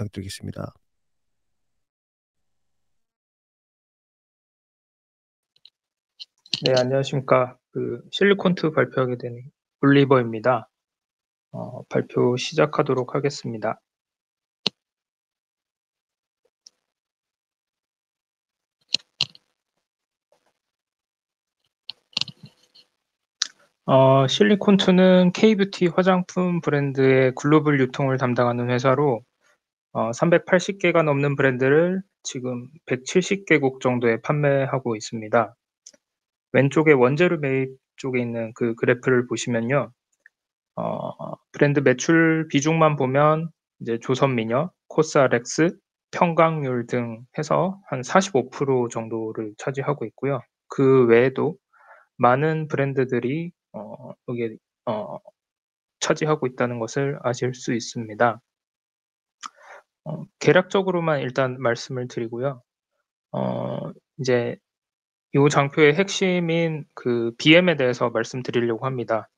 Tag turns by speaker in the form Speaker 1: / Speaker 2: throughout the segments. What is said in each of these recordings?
Speaker 1: 부탁드리겠습니다.
Speaker 2: 네, 안녕하십니까. 실리콘2 발표하게 된 올리버입니다. 발표 시작하도록 하겠습니다. 실리콘2는 K뷰티 화장품 브랜드의 글로벌 유통을 담당하는 회사로 380개가 넘는 브랜드를 지금 170개국 정도에 판매하고 있습니다. 왼쪽에 원재료 매입 쪽에 있는 그 그래프를 보시면요. 브랜드 매출 비중만 보면 이제 조선미녀, 코스알엑스, 평강률 등 해서 한 45% 정도를 차지하고 있고요. 그 외에도 많은 브랜드들이 여기에 차지하고 있다는 것을 아실 수 있습니다. 개략적으로만 일단 말씀을 드리고요. 이제 이 장표의 핵심인 그 BM에 대해서 말씀드리려고 합니다.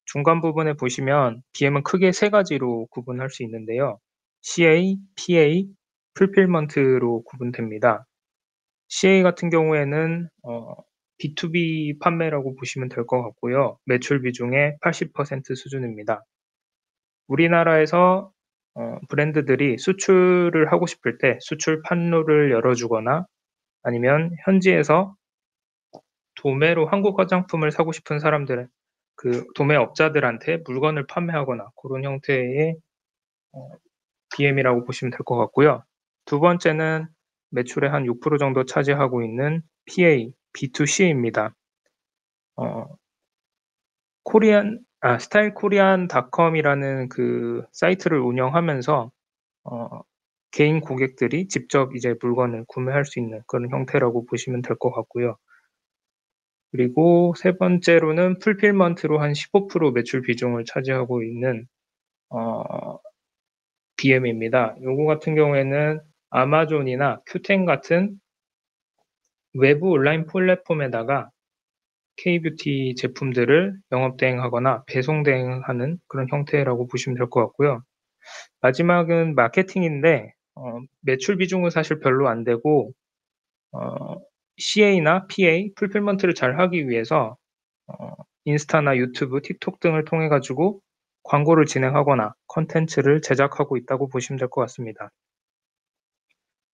Speaker 2: 중간 부분에 보시면 BM은 크게 세 가지로 구분할 수 있는데요. CA, PA, 풀필먼트로 구분됩니다. CA 같은 경우에는 B2B 판매라고 보시면 될 것 같고요. 매출 비중의 80% 수준입니다. 우리나라에서 브랜드들이 수출을 하고 싶을 때 수출 판로를 열어주거나 아니면 현지에서 도매로 한국 화장품을 사고 싶은 사람들은 그 도매업자들한테 물건을 판매하거나 그런 형태의 BM이라고 보시면 될 것 같고요. 두 번째는 매출의 한 6% 정도 차지하고 있는 PA, B2C입니다. 스타일코리안닷컴이라는 그 사이트를 운영하면서 개인 고객들이 직접 이제 물건을 구매할 수 있는 그런 형태라고 보시면 될 것 같고요. 그리고 세 번째로는 풀필먼트로 한 15% 매출 비중을 차지하고 있는 BM입니다. 요거 같은 경우에는 아마존이나 큐텐 같은 외부 온라인 플랫폼에다가 K뷰티 제품들을 영업 대행하거나 배송 대행하는 그런 형태라고 보시면 될 것 같고요. 마지막은 마케팅인데 매출 비중은 사실 별로 안 되고 CA나 PA, 풀필먼트를 잘 하기 위해서 인스타나 유튜브, 틱톡 등을 통해 가지고 광고를 진행하거나 컨텐츠를 제작하고 있다고 보시면 될 것 같습니다.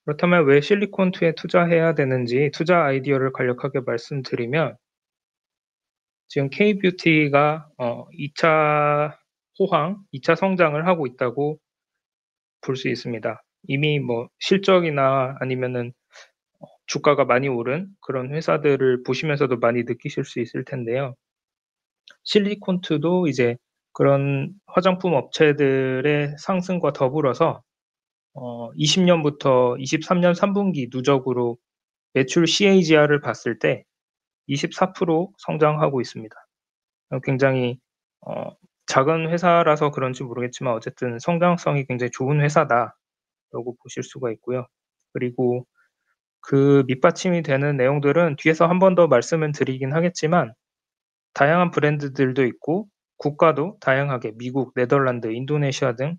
Speaker 2: 그렇다면 왜 실리콘2에 투자해야 되는지 투자 아이디어를 간략하게 말씀드리면 지금 K뷰티가 2차 호황, 2차 성장을 하고 있다고 볼 수 있습니다. 이미 뭐 실적이나 아니면은 주가가 많이 오른 그런 회사들을 보시면서도 많이 느끼실 수 있을 텐데요. 실리콘2도 이제 그런 화장품 업체들의 상승과 더불어서 20년부터 23년 3분기 누적으로 매출 CAGR을 봤을 때 24% 성장하고 있습니다. 굉장히 작은 회사라서 그런지 모르겠지만 어쨌든 성장성이 굉장히 좋은 회사다라고 보실 수가 있고요. 그리고 그 밑받침이 되는 내용들은 뒤에서 한 번 더 말씀을 드리긴 하겠지만 다양한 브랜드들도 있고 국가도 다양하게 미국, 네덜란드, 인도네시아 등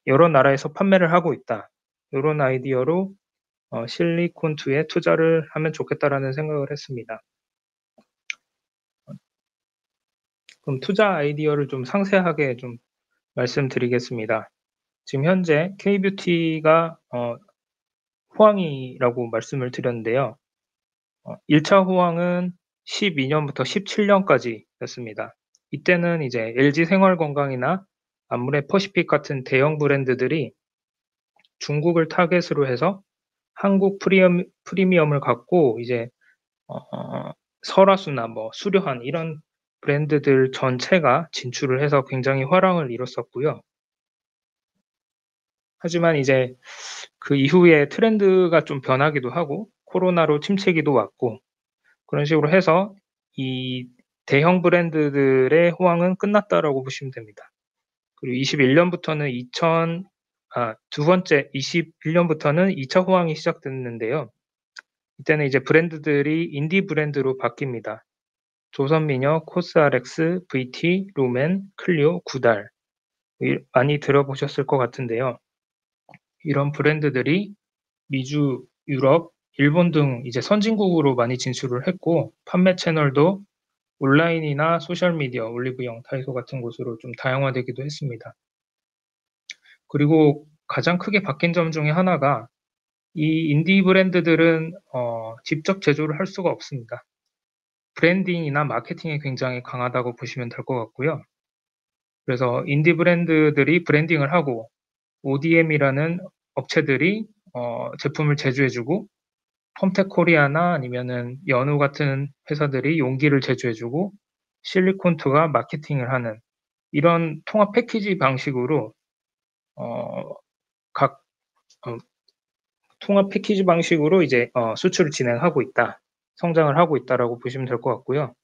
Speaker 2: 여러 나라에서 판매를 하고 있다. 이런 아이디어로 실리콘2에 투자를 하면 좋겠다라는 생각을 했습니다. 그럼 투자 아이디어를 좀 상세하게 좀 말씀드리겠습니다. 지금 현재 K뷰티가 호황이라고 말씀을 드렸는데요. 1차 호황은 12년부터 17년까지 였습니다. 이때는 이제 LG 생활건강이나 아모레 퍼시픽 같은 대형 브랜드들이 중국을 타겟으로 해서 한국 프리미엄을 갖고 이제 설화수나 뭐 수려한 이런 브랜드들 전체가 진출을 해서 굉장히 화랑을 이뤘었고요. 하지만 이제 그 이후에 트렌드가 좀 변하기도 하고 코로나로 침체기도 왔고 그런 식으로 해서 이 대형 브랜드들의 호황은 끝났다라고 보시면 됩니다. 그리고 21년부터는 두 번째 21년부터는 2차 호황이 시작됐는데요. 이때는 이제 브랜드들이 인디 브랜드로 바뀝니다. 조선미녀, 코스알엑스, VT, 루멘, 클리오, 구달 많이 들어보셨을 것 같은데요. 이런 브랜드들이 미주, 유럽, 일본 등 이제 선진국으로 많이 진출을 했고 판매 채널도 온라인이나 소셜미디어, 올리브영, 다이소 같은 곳으로 좀 다양화되기도 했습니다. 그리고 가장 크게 바뀐 점 중에 하나가 이 인디 브랜드들은 직접 제조를 할 수가 없습니다. 브랜딩이나 마케팅이 굉장히 강하다고 보시면 될 것 같고요. 그래서 인디 브랜드들이 브랜딩을 하고 ODM이라는 업체들이 제품을 제조해주고 펌텍코리아나 아니면은 연우 같은 회사들이 용기를 제조해주고 실리콘투가 마케팅을 하는 이런 통합 패키지 방식으로 각 통합 패키지 방식으로 이제 수출을 진행하고 있다, 성장을 하고 있다라고 보시면 될 것 같고요.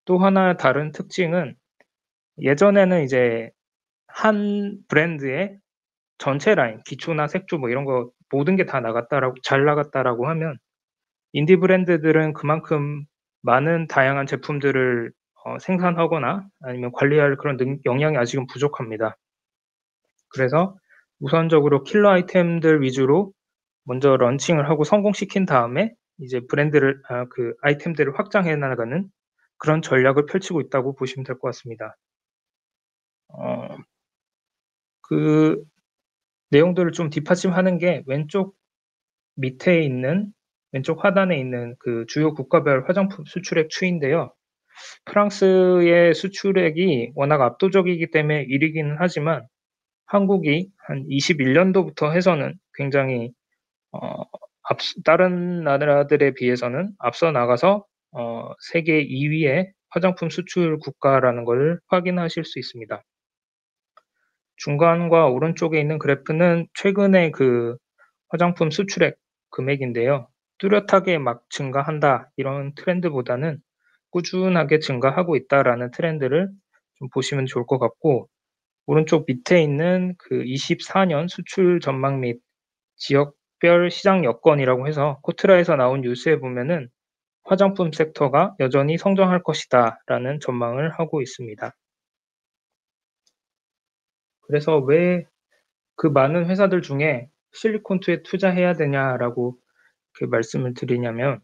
Speaker 2: 또 하나 다른 특징은 예전에는 이제 한 브랜드의 전체 라인, 기초나 색조 뭐 이런 거 모든 게 다 나갔다라고 잘 나갔다라고 하면 인디 브랜드들은 그만큼 많은 다양한 제품들을 생산하거나 아니면 관리할 그런 역량이 아직은 부족합니다. 그래서 우선적으로 킬러 아이템들 위주로 먼저 런칭을 하고 성공시킨 다음에 이제 그 아이템들을 확장해 나가는 그런 전략을 펼치고 있다고 보시면 될 것 같습니다. 어, 그 내용들을 좀 뒷받침하는 게 왼쪽 하단에 있는 그 주요 국가별 화장품 수출액 추이인데요. 프랑스의 수출액이 워낙 압도적이기 때문에 1위기는 하지만 한국이 한 21년도부터 해서는 굉장히 어, 다른 나라들에 비해서는 앞서 나가서 세계 2위의 화장품 수출 국가라는 걸 확인하실 수 있습니다. 중간과 오른쪽에 있는 그래프는 최근의 그 화장품 수출액 금액인데요. 뚜렷하게 막 증가한다 이런 트렌드보다는 꾸준하게 증가하고 있다라는 트렌드를 좀 보시면 좋을 것 같고 오른쪽 밑에 있는 그 24년 수출 전망 및 지역별 시장 여건이라고 해서 코트라에서 나온 뉴스에 보면은 화장품 섹터가 여전히 성장할 것이다라는 전망을 하고 있습니다. 그래서 왜 그 많은 회사들 중에 실리콘투에 투자해야 되냐라고 그 말씀을 드리냐면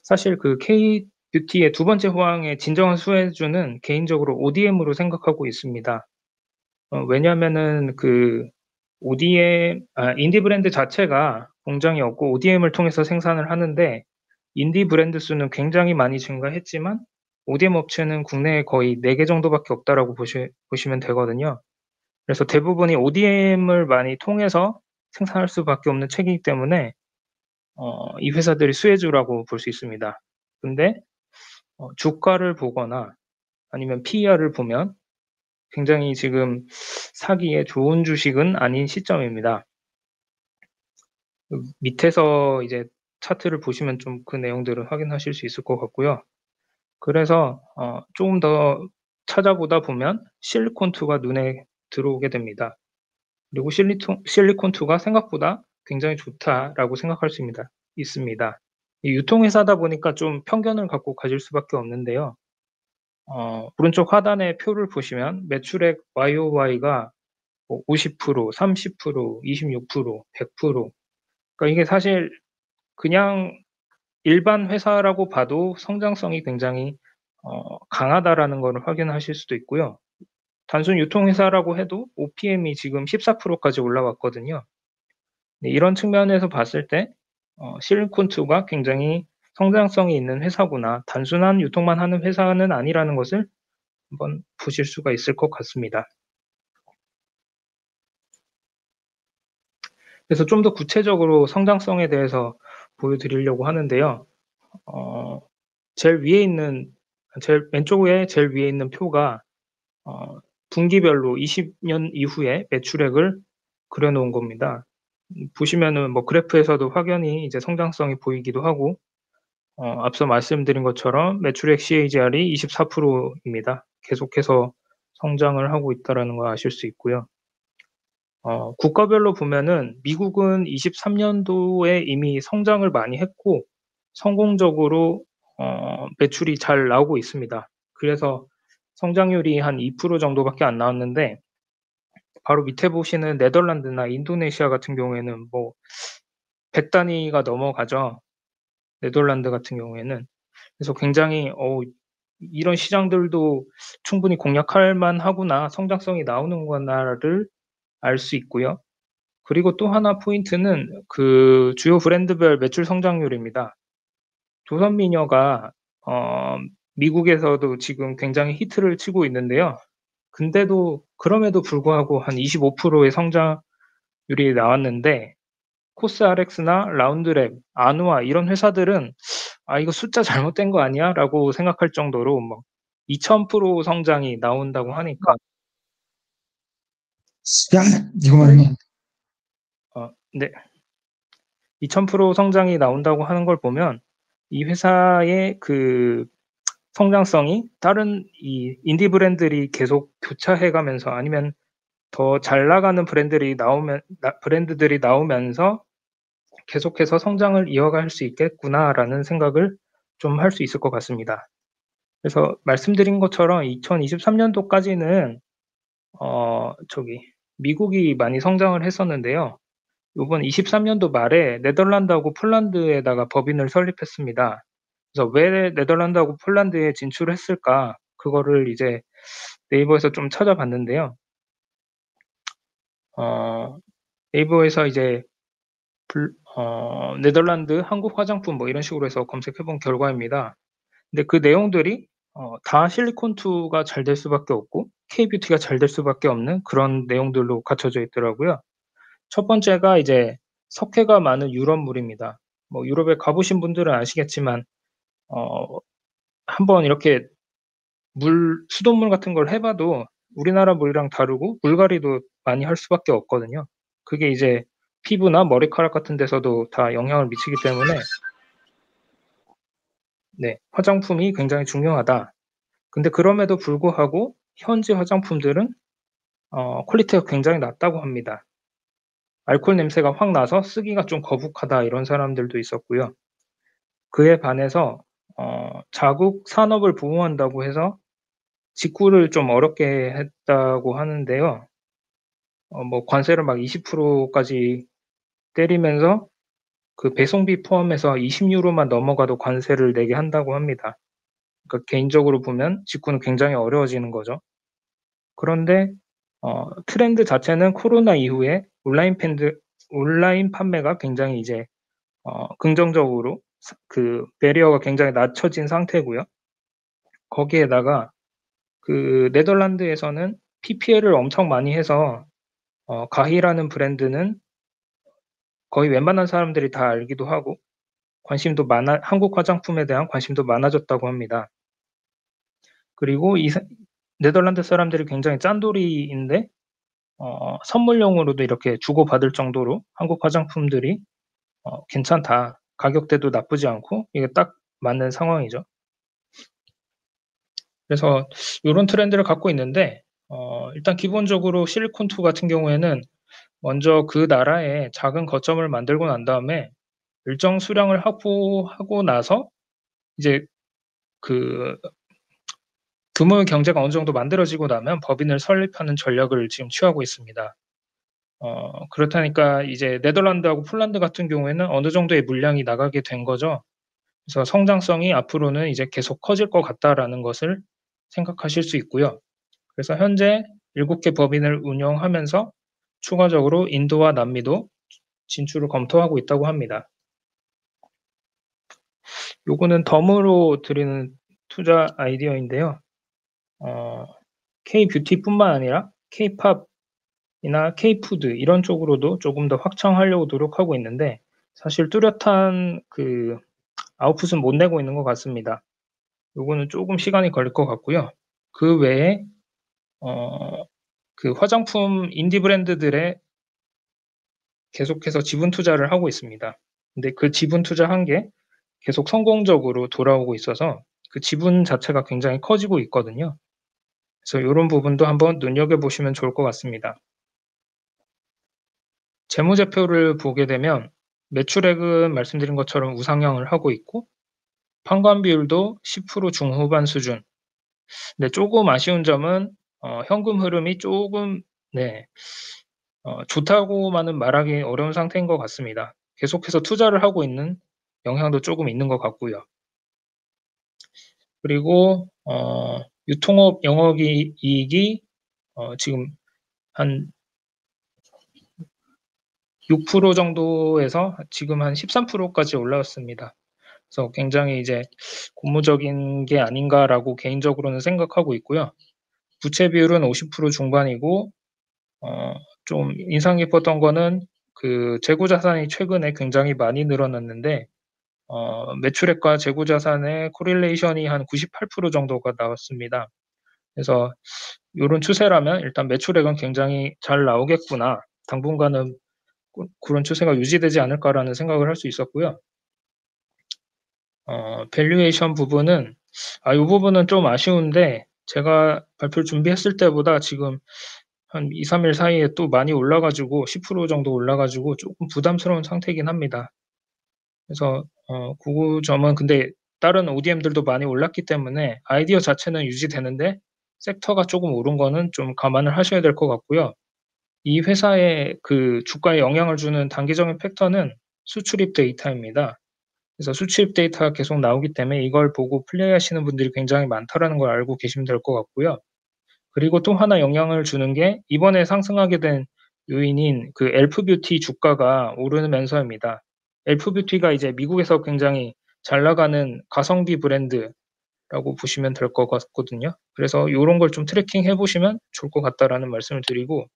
Speaker 2: 사실 그 K-뷰티의 두 번째 호황의 진정한 수혜주는 개인적으로 ODM으로 생각하고 있습니다. 왜냐하면은 그 인디 브랜드 자체가 공장이 없고 ODM을 통해서 생산을 하는데 인디 브랜드 수는 굉장히 많이 증가했지만 ODM 업체는 국내에 거의 4개 정도밖에 없다라고 보시면 되거든요. 그래서 대부분이 ODM을 많이 통해서 생산할 수밖에 없는 체계이기 때문에 이 회사들이 수혜주라고 볼 수 있습니다. 근데 주가를 보거나 아니면 PER을 보면 굉장히 지금 사기에 좋은 주식은 아닌 시점입니다. 밑에서 이제 차트를 보시면 좀 그 내용들을 확인하실 수 있을 것 같고요. 그래서 조금 더 찾아보다 보면 실리콘2가 눈에 들어오게 됩니다. 그리고 실리콘2가 생각보다 굉장히 좋다라고 생각할 수 있습니다. 유통회사다 보니까 좀 편견을 갖고 가질 수밖에 없는데요. 오른쪽 하단의 표를 보시면 매출액 YOY가 50%, 30%, 26%, 100%. 그러니까 이게 사실 그냥 일반 회사라고 봐도 성장성이 굉장히 강하다라는 것을 확인하실 수도 있고요. 단순 유통회사라고 해도 OPM이 지금 14%까지 올라왔거든요. 네, 이런 측면에서 봤을 때 실리콘2가 굉장히 성장성이 있는 회사구나. 단순한 유통만 하는 회사는 아니라는 것을 한번 보실 수가 있을 것 같습니다. 그래서 좀 더 구체적으로 성장성에 대해서 보여드리려고 하는데요. 제일 왼쪽에 제일 위에 있는 표가 분기별로 20년 이후에 매출액을 그려놓은 겁니다. 보시면은 뭐 그래프에서도 확연히 이제 성장성이 보이기도 하고 앞서 말씀드린 것처럼 매출액 CAGR이 24%입니다. 계속해서 성장을 하고 있다라는 걸 아실 수 있고요. 국가별로 보면은 미국은 23년도에 이미 성장을 많이 했고 성공적으로 매출이 잘 나오고 있습니다. 그래서 성장률이 한 2% 정도밖에 안 나왔는데 바로 밑에 보시는 네덜란드나 인도네시아 같은 경우에는 뭐 100 단위가 넘어가죠. 네덜란드 같은 경우에는. 그래서 굉장히 이런 시장들도 충분히 공략할 만하구나. 성장성이 나오는구나를 알 수 있고요. 그리고 또 하나 포인트는 그 주요 브랜드별 매출 성장률입니다. 조선 미녀가 어 미국에서도 지금 굉장히 히트를 치고 있는데요. 근데도 그럼에도 불구하고 한 25%의 성장률이 나왔는데 코스RX나 라운드랩, 아누아 이런 회사들은 '아 이거 숫자 잘못된 거 아니야?'라고 생각할 정도로 막 2000% 성장이 나온다고 하니까
Speaker 1: 야, 이거만 해.
Speaker 2: 네. 2000% 성장이 나온다고 하는 걸 보면 이 회사의 그 성장성이 다른 이 인디 브랜드들이 계속 교차해 가면서 아니면 더 잘 나가는 브랜드들이 나오면서 '계속해서 성장을 이어갈 수 있겠구나.'라는 생각을 좀 할 수 있을 것 같습니다. 그래서 말씀드린 것처럼 2023 년도까지는 미국이 많이 성장을 했었는데요. 요번 23 년도 말에 네덜란드하고 폴란드에다가 법인을 설립했습니다. 그래서 '왜 네덜란드하고 폴란드에 진출했을까?' 그거를 이제 네이버에서 좀 찾아봤는데요. 어 네이버에서 이제 네덜란드 한국 화장품 뭐 이런 식으로 해서 검색해 본 결과입니다. 근데 그 내용들이 다 실리콘2가 잘 될 수밖에 없고 K-뷰티가 잘 될 수밖에 없는 그런 내용들로 갖춰져 있더라고요. 첫 번째가 이제 석회가 많은 유럽물입니다. 뭐 유럽에 가 보신 분들은 아시겠지만 어 한번 이렇게 수돗물 같은 걸 해 봐도 우리나라 물이랑 다르고 물갈이도 많이 할 수밖에 없거든요. 그게 이제 피부나 머리카락 같은 데서도 다 영향을 미치기 때문에 네, 화장품이 굉장히 중요하다. 근데 그럼에도 불구하고 현지 화장품들은 퀄리티가 굉장히 낮다고 합니다. 알코올 냄새가 확 나서 쓰기가 좀 거북하다 이런 사람들도 있었고요. 그에 반해서 자국 산업을 보호한다고 해서 직구를 좀 어렵게 했다고 하는데요. 뭐 관세를 막 20% 까지 때리면서 그 배송비 포함해서 20 유로만 넘어가도 관세를 내게 한다고 합니다. 그러니까 개인적으로 보면 직구는 굉장히 어려워지는 거죠. 그런데 트렌드 자체는 코로나 이후에 온라인 판매가 굉장히 이제 긍정적으로 그 배리어가 굉장히 낮춰진 상태고요. 거기에다가 그 네덜란드에서는 PPL을 엄청 많이 해서 가히라는 브랜드는 거의 웬만한 사람들이 다 알기도 하고 한국 화장품에 대한 관심도 많아졌다고 합니다. 그리고 네덜란드 사람들이 굉장히 짠돌이인데 선물용으로도 이렇게 주고받을 정도로 한국 화장품들이 괜찮다. 가격대도 나쁘지 않고 이게 딱 맞는 상황이죠. 그래서 요런 트렌드를 갖고 있는데 일단 기본적으로 실리콘2 같은 경우에는 먼저 그 나라에 작은 거점을 만들고 난 다음에 일정 수량을 확보하고 나서 이제 그 규모의 경제가 어느 정도 만들어지고 나면 법인을 설립하는 전략을 지금 취하고 있습니다. 그렇다니까 이제 네덜란드하고 폴란드 같은 경우에는 어느 정도의 물량이 나가게 된 거죠. 그래서 성장성이 앞으로는 이제 계속 커질 것 같다라는 것을 생각하실 수 있고요. 그래서 현재 7개 법인을 운영하면서 추가적으로 인도와 남미도 진출을 검토하고 있다고 합니다. 요거는 덤으로 드리는 투자 아이디어인데요. K-뷰티뿐만 아니라 K-팝이나 K-푸드 이런 쪽으로도 조금 더 확장하려고 노력하고 있는데 사실 뚜렷한 그 아웃풋은 못 내고 있는 것 같습니다. 요거는 조금 시간이 걸릴 것 같고요. 그 외에 어 그 화장품 인디 브랜드들에 계속해서 지분 투자를 하고 있습니다. 근데 그 지분 투자한 게 계속 성공적으로 돌아오고 있어서 그 지분 자체가 굉장히 커지고 있거든요. 그래서 요런 부분도 한번 눈여겨보시면 좋을 것 같습니다. 재무제표를 보게 되면 매출액은 말씀드린 것처럼 우상향을 하고 있고 판관 비율도 10% 중후반 수준. 근데 조금 아쉬운 점은 현금 흐름이 조금 네, 좋다고만은 말하기 어려운 상태인 것 같습니다. 계속해서 투자를 하고 있는 영향도 조금 있는 것 같고요. 그리고 유통업 영업이익이 지금 한 6% 정도에서 지금 한 13%까지 올라왔습니다. 그래서 굉장히 이제 고무적인 게 아닌가라고 개인적으로는 생각하고 있고요. 부채 비율은 50% 중반이고 좀 인상 깊었던 거는 그 재고 자산이 최근에 굉장히 많이 늘어났는데 매출액과 재고 자산의 코릴레이션이 한 98% 정도가 나왔습니다. 그래서 이런 추세라면 일단 매출액은 굉장히 잘 나오겠구나. 당분간은 그런 추세가 유지되지 않을까라는 생각을 할 수 있었고요. 밸류에이션 부분은 이 부분은 좀 아쉬운데 제가 발표를 준비했을 때보다 지금 한 2, 3일 사이에 또 많이 올라가지고 10% 정도 올라가지고 조금 부담스러운 상태이긴 합니다. 그래서 그 점은 근데 다른 ODM들도 많이 올랐기 때문에 아이디어 자체는 유지되는데 섹터가 조금 오른 거는 좀 감안을 하셔야 될 것 같고요. 이 회사의 그 주가에 영향을 주는 단기적인 팩터는 수출입 데이터입니다. 그래서 수출입 데이터가 계속 나오기 때문에 이걸 보고 플레이하시는 분들이 굉장히 많다라는 걸 알고 계시면 될 것 같고요. 그리고 또 하나 영향을 주는 게 이번에 상승하게 된 요인인 그 엘프뷰티 주가가 오르면서입니다. 엘프뷰티가 이제 미국에서 굉장히 잘 나가는 가성비 브랜드라고 보시면 될 것 같거든요. 그래서 이런 걸 좀 트래킹 해보시면 좋을 것 같다라는 말씀을 드리고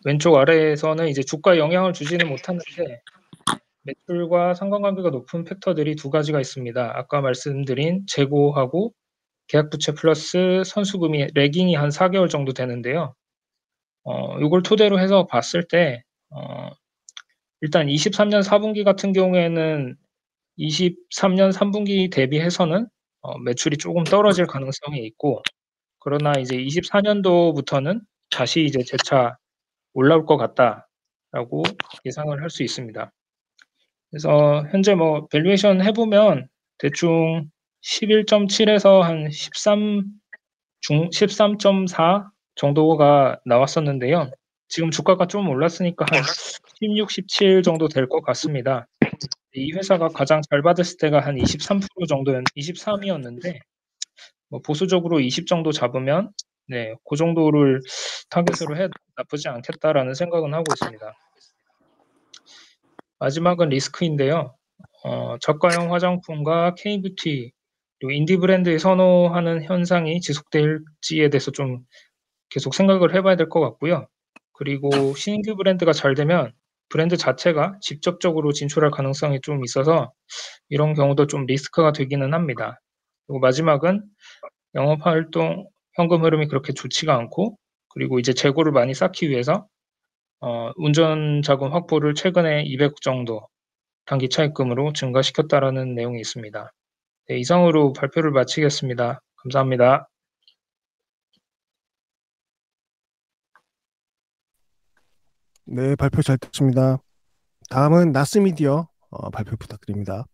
Speaker 2: 왼쪽 아래에서는 이제 주가에 영향을 주지는 못하는데 매출과 상관관계가 높은 팩터들이 두 가지가 있습니다. 아까 말씀드린 재고하고 계약부채 플러스 선수금이 레깅이 한 4개월 정도 되는데요. 요걸 토대로 해서 봤을 때 일단 23년 4분기 같은 경우에는 23년 3분기 대비해서는 매출이 조금 떨어질 가능성이 있고 그러나 이제 24년도부터는 다시 이제 재차 올라올 것 같다라고 예상을 할 수 있습니다. 그래서 현재 뭐 밸류에이션 해보면 대충 11.7에서 한 13.4 정도가 나왔었는데요. 지금 주가가 좀 올랐으니까 한 16, 17 정도 될 것 같습니다. 이 회사가 가장 잘 받았을 때가 한 23% 정도였, 23이었는데 뭐 보수적으로 20 정도 잡으면 네, 그 정도를 타겟으로 해도 나쁘지 않겠다라는 생각은 하고 있습니다. 마지막은 리스크인데요. 저가형 화장품과 K뷰티 그리고 인디 브랜드에 선호하는 현상이 지속될지에 대해서 좀 계속 생각을 해봐야 될 것 같고요. 그리고 신규 브랜드가 잘 되면 브랜드 자체가 직접적으로 진출할 가능성이 좀 있어서 이런 경우도 좀 리스크가 되기는 합니다. 그리고 마지막은 영업활동 현금 흐름이 그렇게 좋지가 않고 그리고 이제 재고를 많이 쌓기 위해서 운전 자금 확보를 최근에 200 정도 단기 차입금으로 증가시켰다라는 내용이 있습니다. 네, 이상으로 발표를 마치겠습니다. 감사합니다.
Speaker 3: 네, 발표 잘 듣습니다. 다음은 나스미디어 발표 부탁드립니다.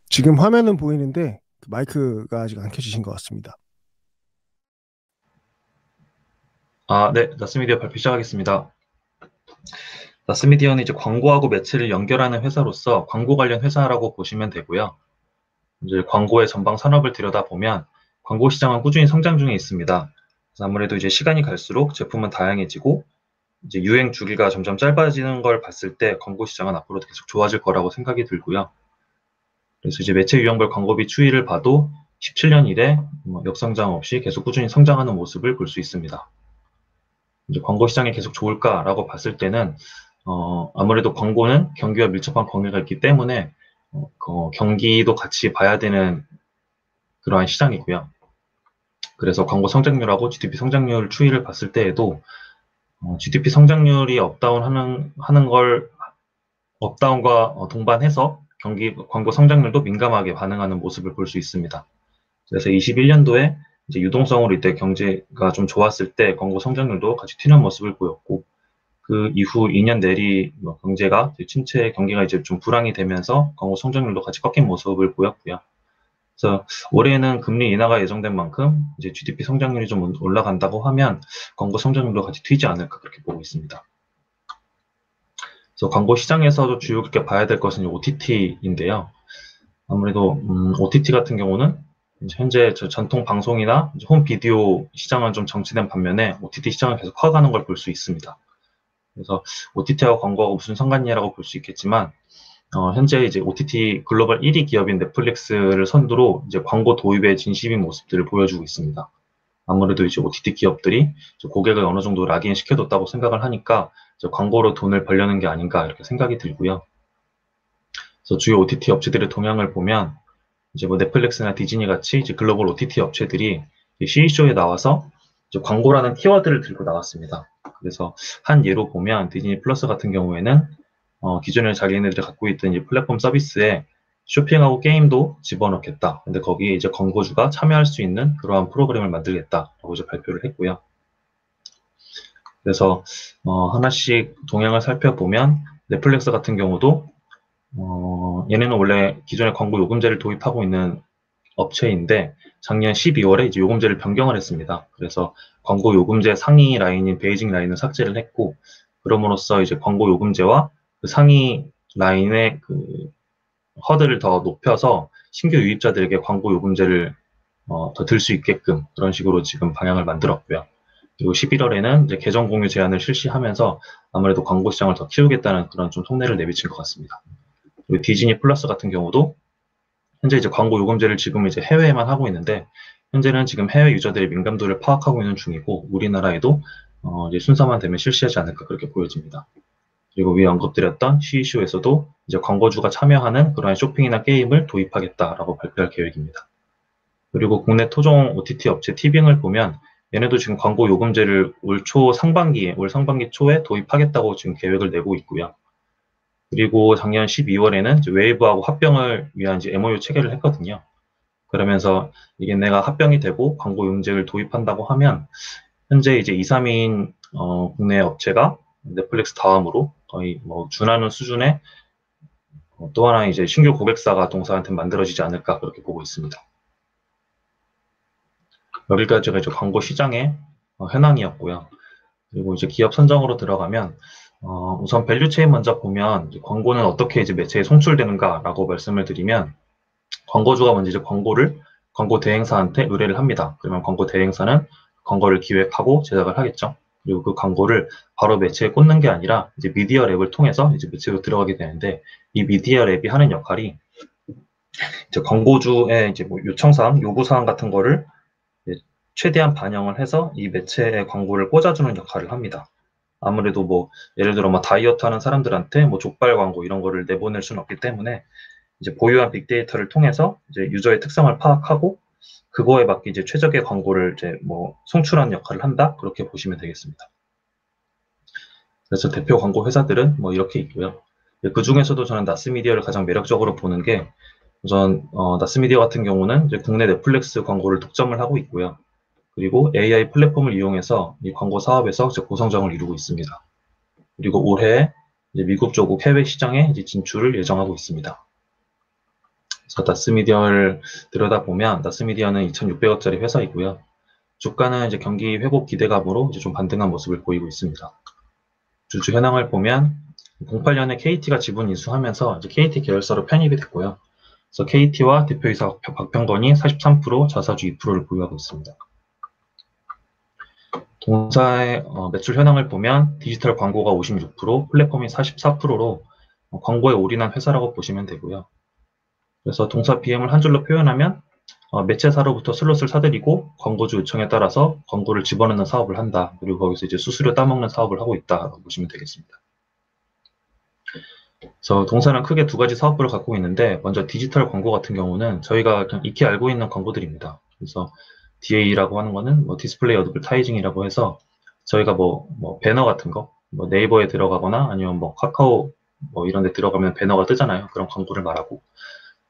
Speaker 3: 지금 화면은 보이는데 마이크가 아직 안 켜지신 것 같습니다.
Speaker 4: 네, 나스미디어 발표 시작하겠습니다. 나스미디어는 이제 광고하고 매체를 연결하는 회사로서 광고 관련 회사라고 보시면 되고요. 이제 광고의 전방 산업을 들여다보면 광고 시장은 꾸준히 성장 중에 있습니다. 그래서 아무래도 이제 시간이 갈수록 제품은 다양해지고 이제 유행 주기가 점점 짧아지는 걸 봤을 때 광고 시장은 앞으로도 계속 좋아질 거라고 생각이 들고요. 그래서 이제 매체 유형별 광고비 추이를 봐도 17년 이래 역성장 없이 계속 꾸준히 성장하는 모습을 볼 수 있습니다. 이제 광고 시장이 계속 좋을까라고 봤을 때는 아무래도 광고는 경기와 밀접한 관계가 있기 때문에 경기도 같이 봐야 되는 그러한 시장이고요. 그래서 광고 성장률하고 GDP 성장률 추이를 봤을 때에도 GDP 성장률이 업다운과 동반해서 광고 성장률도 민감하게 반응하는 모습을 볼 수 있습니다. 그래서 21년도에 이제 유동성으로 이때 경제가 좀 좋았을 때 광고 성장률도 같이 튀는 모습을 보였고, 그 이후 2년 내리 경제가 침체, 경기가 이제 좀 불황이 되면서 광고 성장률도 같이 꺾인 모습을 보였고요. 그래서 올해는 금리 인하가 예정된 만큼 이제 GDP 성장률이 좀 올라간다고 하면 광고 성장률도 같이 튀지 않을까 그렇게 보고 있습니다. 그래서 광고 시장에서도 주요 그렇게 봐야 될 것은 OTT인데요. 아무래도 OTT 같은 경우는 현재 전통 방송이나 홈 비디오 시장은 좀 정체된 반면에 OTT 시장은 계속 커가는 걸 볼 수 있습니다. 그래서 OTT하고 광고가 무슨 상관이라고 볼 수 있겠지만, 현재 이제 OTT 글로벌 1위 기업인 넷플릭스를 선두로 이제 광고 도입의 진심인 모습들을 보여주고 있습니다. 아무래도 이제 OTT 기업들이 고객을 어느 정도 락인 시켜뒀다고 생각을 하니까 광고로 돈을 벌려는 게 아닌가 이렇게 생각이 들고요. 그래서 주요 OTT 업체들의 동향을 보면 이제 뭐 넷플릭스나 디즈니 같이 이제 글로벌 OTT 업체들이 CEC쇼에 나와서 이제 광고라는 키워드를 들고 나왔습니다. 그래서 한 예로 보면 디즈니 플러스 같은 경우에는 기존에 자기네들이 갖고 있던 이 플랫폼 서비스에 쇼핑하고 게임도 집어넣겠다. 근데 거기에 이제 광고주가 참여할 수 있는 그러한 프로그램을 만들겠다라고 이제 발표를 했고요. 그래서 하나씩 동향을 살펴보면 넷플릭스 같은 경우도 얘네는 원래 기존에 광고 요금제를 도입하고 있는 업체인데 작년 12월에 이제 요금제를 변경을 했습니다. 그래서 광고 요금제 상위 라인인 베이직 라인을 삭제를 했고, 그럼으로써 이제 광고 요금제와 그 상위 라인의 그 허들을 더 높여서 신규 유입자들에게 광고 요금제를 더 들 수 있게끔 그런 식으로 지금 방향을 만들었고요. 그리고 11월에는 이제 계정 공유 제한을 실시하면서 아무래도 광고 시장을 더 키우겠다는 그런 좀 속내를 내비친 것 같습니다. 그리고 디즈니 플러스 같은 경우도 현재 이제 광고 요금제를 지금 이제 해외에만 하고 있는데, 현재는 지금 해외 유저들의 민감도를 파악하고 있는 중이고, 우리나라에도 이제 순서만 되면 실시하지 않을까 그렇게 보여집니다. 그리고 위에 언급드렸던 CEC쇼에서도 이제 광고주가 참여하는 그러한 쇼핑이나 게임을 도입하겠다라고 발표할 계획입니다. 그리고 국내 토종 OTT 업체 티빙을 보면 얘네도 지금 광고 요금제를 올 상반기 초에 도입하겠다고 지금 계획을 내고 있고요. 그리고 작년 12월에는 이제 웨이브하고 합병을 위한 이제 MOU 체결을 했거든요. 그러면서 이게 내가 합병이 되고 광고 요금제를 도입한다고 하면 현재 이제 2, 3위인 국내 업체가 넷플릭스 다음으로 거의 뭐 준하는 수준의 또 하나 이제 신규 고객사가 동사한테 만들어지지 않을까 그렇게 보고 있습니다. 여기까지가 이제 광고 시장의 현황이었고요. 그리고 이제 기업 선정으로 들어가면 우선 밸류체인 먼저 보면 광고는 어떻게 이제 매체에 송출되는가라고 말씀을 드리면, 광고주가 먼저 이제 광고 대행사한테 의뢰를 합니다. 그러면 광고 대행사는 광고를 기획하고 제작을 하겠죠. 그리고 그 광고를 바로 매체에 꽂는 게 아니라 이제 미디어 랩을 통해서 이제 매체로 들어가게 되는데, 이 미디어 랩이 하는 역할이 이제 광고주의 이제 뭐 요청사항, 요구사항 같은 거를 최대한 반영을 해서 이 매체에 광고를 꽂아주는 역할을 합니다. 아무래도 뭐 예를 들어 뭐 다이어트 하는 사람들한테 뭐 족발 광고 이런 거를 내보낼 수는 없기 때문에 이제 보유한 빅데이터를 통해서 이제 유저의 특성을 파악하고 그거에 맞게 이제 최적의 광고를 이제 뭐 송출하는 역할을 한다, 그렇게 보시면 되겠습니다. 그래서 대표 광고 회사들은 뭐 이렇게 있고요. 그 중에서도 저는 나스미디어를 가장 매력적으로 보는 게, 우선 나스미디어 같은 경우는 이제 국내 넷플릭스 광고를 독점을 하고 있고요. 그리고 AI 플랫폼을 이용해서 이 광고 사업에서 고성장을 이루고 있습니다. 그리고 올해 이제 미국 조국 해외 시장에 이제 진출을 예정하고 있습니다. 그래서 나스미디어를 들여다보면 나스미디어는 2,600억짜리 회사이고요. 주가는 이제 경기 회복 기대감으로 이제 좀 반등한 모습을 보이고 있습니다. 주주 현황을 보면 08년에 KT가 지분 인수하면서 이제 KT 계열사로 편입이 됐고요. 그래서 KT와 대표이사 박병건이 43%, 자사주 2%를 보유하고 있습니다. 동사의 매출 현황을 보면 디지털 광고가 56%, 플랫폼이 44%로 광고에 올인한 회사라고 보시면 되고요. 그래서 동사 BM을 한 줄로 표현하면 매체사로부터 슬롯을 사들이고 광고주 요청에 따라서 광고를 집어넣는 사업을 한다. 그리고 거기서 이제 수수료 따먹는 사업을 하고 있다라고 보시면 되겠습니다. 그래서 동사는 크게 두 가지 사업부를 갖고 있는데, 먼저 디지털 광고 같은 경우는 저희가 그냥 익히 알고 있는 광고들입니다. 그래서 DA라고 하는 거는 디스플레이 어드버타이징이라고 해서 저희가 뭐 배너 같은 거, 네이버에 들어가거나 아니면 카카오 이런 데 들어가면 배너가 뜨잖아요. 그런 광고를 말하고,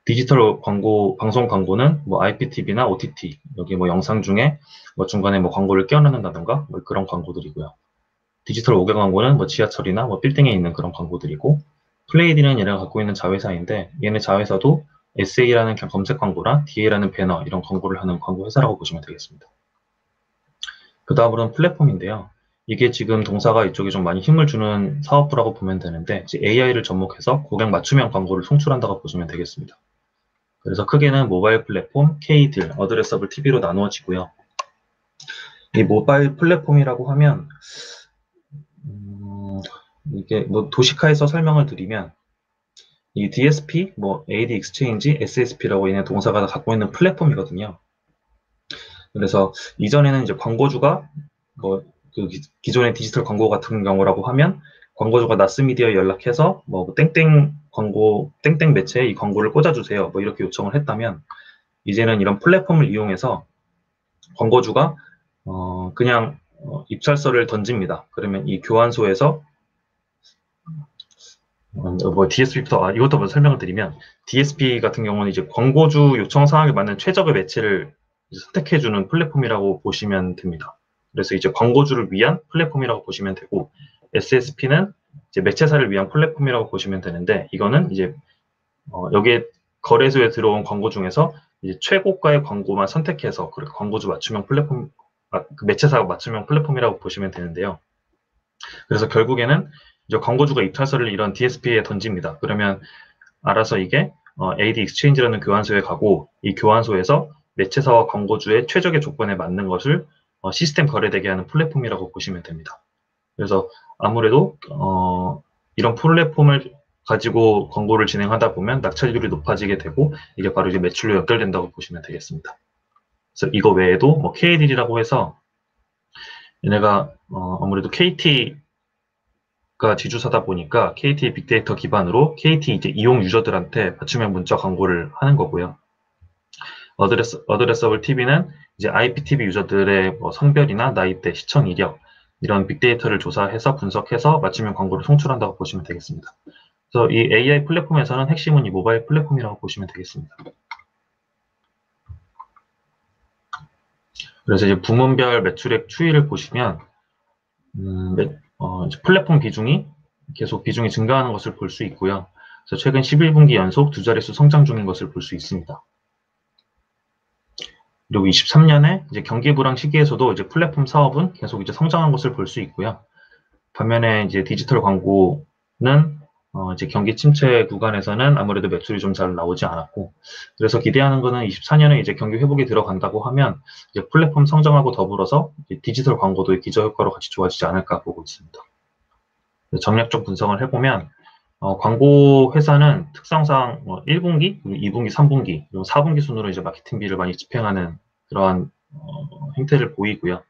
Speaker 4: 디지털 광고, 방송 광고는 IPTV나 OTT, 여기 영상 중에 중간에 광고를 끼워넣는다던가 그런 광고들이고요. 디지털 5개 광고는 지하철이나 빌딩에 있는 그런 광고들이고, 플레이디는 얘네가 갖고 있는 자회사인데, 얘네 자회사도 SA라는 검색 광고나 DA라는 배너, 이런 광고를 하는 광고 회사라고 보시면 되겠습니다. 그 다음으로는 플랫폼인데요. 이게 지금 동사가 이쪽에 좀 많이 힘을 주는 사업부라고 보면 되는데, AI를 접목해서 고객 맞춤형 광고를 송출한다고 보시면 되겠습니다. 그래서 크게는 모바일 플랫폼, K딜, 어드레서블 TV로 나누어지고요. 이 모바일 플랫폼이라고 하면 이게 도식화해서 설명을 드리면, 이 DSP, AD 익스체인지, SSP라고 얘네 동사가 다 갖고 있는 플랫폼이거든요. 그래서 이전에는 이제 광고주가 그 기존의 디지털 광고 같은 경우라고 하면 광고주가 나스미디어에 연락해서 땡땡 광고, 땡땡 매체에 이 광고를 꽂아주세요. 이렇게 요청을 했다면, 이제는 이런 플랫폼을 이용해서 광고주가 그냥 입찰서를 던집니다. 그러면 이 교환소에서 DSP부터 이것도 먼저 설명을 드리면, DSP 같은 경우는 이제 광고주 요청 사항에 맞는 최적의 매체를 선택해주는 플랫폼이라고 보시면 됩니다. 그래서 이제 광고주를 위한 플랫폼이라고 보시면 되고, SSP는 이제 매체사를 위한 플랫폼이라고 보시면 되는데, 이거는 이제 여기에 거래소에 들어온 광고 중에서 이제 최고가의 광고만 선택해서 그렇게 광고주 맞춤형 플랫폼, 그 매체사가 맞춤형 플랫폼이라고 보시면 되는데요. 그래서 결국에는 이제 광고주가 입찰서를 이런 DSP에 던집니다. 그러면 알아서 이게 AD 익스체인지라는 교환소에 가고, 이 교환소에서 매체사와 광고주의 최적의 조건에 맞는 것을 시스템 거래되게 하는 플랫폼이라고 보시면 됩니다. 그래서 아무래도 이런 플랫폼을 가지고 광고를 진행하다 보면 낙찰률이 높아지게 되고, 이게 바로 이제 매출로 연결된다고 보시면 되겠습니다. 그래서 이거 외에도 KD라고 해서 얘네가 아무래도 KT가 지주사다 보니까 KT 빅데이터 기반으로 KT 이제 이용 유저들한테 맞춤형 문자 광고를 하는 거고요. 어드레서블 TV는 이제 IPTV 유저들의 성별이나 나이대, 시청 이력, 이런 빅데이터를 조사해서 분석해서 맞춤형 광고를 송출한다고 보시면 되겠습니다. 그래서 이 AI 플랫폼에서는 핵심은 이 모바일 플랫폼이라고 보시면 되겠습니다. 그래서 이제 부문별 매출액 추이를 보시면 이제 플랫폼 비중이 계속 비중이 증가하는 것을 볼 수 있고요. 그래서 최근 11분기 연속 두 자릿수 성장 중인 것을 볼 수 있습니다. 그리고 23년에 이제 경기 불황 시기에서도 이제 플랫폼 사업은 계속 이제 성장한 것을 볼 수 있고요. 반면에 이제 디지털 광고는 이제 경기 침체 구간에서는 아무래도 매출이 좀 잘 나오지 않았고, 그래서 기대하는 거는 24년에 이제 경기 회복이 들어간다고 하면 이제 플랫폼 성장하고 더불어서 이제 디지털 광고도 기저효과로 같이 좋아지지 않을까 보고 있습니다. 전략적 분석을 해보면 광고 회사는 특성상 1분기, 2분기, 3분기, 그리고 4분기 순으로 이제 마케팅비를 많이 집행하는 그러한 행태를 보이고요.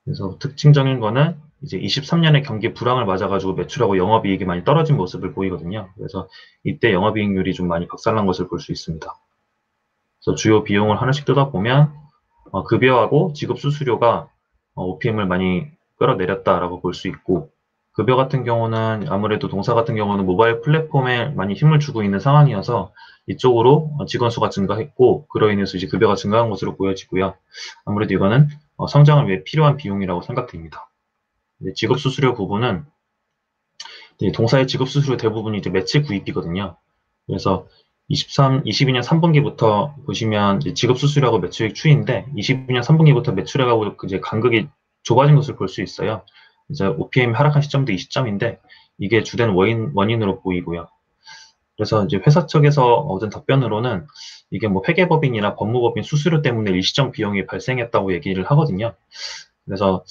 Speaker 4: 그래서 특징적인 거는 이제 23년에 경기 불황을 맞아가지고 매출하고 영업이익이 많이 떨어진 모습을 보이거든요. 그래서 이때 영업이익률이 좀 많이 박살난 것을 볼 수 있습니다. 그래서 주요 비용을 하나씩 뜯어보면 급여하고 지급 수수료가 OPM을 많이 끌어내렸다라고 볼 수 있고, 급여 같은 경우는 아무래도 동사 같은 경우는 모바일 플랫폼에 많이 힘을 주고 있는 상황이어서 이쪽으로 직원 수가 증가했고, 그로 인해서 이제 급여가 증가한 것으로 보여지고요. 아무래도 이거는 성장을 위해 필요한 비용이라고 생각됩니다. 지급 수수료 부분은 동사의 지급 수수료 대부분이 이제 매치 구입이거든요. 그래서 22년 3분기부터 보시면 지급 수수료하고 매출액 추이인데, 22년 3분기부터 매출액하고 이제 간극이 좁아진 것을 볼 수 있어요. 이제 OPM 하락한 시점도 이 시점인데, 이게 주된 원인으로 보이고요. 그래서 이제 회사 측에서 얻은 답변으로는 이게 회계법인이나 법무법인 수수료 때문에 일시적 비용이 발생했다고 얘기를 하거든요. 그래서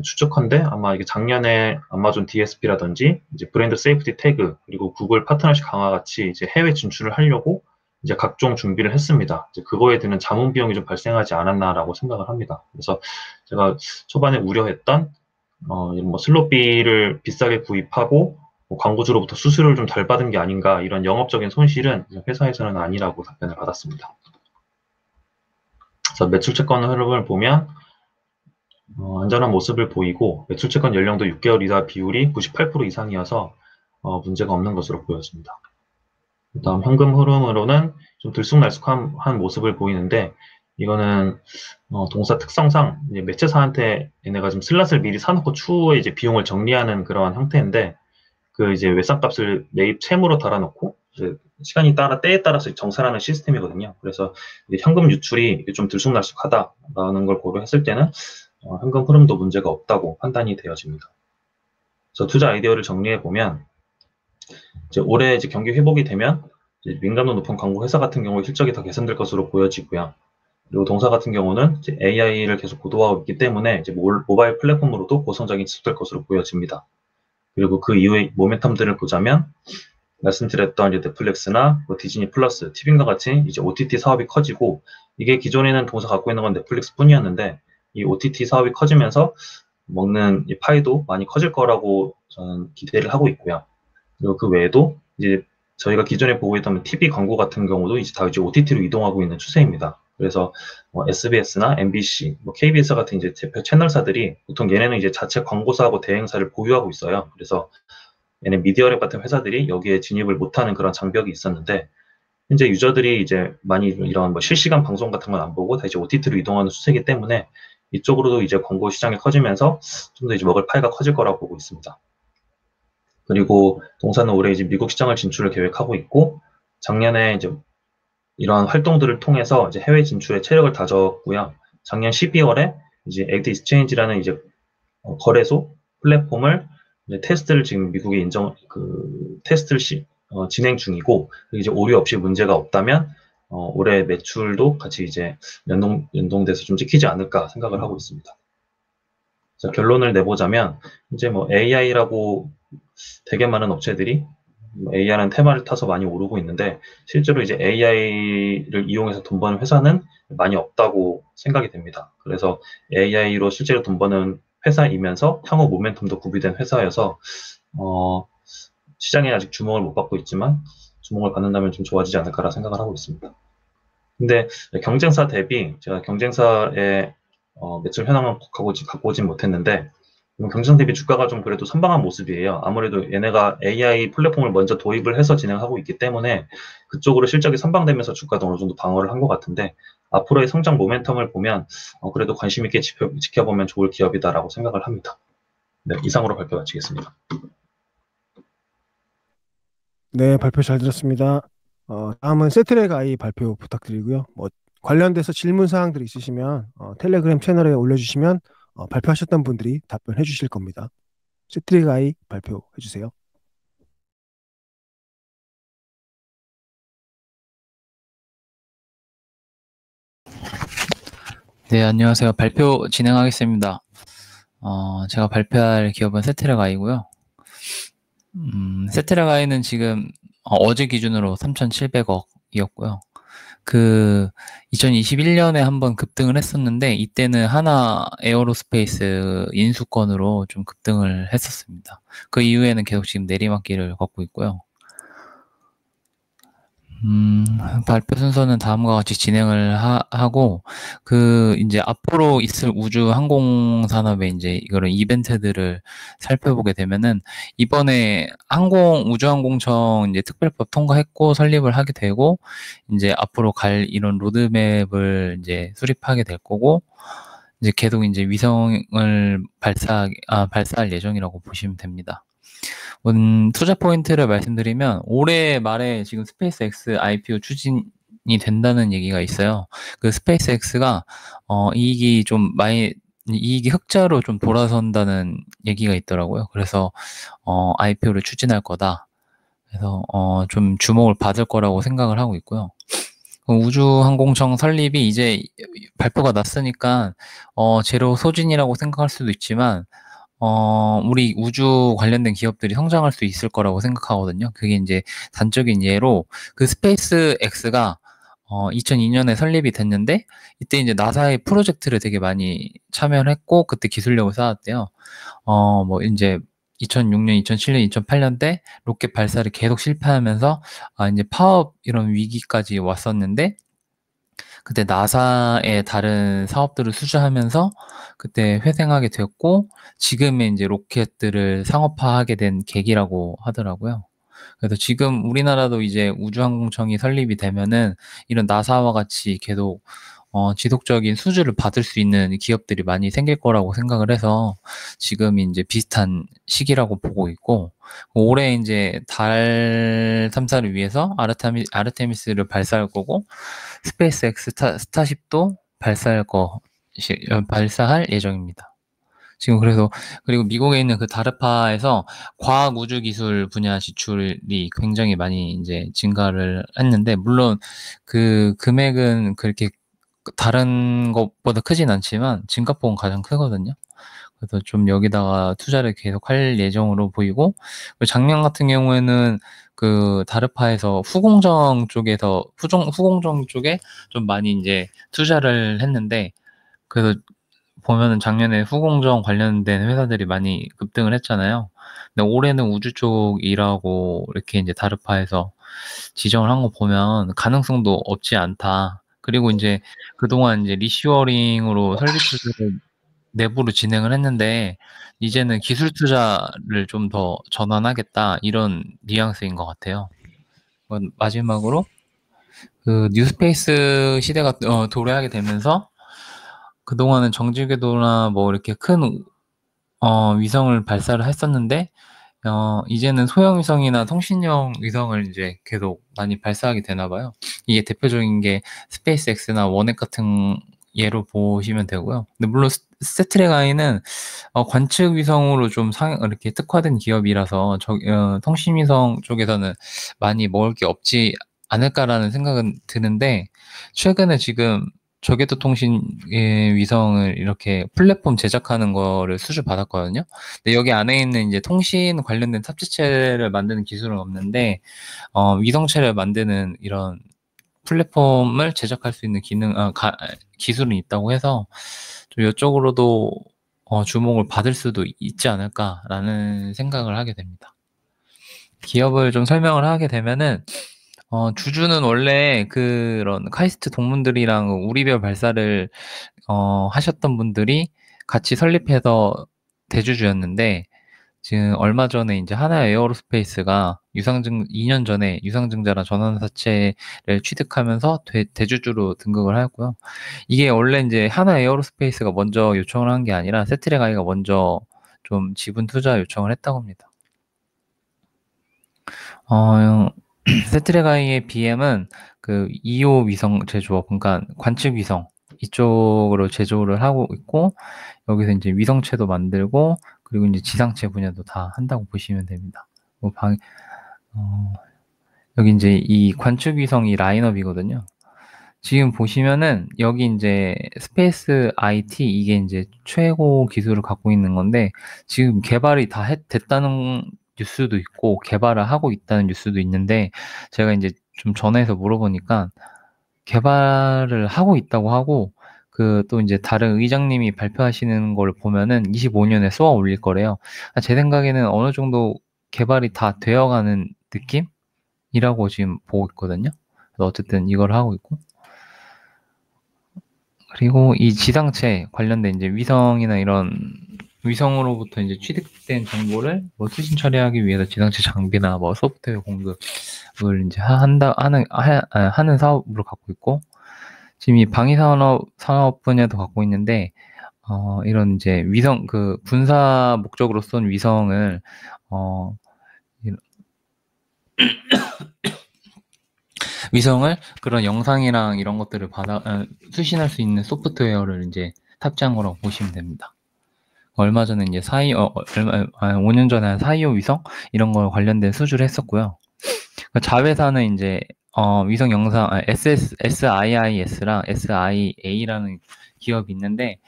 Speaker 4: 추측컨대 아마 이게 작년에 아마존 DSP라든지 이제 브랜드 세이프티 태그, 그리고 구글 파트너십 강화 같이 이제 해외 진출을 하려고 이제 각종 준비를 했습니다. 이제 그거에 드는 자문 비용이 좀 발생하지 않았나라고 생각을 합니다. 그래서 제가 초반에 우려했던 이런 뭐 슬롯비를 비싸게 구입하고 뭐 광고주로부터 수수료를 좀 덜 받은 게 아닌가, 이런 영업적인 손실은 회사에서는 아니라고 답변을 받았습니다. 그래서 매출채권 흐름을 보면 안전한 모습을 보이고 매출채권 연령도 6개월 이하 비율이 98% 이상이어서 문제가 없는 것으로 보였습니다. 그다음 현금 흐름으로는 좀 들쑥날쑥한 모습을 보이는데, 이거는 동사 특성상 이제 매체사한테 얘네가 좀 슬롯을 미리 사놓고 추후에 이제 비용을 정리하는 그러한 형태인데, 그 이제 외상값을 매입 채무로 달아놓고 이제 시간이 때에 따라서 정산하는 시스템이거든요. 그래서 이제 현금 유출이 좀 들쑥날쑥하다라는 걸 고려했을 때는 현금 흐름도 문제가 없다고 판단이 되어집니다. 그래서 투자 아이디어를 정리해 보면, 이제 올해 이제 경기 회복이 되면 이제 민감도 높은 광고 회사 같은 경우에 실적이 더 개선될 것으로 보여지고요. 그리고 동사 같은 경우는 이제 AI를 계속 고도화하고 있기 때문에 이제 모바일 플랫폼으로도 고성장이 지속될 것으로 보여집니다. 그리고 그 이후의 모멘텀들을 보자면, 말씀드렸던 이제 넷플릭스나 뭐 디즈니 플러스, 티빙과 같이 이제 OTT 사업이 커지고, 이게 기존에는 동사 갖고 있는 건 넷플릭스 뿐이었는데, 이 OTT 사업이 커지면서 먹는 이 파이도 많이 커질 거라고 저는 기대를 하고 있고요. 그리고 그 외에도 이제 저희가 기존에 보고 있던 TV 광고 같은 경우도 이제 다 이제 OTT로 이동하고 있는 추세입니다. 그래서 SBS나 MBC, KBS 같은 이제 대표 채널사들이 보통 얘네는 이제 자체 광고사하고 대행사를 보유하고 있어요. 그래서 얘네 미디어랩 같은 회사들이 여기에 진입을 못하는 그런 장벽이 있었는데, 현재 유저들이 이제 많이 이런 뭐 실시간 방송 같은 건 안 보고 다 이제 OTT로 이동하는 추세이기 때문에 이쪽으로도 이제 광고 시장이 커지면서 좀 더 이제 먹을 파이가 커질 거라고 보고 있습니다. 그리고 동사는 올해 이제 미국 시장을 진출을 계획하고 있고, 작년에 이제 이러한 활동들을 통해서 이제 해외 진출에 체력을 다졌고요. 작년 12월에 이제 엑드 익스체인지라는 이제 거래소 플랫폼을 이제 테스트를 지금 미국에 테스트를 진행 중이고, 이제 오류 없이 문제가 없다면 올해 매출도 같이 이제 연동돼서 좀 찍히지 않을까 생각을 하고 있습니다. 그래서 결론을 내보자면, 이제 뭐 AI라고 되게 많은 업체들이 AI라는 테마를 타서 많이 오르고 있는데, 실제로 이제 AI를 이용해서 돈 버는 회사는 많이 없다고 생각이 됩니다. 그래서 AI로 실제로 돈 버는 회사이면서 향후 모멘텀도 구비된 회사여서 시장에 아직 주목을 못 받고 있지만 주목을 받는다면 좀 좋아지지 않을까라 생각을 하고 있습니다. 근데 경쟁사 대비 제가 경쟁사의 매출 현황을 갖고 오진 못했는데, 경쟁사 대비 주가가 좀 그래도 선방한 모습이에요. 아무래도 얘네가 AI 플랫폼을 먼저 도입을 해서 진행하고 있기 때문에 그쪽으로 실적이 선방되면서 주가도 어느 정도 방어를 한 것 같은데, 앞으로의 성장 모멘텀을 보면 그래도 관심 있게 지켜보면 좋을 기업이다라고 생각을 합니다. 네, 이상으로 발표 마치겠습니다.
Speaker 3: 네, 발표 잘 들었습니다. 다음은 세트랙 아이 발표 부탁드리고요. 뭐 관련돼서 질문 사항들이 있으시면 텔레그램 채널에 올려주시면 발표하셨던 분들이 답변해 주실 겁니다. 세트랙 아이 발표해 주세요.
Speaker 5: 네, 안녕하세요. 발표 진행하겠습니다. 제가 발표할 기업은 세트랙 아이고요. 세트랙 아이는 지금 어제 기준으로 3,700억이었고요. 2021년에 한번 급등을 했었는데, 이때는 하나 에어로스페이스 인수권으로 좀 급등을 했었습니다. 그 이후에는 계속 지금 내리막길을 걷고 있고요. 발표 순서는 다음과 같이 진행을 하고, 이제 앞으로 있을 우주 항공 산업의 이제 이거를 이벤트들을 살펴보게 되면은, 이번에 우주항공청 이제 특별법 통과했고 설립을 하게 되고, 이제 앞으로 갈 이런 로드맵을 이제 수립하게 될 거고, 이제 계속 이제 위성을 발사할 예정이라고 보시면 됩니다. 투자 포인트를 말씀드리면, 올해 말에 지금 스페이스X IPO 추진이 된다는 얘기가 있어요. 그 스페이스X가 이익이 흑자로 좀 돌아선다는 얘기가 있더라고요. 그래서 IPO를 추진할 거다. 그래서 좀 주목을 받을 거라고 생각을 하고 있고요. 우주항공청 설립이 이제 발표가 났으니까 제로 소진이라고 생각할 수도 있지만, 우리 우주 관련된 기업들이 성장할 수 있을 거라고 생각하거든요. 그게 이제 단적인 예로 그 스페이스 X가 2002년에 설립이 됐는데 이때 이제 나사의 프로젝트를 되게 많이 참여를 했고 그때 기술력을 쌓았대요. 뭐 이제 2006년, 2007년, 2008년 때 로켓 발사를 계속 실패하면서 이제 파업 이런 위기까지 왔었는데 그때 나사의 다른 사업들을 수주하면서 그때 회생하게 되었고 지금의 이제 로켓들을 상업화하게 된 계기라고 하더라고요. 그래서 지금 우리나라도 이제 우주항공청이 설립이 되면은 이런 나사와 같이 계속 지속적인 수주를 받을 수 있는 기업들이 많이 생길 거라고 생각을 해서 지금 이제 비슷한 시기라고 보고 있고 올해 이제 달 탐사를 위해서 아르테미스를 발사할 거고 스페이스 X 스타쉽도 발사할 예정입니다. 지금 그리고 미국에 있는 그 다르파에서 과학 우주 기술 분야 지출이 굉장히 많이 이제 증가를 했는데, 물론 그 금액은 그렇게 다른 것보다 크진 않지만 증가폭은 가장 크거든요. 그래서 좀 여기다가 투자를 계속 할 예정으로 보이고, 작년 같은 경우에는 그 다르파에서 후공정 쪽에 좀 많이 이제 투자를 했는데, 그래서 보면은 작년에 후공정 관련된 회사들이 많이 급등을 했잖아요. 근데 올해는 우주 쪽이라고 이렇게 이제 다르파에서 지정을 한 거 보면 가능성도 없지 않다. 그리고 이제 그동안 이제 리슈어링으로 설비 투자를 내부로 진행을 했는데 이제는 기술 투자를 좀 더 전환하겠다, 이런 뉘앙스인 것 같아요. 마지막으로 그 뉴스페이스 시대가 도래하게 되면서 그동안은 정지궤도나 뭐 이렇게 큰 위성을 발사를 했었는데 이제는 소형 위성이나 통신용 위성을 이제 계속 많이 발사하게 되나 봐요. 이게 대표적인 게 스페이스 X나 원액 같은 예로 보시면 되고요. 근데 물론 스태트랙 아이는 관측 위성으로 좀 이렇게 특화된 기업이라서 통신 위성 쪽에서는 많이 먹을 게 없지 않을까라는 생각은 드는데, 최근에 지금 저궤도 통신의 위성을 이렇게 플랫폼 제작하는 거를 수주 받았거든요. 근데 여기 안에 있는 이제 통신 관련된 탑재체를 만드는 기술은 없는데 위성체를 만드는 이런 플랫폼을 제작할 수 있는 기술은 있다고 해서 좀 이쪽으로도 주목을 받을 수도 있지 않을까라는 생각을 하게 됩니다. 기업을 좀 설명을 하게 되면은 주주는 원래 그런 카이스트 동문들이랑 우리별 발사를 하셨던 분들이 같이 설립해서 대주주였는데, 지금 얼마 전에 이제 하나 에어로스페이스가 2년 전에 유상증자랑 전환사채를 취득하면서 대주주로 등극을 하였고요. 이게 원래 이제 하나 에어로스페이스가 먼저 요청을 한 게 아니라 세트랙 아이가 먼저 좀 지분 투자 요청을 했다고 합니다. 세트랙 아이의 BM은 그 2호 위성 제조업, 그러니까 관측 위성 이쪽으로 제조를 하고 있고, 여기서 이제 위성체도 만들고 그리고 이제 지상체 분야도 다 한다고 보시면 됩니다. 여기 이제 이 관측 위성이 라인업이거든요. 지금 보시면은 여기 이제 스페이스 IT, 이게 이제 최고 기술을 갖고 있는 건데 지금 개발이 다 됐다는 뉴스도 있고 개발을 하고 있다는 뉴스도 있는데, 제가 이제 좀 전화해서 물어보니까 개발을 하고 있다고 하고, 또 이제 다른 의장님이 발표하시는 걸 보면은 25년에 쏘아 올릴 거래요. 제 생각에는 어느 정도 개발이 다 되어가는 느낌이라고 지금 보고 있거든요. 그래서 어쨌든 이걸 하고 있고, 그리고 이 지상체 관련된 이제 위성이나 이런 위성으로부터 이제 취득된 정보를 뭐 수신 처리하기 위해서 지상체 장비나 뭐 소프트웨어 공급을 이제 하는 사업으로 갖고 있고, 지금 이 방위 산업 분야도 갖고 있는데, 이런 이제 위성, 그 군사 목적으로 쏜 위성을, 위성을 그런 영상이랑 이런 것들을 수신할 수 있는 소프트웨어를 이제 탑재한 거라고 보시면 됩니다. 얼마 전에 이제 5년 전에 425 위성 이런 거 관련된 수주를 했었고요. 자회사는 이제 위성 영상, SIIS랑 SIA라는 기업이 있는데,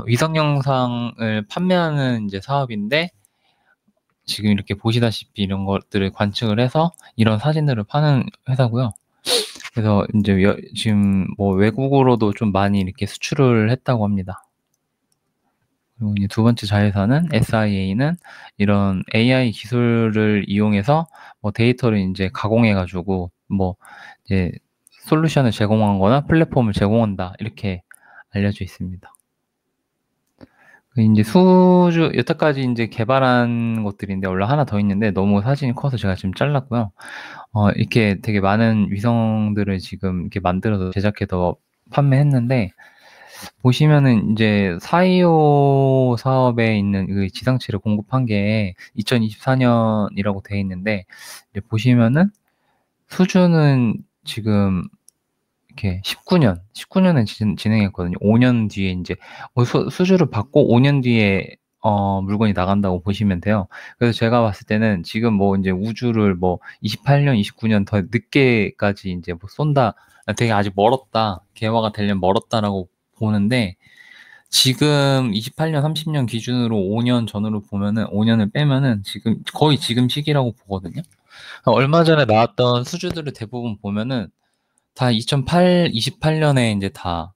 Speaker 5: 위성 영상을 판매하는 이제 사업인데, 지금 이렇게 보시다시피 이런 것들을 관측을 해서 이런 사진들을 파는 회사고요. 그래서 이제 지금 뭐 외국으로도 좀 많이 이렇게 수출을 했다고 합니다. 그리고 이제 두 번째 자회사는 SIA는 이런 AI 기술을 이용해서 뭐 데이터를 이제 가공해가지고 뭐 이제 솔루션을 제공하거나 플랫폼을 제공한다 이렇게 알려져 있습니다. 이제 여태까지 이제 개발한 것들인데 원래 하나 더 있는데 너무 사진이 커서 제가 지금 잘랐고요. 이렇게 되게 많은 위성들을 지금 이렇게 만들어서 제작해서 판매했는데 보시면은 이제 425 사업에 있는 그 지상체를 공급한 게 2024년이라고 돼 있는데 이제 보시면은 수주는 지금 이렇게 19년에 진행했거든요. 5년 뒤에 이제 수주를 받고 5년 뒤에 물건이 나간다고 보시면 돼요. 그래서 제가 봤을 때는 지금 뭐 이제 우주를 뭐 28년, 29년 더 늦게까지 이제 뭐 쏜다. 되게 아직 멀었다. 개화가 되려면 멀었다라고 보는데 지금 28년, 30년 기준으로 5년 전으로 보면은 5년을 빼면은 지금 거의 지금 시기라고 보거든요. 얼마 전에 나왔던 수주들을 대부분 보면은 다 28년에 이제 다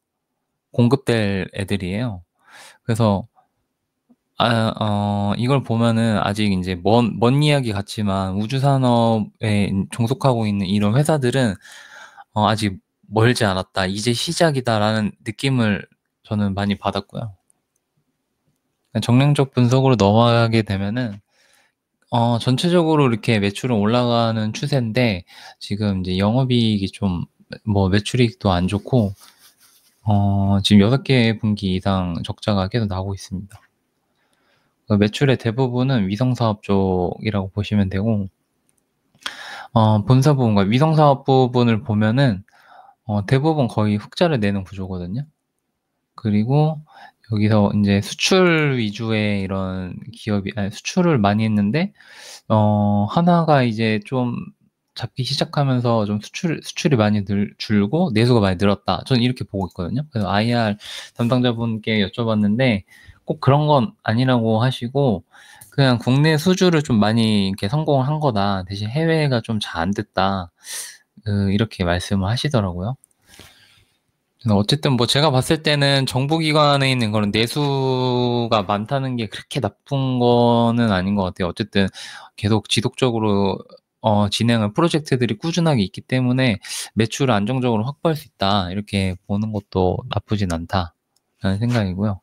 Speaker 5: 공급될 애들이에요. 그래서 이걸 보면은 아직 이제 먼 이야기 같지만 우주 산업에 종속하고 있는 이런 회사들은 아직 멀지 않았다. 이제 시작이다라는 느낌을 저는 많이 받았고요. 정량적 분석으로 넘어가게 되면은 전체적으로 이렇게 매출은 올라가는 추세인데 지금 이제 영업이익이 좀 뭐 매출이익도 안 좋고 지금 6개 분기 이상 적자가 계속 나오고 있습니다. 매출의 대부분은 위성사업 쪽이라고 보시면 되고 본사 부분과 위성사업 부분을 보면은 대부분 거의 흑자를 내는 구조거든요. 그리고 여기서 이제 수출 위주의 이런 기업이 수출을 많이 했는데 하나가 이제 좀 잡기 시작하면서 좀 수출이 많이 줄고 내수가 많이 늘었다. 저는 이렇게 보고 있거든요. 그래서 IR 담당자분께 여쭤봤는데 꼭 그런 건 아니라고 하시고 그냥 국내 수주를 좀 많이 이렇게 성공을 한 거다. 대신 해외가 좀 잘 안 됐다. 이렇게 말씀을 하시더라고요. 어쨌든 뭐 제가 봤을 때는 정부기관에 있는 그런 내수가 많다는 게 그렇게 나쁜 거는 아닌 것 같아요. 어쨌든 계속 지속적으로 진행할 프로젝트들이 꾸준하게 있기 때문에 매출을 안정적으로 확보할 수 있다. 이렇게 보는 것도 나쁘진 않다라는 생각이고요.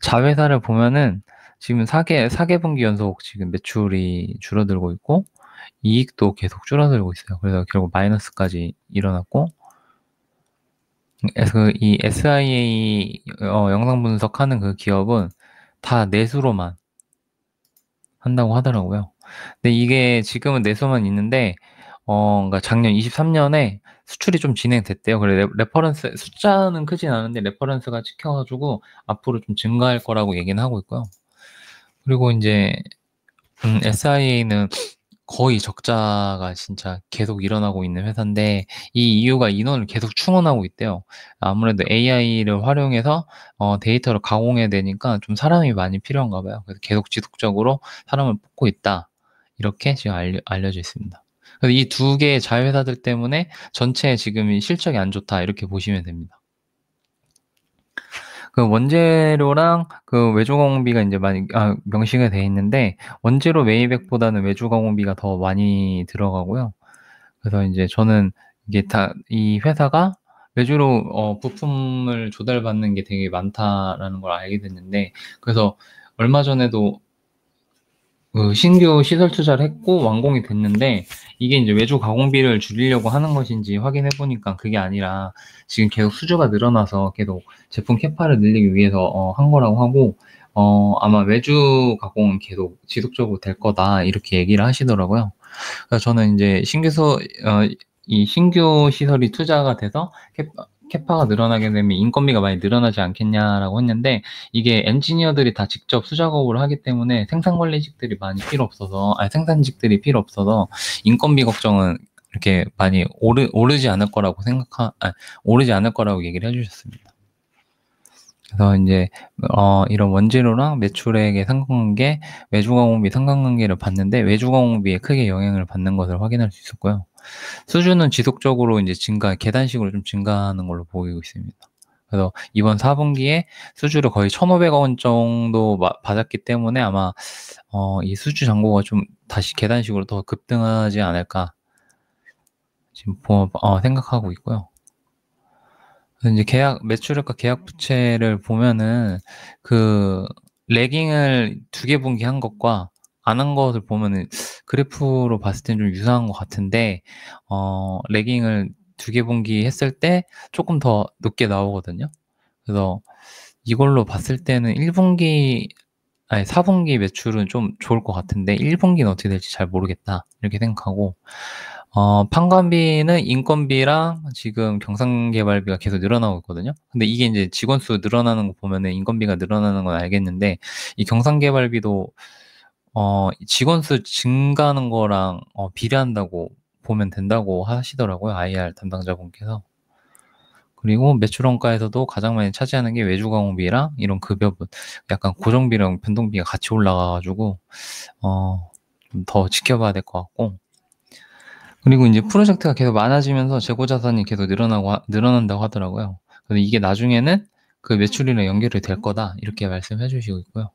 Speaker 5: 자회사를 보면은 지금 4개 분기 연속 지금 매출이 줄어들고 있고 이익도 계속 줄어들고 있어요. 그래서 결국 마이너스까지 일어났고 이 SIA 영상 분석하는 그 기업은 다 내수로만 한다고 하더라고요. 근데 이게 지금은 내수만 있는데 그러니까 작년 23년에 수출이 좀 진행됐대요. 그래 레퍼런스 숫자는 크진 않은데 레퍼런스가 찍혀가지고 앞으로 좀 증가할 거라고 얘기는 하고 있고요. 그리고 이제 SIA는 거의 적자가 진짜 계속 일어나고 있는 회사인데 이 이유가 인원을 계속 충원하고 있대요. 아무래도 AI를 활용해서 데이터를 가공해야 되니까 좀 사람이 많이 필요한가 봐요. 그래서 계속 지속적으로 사람을 뽑고 있다. 이렇게 지금 알려져 있습니다. 그래서 이 두 개의 자회사들 때문에 전체 지금 실적이 안 좋다. 이렇게 보시면 됩니다. 그 원재료랑 그 외주 가공비가 이제 많이 명시가 돼 있는데 원재료 매입액보다는 외주 가공비가 더 많이 들어가고요. 그래서 이제 저는 이게 다 이 회사가 외주로 부품을 조달받는 게 되게 많다라는 걸 알게 됐는데 그래서 얼마 전에도 그 신규 시설 투자를 했고 완공이 됐는데 이게 이제 외주 가공비를 줄이려고 하는 것인지 확인해 보니까 그게 아니라 지금 계속 수주가 늘어나서 계속 제품 캐파를 늘리기 위해서 한 거라고 하고 아마 외주 가공은 계속 지속적으로 될 거다 이렇게 얘기를 하시더라고요. 그래서 저는 이제 이 신규 시설이 투자가 돼서 캐파가 늘어나게 되면 인건비가 많이 늘어나지 않겠냐라고 했는데 이게 엔지니어들이 다 직접 수작업을 하기 때문에 생산직들이 필요 없어서 인건비 걱정은 이렇게 많이 오르지 않을 거라고 오르지 않을 거라고 얘기를 해주셨습니다. 그래서 이제 이런 원재료랑 매출액의 상관관계, 외주광공비 상관관계를 봤는데 외주광공비에 크게 영향을 받는 것을 확인할 수 있었고요. 수주는 지속적으로 이제 계단식으로 좀 증가하는 걸로 보이고 있습니다. 그래서 이번 4분기에 수주를 거의 1,500원 정도 받았기 때문에 아마 이 수주 잔고가 좀 다시 계단식으로 더 급등하지 않을까 지금 생각하고 있고요. 이제 매출액과 계약 부채를 보면은 그 레깅을 2개 분기한 것과 안 한 것을 보면은 그래프로 봤을 땐 좀 유사한 것 같은데 레깅을 2개 분기했을 때 조금 더 높게 나오거든요. 그래서 이걸로 봤을 때는 4분기 매출은 좀 좋을 것 같은데 1분기는 어떻게 될지 잘 모르겠다 이렇게 생각하고 판관비는 인건비랑 지금 경상개발비가 계속 늘어나고 있거든요. 근데 이게 이제 직원 수 늘어나는 거 보면은 인건비가 늘어나는 건 알겠는데 이 경상개발비도 직원 수 증가하는 거랑 비례한다고 보면 된다고 하시더라고요. IR 담당자분께서. 그리고 매출원가에서도 가장 많이 차지하는 게 외주광공비랑 이런 급여분, 약간 고정비랑 변동비가 같이 올라가가지고 좀 더 지켜봐야 될 것 같고. 그리고 이제 프로젝트가 계속 많아지면서 재고 자산이 계속 늘어난다고 하더라고요. 그래서 이게 나중에는 그 매출이랑 연결이 될 거다 이렇게 말씀해 주시고 있고요.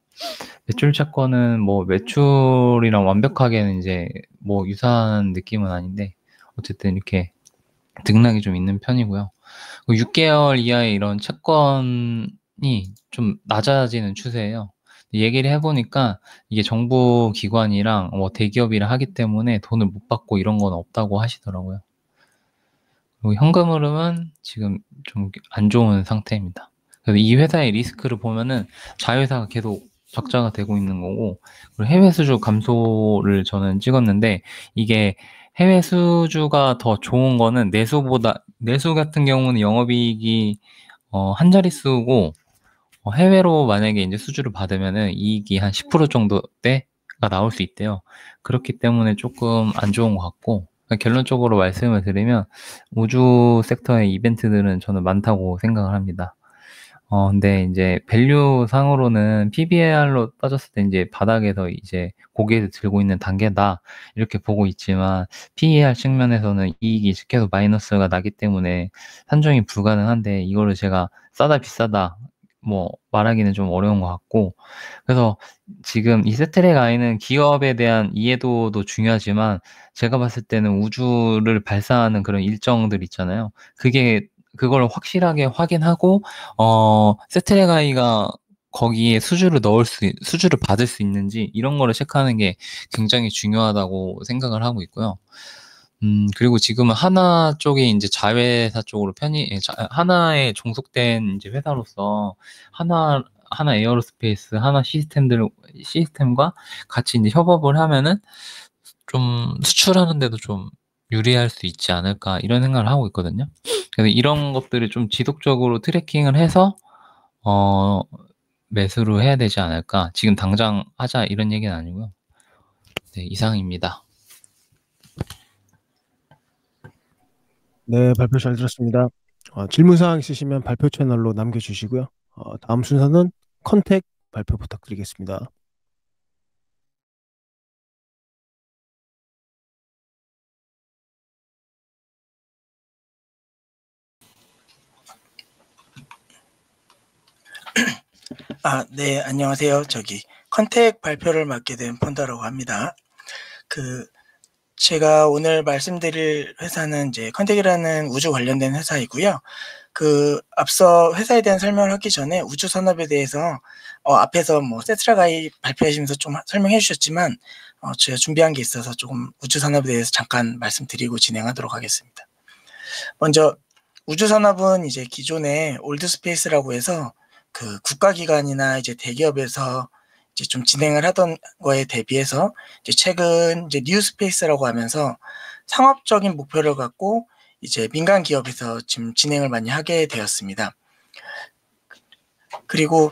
Speaker 5: 매출 채권은 뭐 매출이랑 완벽하게는 이제 뭐 유사한 느낌은 아닌데 어쨌든 이렇게 등락이 좀 있는 편이고요. 6개월 이하의 이런 채권이 좀 낮아지는 추세예요. 얘기를 해보니까 이게 정부 기관이랑 뭐 대기업이랑 하기 때문에 돈을 못 받고 이런 건 없다고 하시더라고요. 그리고 현금 흐름은 지금 좀 안 좋은 상태입니다. 그래서 이 회사의 리스크를 보면은 자회사가 계속 적자가 되고 있는 거고, 그리고 해외 수주 감소를 저는 찍었는데 이게 해외 수주가 더 좋은 거는 내수 같은 경우는 영업이익이 한 자릿수고 해외로 만약에 이제 수주를 받으면은 이익이 한 10% 정도대가 나올 수 있대요. 그렇기 때문에 조금 안 좋은 것 같고, 그러니까 결론적으로 말씀을 드리면 우주 섹터의 이벤트들은 저는 많다고 생각을 합니다. 근데 이제 밸류 상으로는 PBR로 따졌을 때 이제 바닥에서 이제 고개를 들고 있는 단계다 이렇게 보고 있지만 PER 측면에서는 이익이 계속 마이너스가 나기 때문에 산정이 불가능한데 이거를 제가 싸다 비싸다 뭐 말하기는 좀 어려운 것 같고, 그래서 지금 이 세트랙 아이는 기업에 대한 이해도도 중요하지만 제가 봤을 때는 우주를 발사하는 그런 일정들 있잖아요. 그걸 확실하게 확인하고 세트랙 아이가 거기에 수주를 받을 수 있는지 이런 거를 체크하는 게 굉장히 중요하다고 생각을 하고 있고요. 그리고 지금은 하나 쪽에 이제 자회사 쪽으로 하나에 종속된 이제 회사로서 하나 에어로스페이스, 하나 시스템과 같이 이제 협업을 하면은 좀 수출하는데도 좀 유리할 수 있지 않을까 이런 생각을 하고 있거든요. 그래서 이런 것들을 좀 지속적으로 트래킹을 해서 매수를 해야 되지 않을까. 지금 당장 하자 이런 얘기는 아니고요. 네, 이상입니다.
Speaker 3: 네, 발표 잘 들었습니다. 질문사항 있으시면 발표 채널로 남겨주시고요. 다음 순서는 컨택 발표 부탁드리겠습니다.
Speaker 6: 네, 안녕하세요. 컨택 발표를 맡게 된 펀더라고 합니다. 제가 오늘 말씀드릴 회사는 이제 컨택이라는 우주 관련된 회사이고요. 앞서 회사에 대한 설명을 하기 전에 우주 산업에 대해서 앞에서 뭐 세트라가이 발표하시면서 좀 설명해 주셨지만 제가 준비한 게 있어서 조금 우주 산업에 대해서 잠깐 말씀드리고 진행하도록 하겠습니다. 먼저 우주 산업은 이제 기존에 올드스페이스라고 해서 국가기관이나 이제 대기업에서 이제 좀 진행을 하던 거에 대비해서 이제 최근 이제 뉴스페이스라고 하면서 상업적인 목표를 갖고 이제 민간 기업에서 지금 진행을 많이 하게 되었습니다. 그리고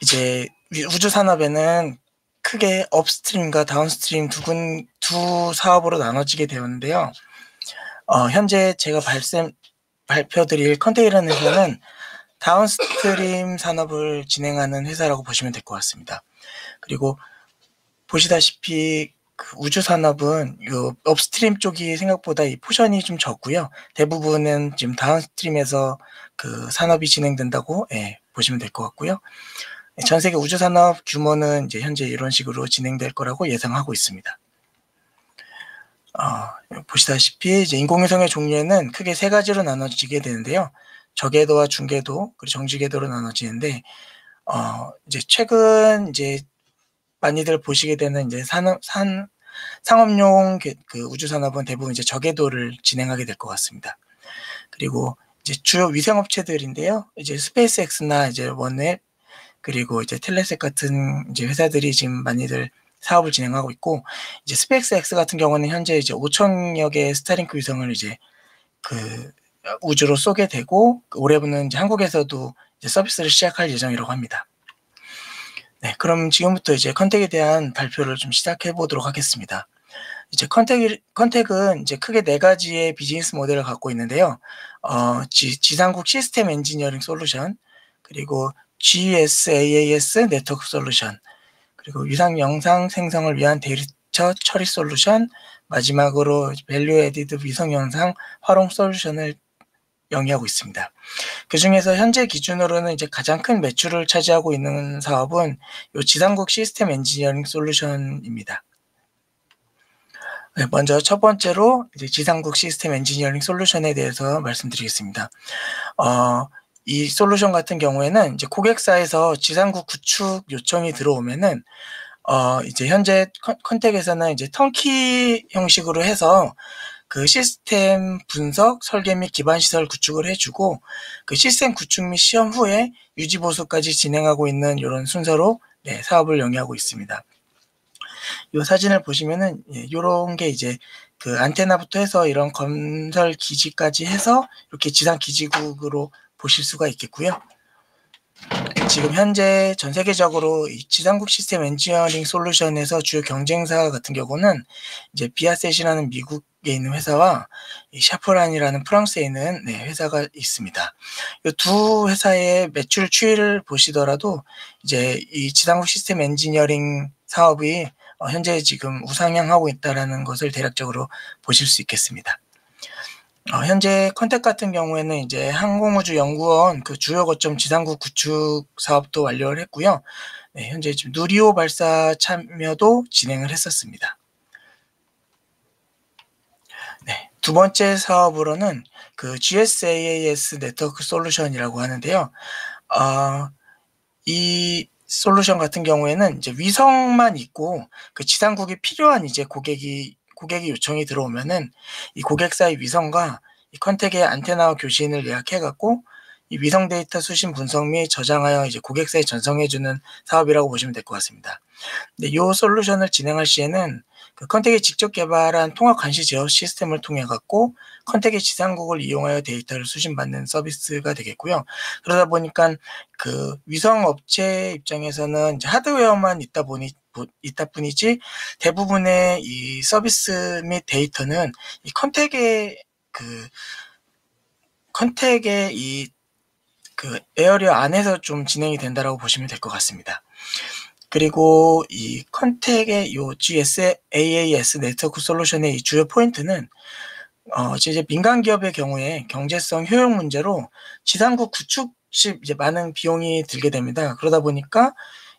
Speaker 6: 이제 우주 산업에는 크게 업스트림과 다운스트림 두 두 사업으로 나눠지게 되었는데요. 현재 제가 발표드릴 컨택이라는 회사는 다운스트림 산업을 진행하는 회사라고 보시면 될 것 같습니다. 그리고 보시다시피 그 우주 산업은 요 업스트림 쪽이 생각보다 이 포션이 좀 적고요. 대부분은 지금 다운스트림에서 그 산업이 진행된다고 보시면 될 것 같고요. 전 세계 우주 산업 규모는 이제 현재 이런 식으로 진행될 거라고 예상하고 있습니다. 보시다시피 이제 인공위성의 종류에는 크게 세 가지로 나눠지게 되는데요. 저궤도와 중궤도 그리고 정지궤도로 나눠지는데 이제 최근 이제 많이들 보시게 되는 이제 상업용 그 우주 산업은 대부분 이제 저궤도를 진행하게 될 것 같습니다. 그리고 이제 주요 위생 업체들인데요. 이제 스페이스X나 이제 원웹 그리고 이제 텔레셋 같은 이제 회사들이 지금 많이들 사업을 진행하고 있고, 이제 스페이스X 같은 경우는 현재 이제 5,000여 개의 스타링크 위성을 이제 그 우주로 쏘게 되고, 올해부는 이제 한국에서도 이제 서비스를 시작할 예정이라고 합니다. 네, 그럼 지금부터 이제 컨택에 대한 발표를 좀 시작해 보도록 하겠습니다. 이제 컨택은 이제 크게 네 가지의 비즈니스 모델을 갖고 있는데요. 지상국 시스템 엔지니어링 솔루션, 그리고 GSaaS 네트워크 솔루션, 그리고 위상 영상 생성을 위한 데이터 처리 솔루션, 마지막으로 밸류 에디드 위성 영상 활용 솔루션을 영위하고 있습니다. 그 중에서 현재 기준으로는 이제 가장 큰 매출을 차지하고 있는 사업은 이 지상국 시스템 엔지니어링 솔루션입니다. 네, 먼저 첫 번째로 이제 지상국 시스템 엔지니어링 솔루션에 대해서 말씀드리겠습니다. 이 솔루션 같은 경우에는 이제 고객사에서 지상국 구축 요청이 들어오면은 이제 현재 컨택에서는 이제 턴키 형식으로 해서 그 시스템 분석, 설계 및 기반 시설 구축을 해주고, 그 시스템 구축 및 시험 후에 유지 보수까지 진행하고 있는 이런 순서로 사업을 영위하고 있습니다. 이 사진을 보시면은 이런 게 이제 그 안테나부터 해서 이런 건설 기지까지 해서 이렇게 지상 기지국으로 보실 수가 있겠고요. 지금 현재 전 세계적으로 이 지상국 시스템 엔지니어링 솔루션에서 주요 경쟁사 같은 경우는 이제 비아셋이라는 미국에 있는 회사와 이 샤프란이라는 프랑스에 있는 회사가 있습니다. 이 두 회사의 매출 추이를 보시더라도 이제 이 지상국 시스템 엔지니어링 사업이 현재 지금 우상향하고 있다는 것을 대략적으로 보실 수 있겠습니다. 현재 컨택 같은 경우에는 이제 항공우주연구원 그 주요 거점 지상국 구축 사업도 완료를 했고요. 현재 지금 누리호 발사 참여도 진행을 했었습니다. 두 번째 사업으로는 그 GSaaS 네트워크 솔루션이라고 하는데요. 이 솔루션 같은 경우에는 이제 위성만 있고 그 지상국이 필요한 이제 고객이 요청이 들어오면은 이 고객사의 위성과 이 컨택의 안테나와 교신을 예약해갖고 이 위성 데이터 수신 분석 및 저장하여 이제 고객사에 전송해주는 사업이라고 보시면 될 것 같습니다. 근데 이 솔루션을 진행할 시에는 그 컨택이 직접 개발한 통합 감시 제어 시스템을 통해 갖고 컨택의 지상국을 이용하여 데이터를 수신받는 서비스가 되겠고요. 그러다 보니까 그 위성 업체 입장에서는 이제 하드웨어만 있다 뿐이지 대부분의 이 서비스 및 데이터는 이 컨택의 이 그 에어리어 안에서 좀 진행이 된다라고 보시면 될 것 같습니다. 그리고 이 컨택의 요 GSaaS 네트워크 솔루션의 이 주요 포인트는 이제 민간 기업의 경우에 경제성 효용 문제로 지상국 구축 시 이제 많은 비용이 들게 됩니다. 그러다 보니까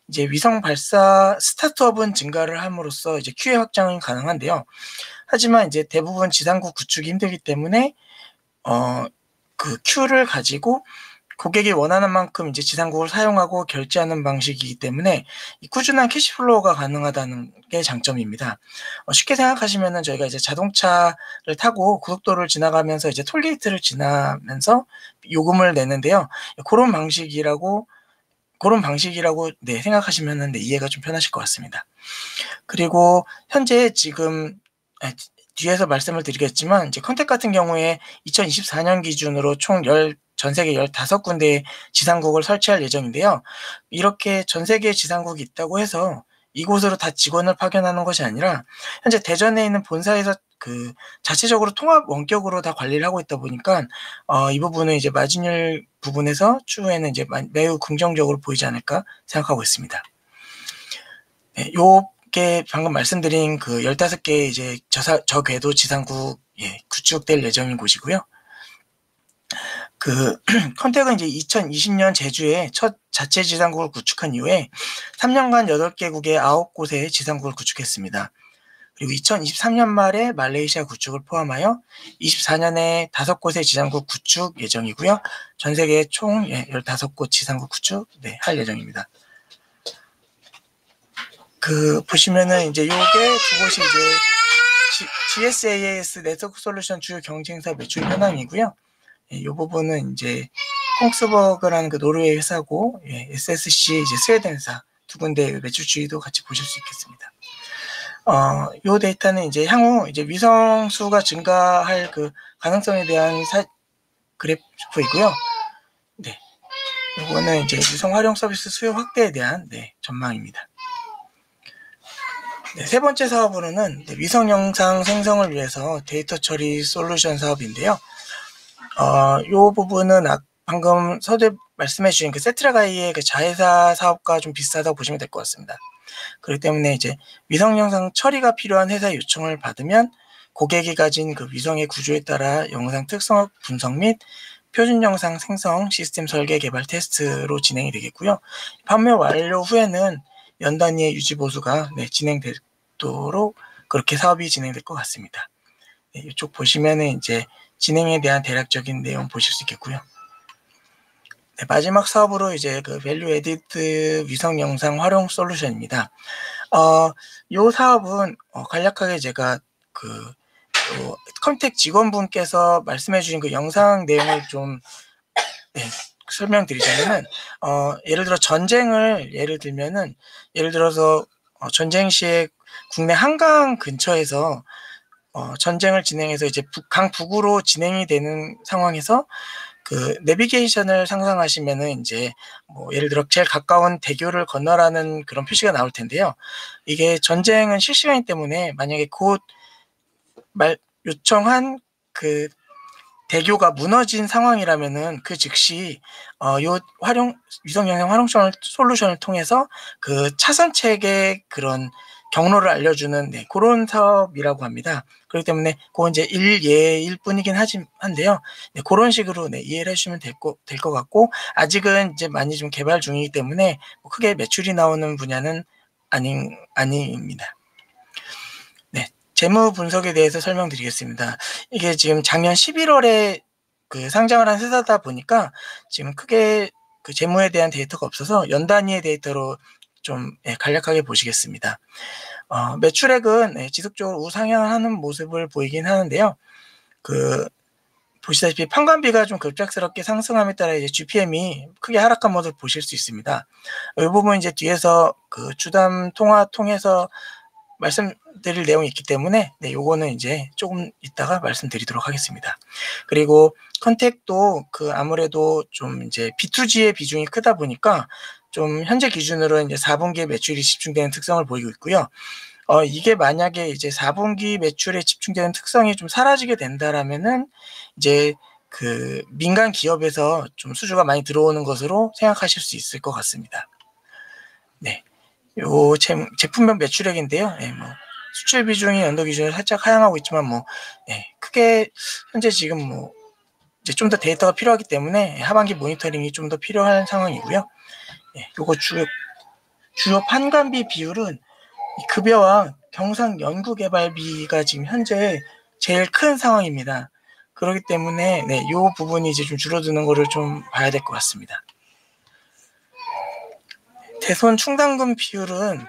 Speaker 6: 이제 위성 발사 스타트업은 증가를 함으로써 이제 QA 확장은 가능한데요. 하지만 이제 대부분 지상국 구축이 힘들기 때문에 그 Q를 가지고 고객이 원하는 만큼 이제 지상국을 사용하고 결제하는 방식이기 때문에 이 꾸준한 캐시플로우가 가능하다는 게 장점입니다. 쉽게 생각하시면은 저희가 이제 자동차를 타고 고속도로를 지나가면서 이제 톨게이트를 지나면서 요금을 내는데요. 그런 방식이라고 생각하시면은 이해가 좀 편하실 것 같습니다. 그리고 현재 지금 뒤에서 말씀을 드리겠지만 이제 컨택 같은 경우에 2024년 기준으로 총 전 세계 15군데의 지상국을 설치할 예정인데요. 이렇게 전 세계에 지상국이 있다고 해서 이곳으로 다 직원을 파견하는 것이 아니라 현재 대전에 있는 본사에서 그 자체적으로 통합 원격으로 다 관리를 하고 있다 보니까 이 부분은 이제 마진율 부분에서 추후에는 이제 매우 긍정적으로 보이지 않을까 생각하고 있습니다. 네, 요게 방금 말씀드린 그 15개 이제 저궤도 지상국 구축될 예정인 곳이고요. 그 컨택은 이제 2020년 제주에 첫 자체 지상국을 구축한 이후에 3년간 8개국의 9곳의 지상국을 구축했습니다. 그리고 2023년 말에 말레이시아 구축을 포함하여 24년에 5곳의 지상국 구축 예정이고요. 전 세계 총 15곳 지상국 구축 할 예정입니다. 그 보시면은 이제 요게 두 곳이 이제 GSAS 네트워크 솔루션 주요 경쟁사 매출 현황이고요. 이 부분은 이제 콩스버그라는 그 노르웨이 회사고 SSC 이제 스웨덴 회사 두 군데 매출 추이도 같이 보실 수 있겠습니다. 요 데이터는 이제 향후 이제 위성 수가 증가할 그 가능성에 대한 그래프이고요. 네, 요거는 이제 위성 활용 서비스 수요 확대에 대한 전망입니다. 네, 세 번째 사업으로는 위성 영상 생성을 위해서 데이터 처리 솔루션 사업인데요. 요 부분은 방금 서두에 말씀해 주신 그 세트라가이의 그 자회사 사업과 좀 비슷하다고 보시면 될 것 같습니다. 그렇기 때문에 이제 위성 영상 처리가 필요한 회사 요청을 받으면 고객이 가진 그 위성의 구조에 따라 영상 특성 분석 및 표준 영상 생성 시스템 설계 개발 테스트로 진행이 되겠고요. 판매 완료 후에는 연 단위의 유지 보수가 진행되도록 그렇게 사업이 진행될 것 같습니다. 이쪽 보시면은 이제 진행에 대한 대략적인 내용 보실 수 있겠고요. 마지막 사업으로 이제 그 밸류 에디트 위성 영상 활용 솔루션입니다. 요 사업은 간략하게 제가 그 컨택 직원분께서 말씀해 주신 그 영상 내용을 좀 설명드리자면은 예를 들어 전쟁을 예를 들면은 예를 들어서 전쟁 시에 국내 한강 근처에서 전쟁을 진행해서 이제 강 북으로 진행이 되는 상황에서 그 내비게이션을 상상하시면은 이제 뭐 예를 들어 제일 가까운 대교를 건너라는 그런 표시가 나올 텐데요. 이게 전쟁은 실시간이기 때문에 만약에 곧 요청한 그 대교가 무너진 상황이라면은 그 즉시 요 위성 영상 활용 솔루션을 통해서 그 차선책의 그런 경로를 알려주는 그런 사업이라고 합니다. 그렇기 때문에 그건 이제 예일 뿐이긴 한데요. 그런 식으로 이해를 해주시면 될 것 같고 아직은 이제 많이 좀 개발 중이기 때문에 뭐 크게 매출이 나오는 분야는 아닙니다. 재무 분석에 대해서 설명드리겠습니다. 이게 지금 작년 11월에 그 상장을 한 회사다 보니까 지금 크게 그 재무에 대한 데이터가 없어서 연 단위의 데이터로 좀 간략하게 보시겠습니다. 매출액은 지속적으로 우상향을 하는 모습을 보이긴 하는데요. 그 보시다시피 판관비가 좀 급작스럽게 상승함에 따라 이제 GPM이 크게 하락한 모습을 보실 수 있습니다. 이 부분 이제 뒤에서 그 주담 통화 통해서 말씀드릴 내용이 있기 때문에 요거는 이제 조금 이따가 말씀드리도록 하겠습니다. 그리고 컨택도 그 아무래도 좀 이제 B2G의 비중이 크다 보니까 좀 현재 기준으로 이제 4분기에 매출이 집중되는 특성을 보이고 있고요. 이게 만약에 이제 4분기 매출에 집중되는 특성이 좀 사라지게 된다라면은 이제 그 민간 기업에서 좀 수주가 많이 들어오는 것으로 생각하실 수 있을 것 같습니다. 네. 요 제품명 매출액인데요. 뭐 수출 비중이 연도 기준으로 살짝 하향하고 있지만 뭐 크게 현재 지금 뭐 이제 좀 더 데이터가 필요하기 때문에 하반기 모니터링이 좀 더 필요한 상황이고요. 요거 주요 판관비 비율은 급여와 경상 연구개발비가 지금 현재 제일 큰 상황입니다. 그렇기 때문에 요 부분이 이제 좀 줄어드는 거를 좀 봐야 될 것 같습니다. 대손 충당금 비율은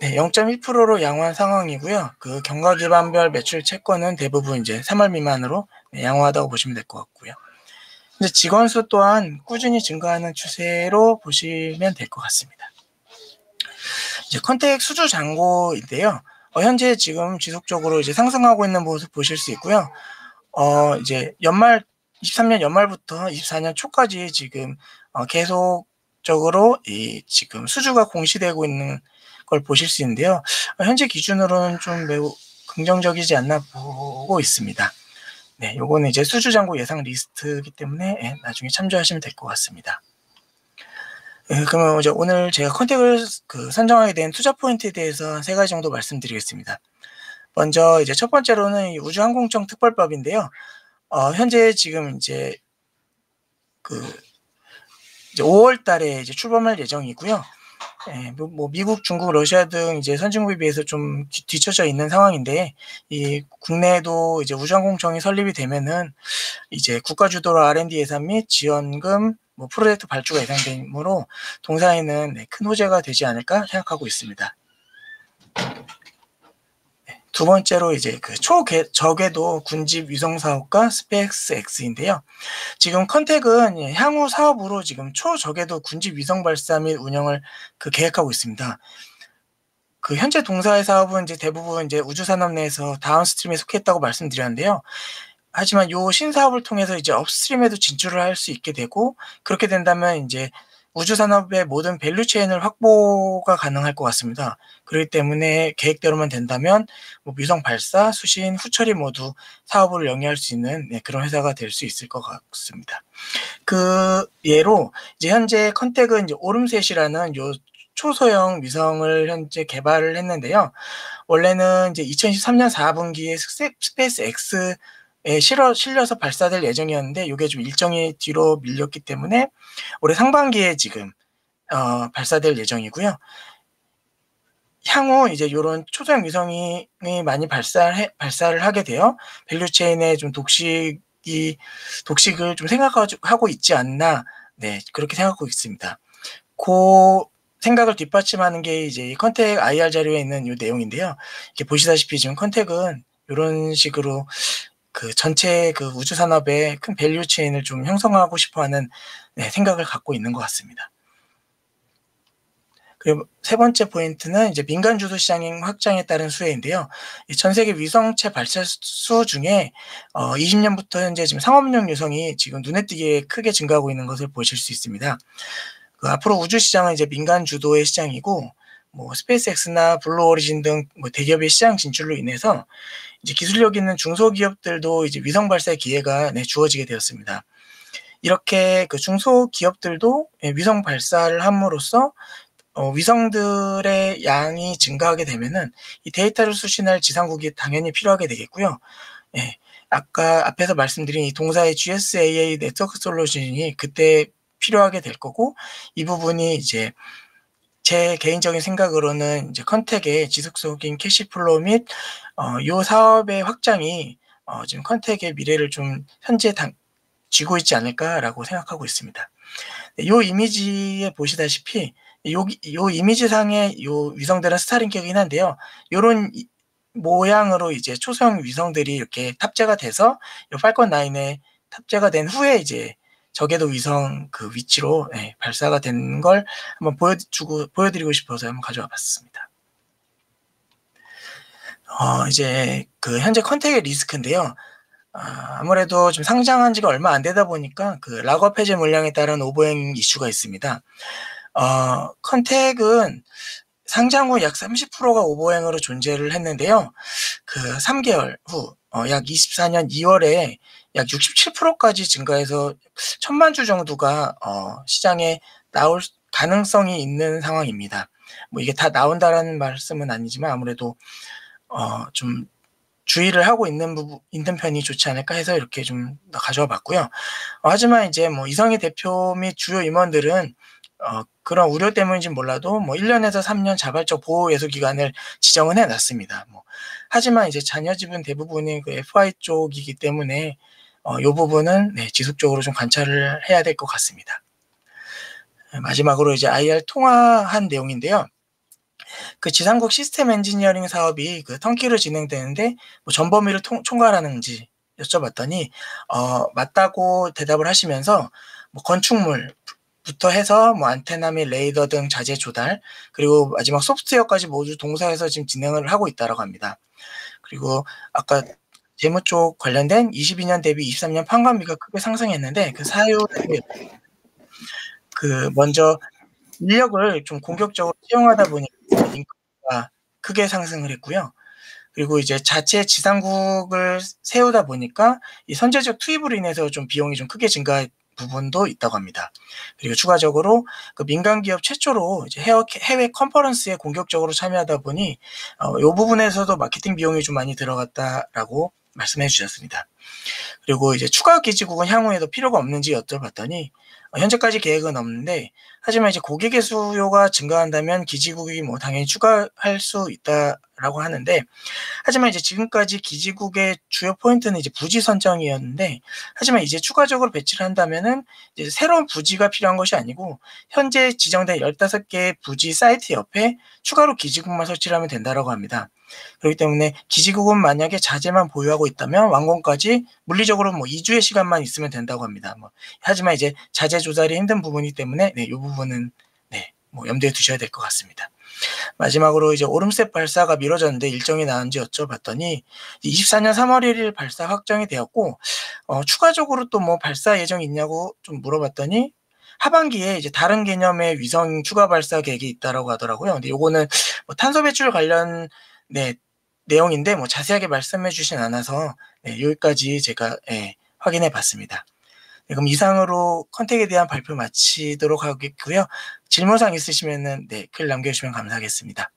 Speaker 6: 0.1%로 양호한 상황이고요. 그 경과 기반별 매출 채권은 대부분 이제 3월 미만으로 양호하다고 보시면 될 것 같고요. 이제 직원 수 또한 꾸준히 증가하는 추세로 보시면 될 것 같습니다. 이제 컨택 수주 잔고인데요. 현재 지금 지속적으로 이제 상승하고 있는 모습 보실 수 있고요. 이제 23년 연말부터 24년 초까지 지금 계속 적으로 지금 수주가 공시되고 있는 걸 보실 수 있는데요. 현재 기준으로는 좀 매우 긍정적이지 않나 보고 있습니다. 네, 요거는 이제 수주 잔고 예상 리스트이기 때문에 나중에 참조하시면 될 것 같습니다. 그러면 이제 오늘 제가 컨택을 선정하게 된 투자 포인트에 대해서 3가지 정도 말씀드리겠습니다. 먼저 이제 첫 번째로는 우주항공청 특별법인데요. 현재 지금 이제 5월 달에 이제 출범할 예정이고요. 뭐 미국, 중국, 러시아 등 이제 선진국에 비해서 좀 뒤처져 있는 상황인데, 이 국내에도 이제 우주항공청이 설립이 되면은 이제 국가 주도로 R&D 예산 및 지원금, 뭐 프로젝트 발주가 예상되므로 동사에는 큰 호재가 되지 않을까 생각하고 있습니다. 두 번째로 이제 초저궤도 군집 위성 사업과 스페이스 X인데요. 지금 컨택은 향후 사업으로 지금 초저궤도 군집 위성 발사 및 운영을 계획하고 있습니다. 현재 동사의 사업은 이제 대부분 이제 우주산업 내에서 다운스트림에 속했다고 말씀드렸는데요. 하지만 요 신사업을 통해서 이제 업스트림에도 진출을 할 수 있게 되고, 그렇게 된다면 이제 우주산업의 모든 밸류체인을 확보가 가능할 것 같습니다. 그렇기 때문에 계획대로만 된다면 뭐 위성 발사, 수신, 후처리 모두 사업을 영위할 수 있는 그런 회사가 될 수 있을 것 같습니다. 예로 이제 현재 컨택은 이제 오름셋이라는 요 초소형 위성을 현재 개발을 했는데요. 원래는 이제 2023년 4분기에 스페이스 X에 실려서 발사될 예정이었는데, 이게 좀 일정이 뒤로 밀렸기 때문에 올해 상반기에 지금 발사될 예정이고요. 향후 이제 이런 초소형 위성이 많이 발사를 하게 되어 밸류체인에 좀 독식을 좀 생각하고 있지 않나, 그렇게 생각하고 있습니다. 생각을 뒷받침하는 게 이제 이 컨택 IR 자료에 있는 이 내용인데요. 이렇게 보시다시피 지금 컨택은 이런 식으로 전체 우주 산업의 큰 밸류 체인을 좀 형성하고 싶어하는 생각을 갖고 있는 것 같습니다. 그리고 세 번째 포인트는 이제 민간 주도 시장 확장에 따른 수혜인데요. 전 세계 위성체 발사 수 중에 20년부터 현재 지금 상업용 위성이 지금 눈에 띄게 크게 증가하고 있는 것을 보실 수 있습니다. 앞으로 우주 시장은 이제 민간 주도의 시장이고, 뭐 스페이스X나 블루 오리진 등 뭐 대기업의 시장 진출로 인해서 이제 기술력 있는 중소기업들도 이제 위성 발사의 기회가 주어지게 되었습니다. 이렇게 중소기업들도 위성 발사를 함으로써 위성들의 양이 증가하게 되면은 이 데이터를 수신할 지상국이 당연히 필요하게 되겠고요. 아까 앞에서 말씀드린 이 동사의 GSAA 네트워크 솔루션이 그때 필요하게 될 거고, 이 부분이 이제 제 개인적인 생각으로는 이제 컨택의 지속적인 캐시플로우 및 요 사업의 확장이 지금 컨택의 미래를 좀 현재 쥐고 있지 않을까라고 생각하고 있습니다. 요 이미지에 보시다시피 요 이미지상의 요 위성들은 스타링크이긴 한데요. 요런 모양으로 이제 초소형 위성들이 이렇게 탑재가 돼서 요 팔콘 9에 탑재가 된 후에 이제 저궤도 위성 위치로 발사가 된 걸 한번 보여드리고 싶어서 한번 가져와 봤습니다. 이제 현재 컨택의 리스크인데요. 아무래도 지금 상장한 지가 얼마 안 되다 보니까 락업 해제 물량에 따른 오버행 이슈가 있습니다. 컨택은 상장 후 약 30%가 오버행으로 존재를 했는데요. 3개월 후 약 24년 2월에 약 67%까지 증가해서 1000만 주 정도가 시장에 나올 가능성이 있는 상황입니다. 뭐 이게 다 나온다라는 말씀은 아니지만 아무래도 좀 주의를 하고 있는 편이 좋지 않을까 해서 이렇게 좀 가져와 봤고요. 하지만 이제 뭐 이성희 대표 및 주요 임원들은 그런 우려 때문인지는 몰라도 뭐 1년에서 3년 자발적 보호 예소 기간을 지정은 해놨습니다. 하지만 이제 자녀 지분 대부분이 FI 쪽이기 때문에 이 부분은 지속적으로 좀 관찰을 해야 될 것 같습니다. 마지막으로 이제 IR 통화한 내용인데요. 지상국 시스템 엔지니어링 사업이 턴키로 진행되는데 뭐 전 범위를 총괄하는지 여쭤봤더니 맞다고 대답을 하시면서 뭐 건축물부터 해서 뭐 안테나 및 레이더 등 자재 조달, 그리고 마지막 소프트웨어까지 모두 동사에서 지금 진행을 하고 있다라고 합니다. 그리고 아까 재무 쪽 관련된 22년 대비 23년 판관비가 크게 상승했는데 사유 먼저 인력을 좀 공격적으로 채용하다 보니까 인건비가 크게 상승을 했고요. 그리고 이제 자체 지상국을 세우다 보니까 이 선제적 투입으로 인해서 좀 비용이 좀 크게 증가한 부분도 있다고 합니다. 그리고 추가적으로 그 민간 기업 최초로 이제 해외 컨퍼런스에 공격적으로 참여하다 보니 이 부분에서도 마케팅 비용이 좀 많이 들어갔다라고 말씀해 주셨습니다. 그리고 이제 추가 기지국은 향후에도 필요가 없는지 여쭤봤더니 현재까지 계획은 없는데, 하지만 이제 고객의 수요가 증가한다면 기지국이 뭐 당연히 추가할 수 있다라고 하는데, 하지만 이제 지금까지 기지국의 주요 포인트는 이제 부지 선정이었는데, 하지만 이제 추가적으로 배치를 한다면은 이제 새로운 부지가 필요한 것이 아니고 현재 지정된 15개의 부지 사이트 옆에 추가로 기지국만 설치를 하면 된다라고 합니다. 그렇기 때문에 기지국은 만약에 자재만 보유하고 있다면 완공까지 물리적으로 뭐 2주의 시간만 있으면 된다고 합니다. 하지만 이제 자재 조달이 힘든 부분이기 때문에 이 부분은 뭐 염두에 두셔야 될 것 같습니다. 마지막으로 이제 오름셋 발사가 미뤄졌는데 일정이 나은지 여쭤봤더니 24년 3월 1일 발사 확정이 되었고, 추가적으로 또 뭐 발사 예정이 있냐고 좀 물어봤더니 하반기에 이제 다른 개념의 위성 추가 발사 계획이 있다라고 하더라고요. 근데 요거는 뭐 탄소 배출 관련 내용인데 뭐 자세하게 말씀해 주진 않아서 여기까지 제가 확인해 봤습니다. 그럼 이상으로 컨택에 대한 발표 마치도록 하겠고요. 질문사항 있으시면은 글 남겨주시면 감사하겠습니다.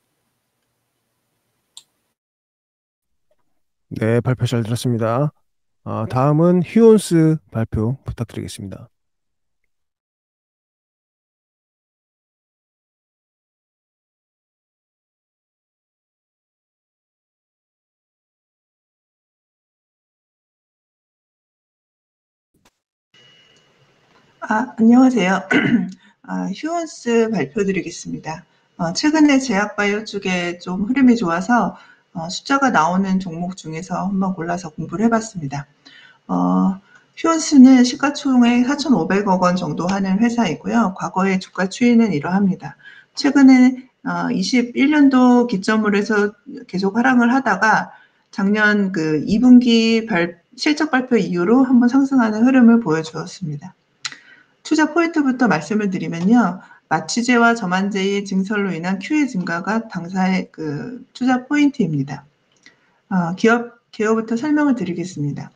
Speaker 3: 네, 발표 잘 들었습니다. 다음은 휴온스 발표 부탁드리겠습니다.
Speaker 7: 안녕하세요. 휴온스 발표드리겠습니다. 최근에 제약바이오 쪽에 좀 흐름이 좋아서 숫자가 나오는 종목 중에서 한번 골라서 공부를 해봤습니다. 휴온스는 시가총액 4,500억 원 정도 하는 회사이고요. 과거의 주가 추이는 이러합니다. 최근에 21년도 기점으로 해서 계속 하락을 하다가 작년 그 2분기 실적 발표 이후로 한번 상승하는 흐름을 보여주었습니다. 투자 포인트부터 말씀을 드리면요. 마취제와 점안제의 증설로 인한 QE 증가가 당사의 그 투자 포인트입니다. 기업부터 설명을 드리겠습니다.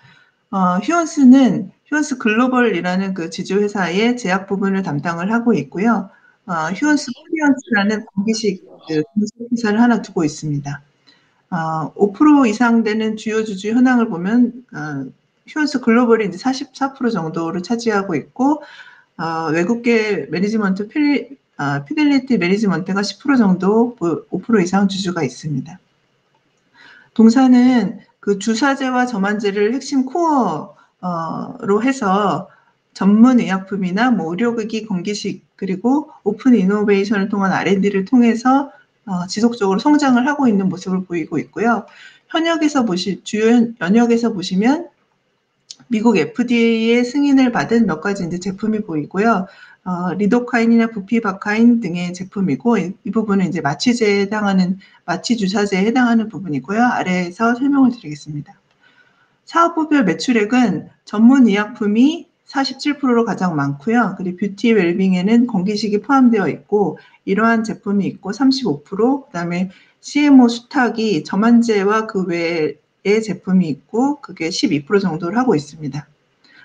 Speaker 7: 휴온스는 휴온스 글로벌이라는 그 지주회사의 제약 부분을 담당을 하고 있고요. 휴온스 코리언스라는 공기식 회사를 하나 두고 있습니다. 5% 이상 되는 주요 주주 현황을 보면 휴온스 글로벌이 이제 44% 정도를 차지하고 있고, 외국계 매니지먼트 피델리티 매니지먼트가 10% 정도, 5% 이상 주주가 있습니다. 동사는 그 주사제와 점안제를 핵심 코어로 해서 전문 의약품이나 뭐 의료기기 건기식 그리고 오픈 이노베이션을 통한 R&D를 통해서 지속적으로 성장을 하고 있는 모습을 보이고 있고요. 주요 연역에서 보시면 미국 FDA의 승인을 받은 몇 가지 이제 제품이 보이고요. 리도카인이나 부피바카인 등의 제품이고, 이 부분은 이제 마취제에 해당하는, 마취 주사제에 해당하는 부분이고요. 아래에서 설명을 드리겠습니다. 사업부별 매출액은 전문 의약품이 47%로 가장 많고요. 그리고 뷰티 웰빙에는 건기식이 포함되어 있고, 이러한 제품이 있고 35%, 그다음에 CMO 수탁이 점안제와 그 외에 제품이 있고 그게 12% 정도를 하고 있습니다.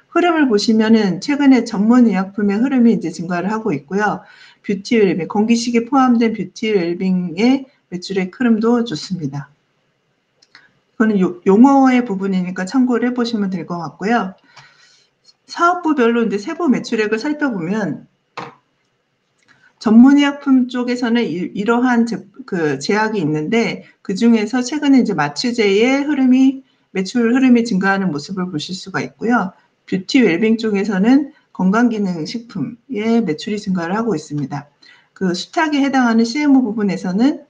Speaker 7: 흐름을 보시면은 최근에 전문 의약품의 흐름이 이제 증가를 하고 있고요. 뷰티 웰빙, 건기식이 포함된 뷰티 웰빙의 매출액 흐름도 좋습니다. 이거는 용어의 부분이니까 참고를 해보시면 될 것 같고요. 사업부별로 이제 세부 매출액을 살펴보면 전문의약품 쪽에서는 이러한 제약이 있는데, 그 중에서 최근에 이제 마취제의 매출 흐름이 증가하는 모습을 보실 수가 있고요. 뷰티 웰빙 쪽에서는 건강기능식품의 매출이 증가를 하고 있습니다. 그 수탁에 해당하는 CMO 부분에서는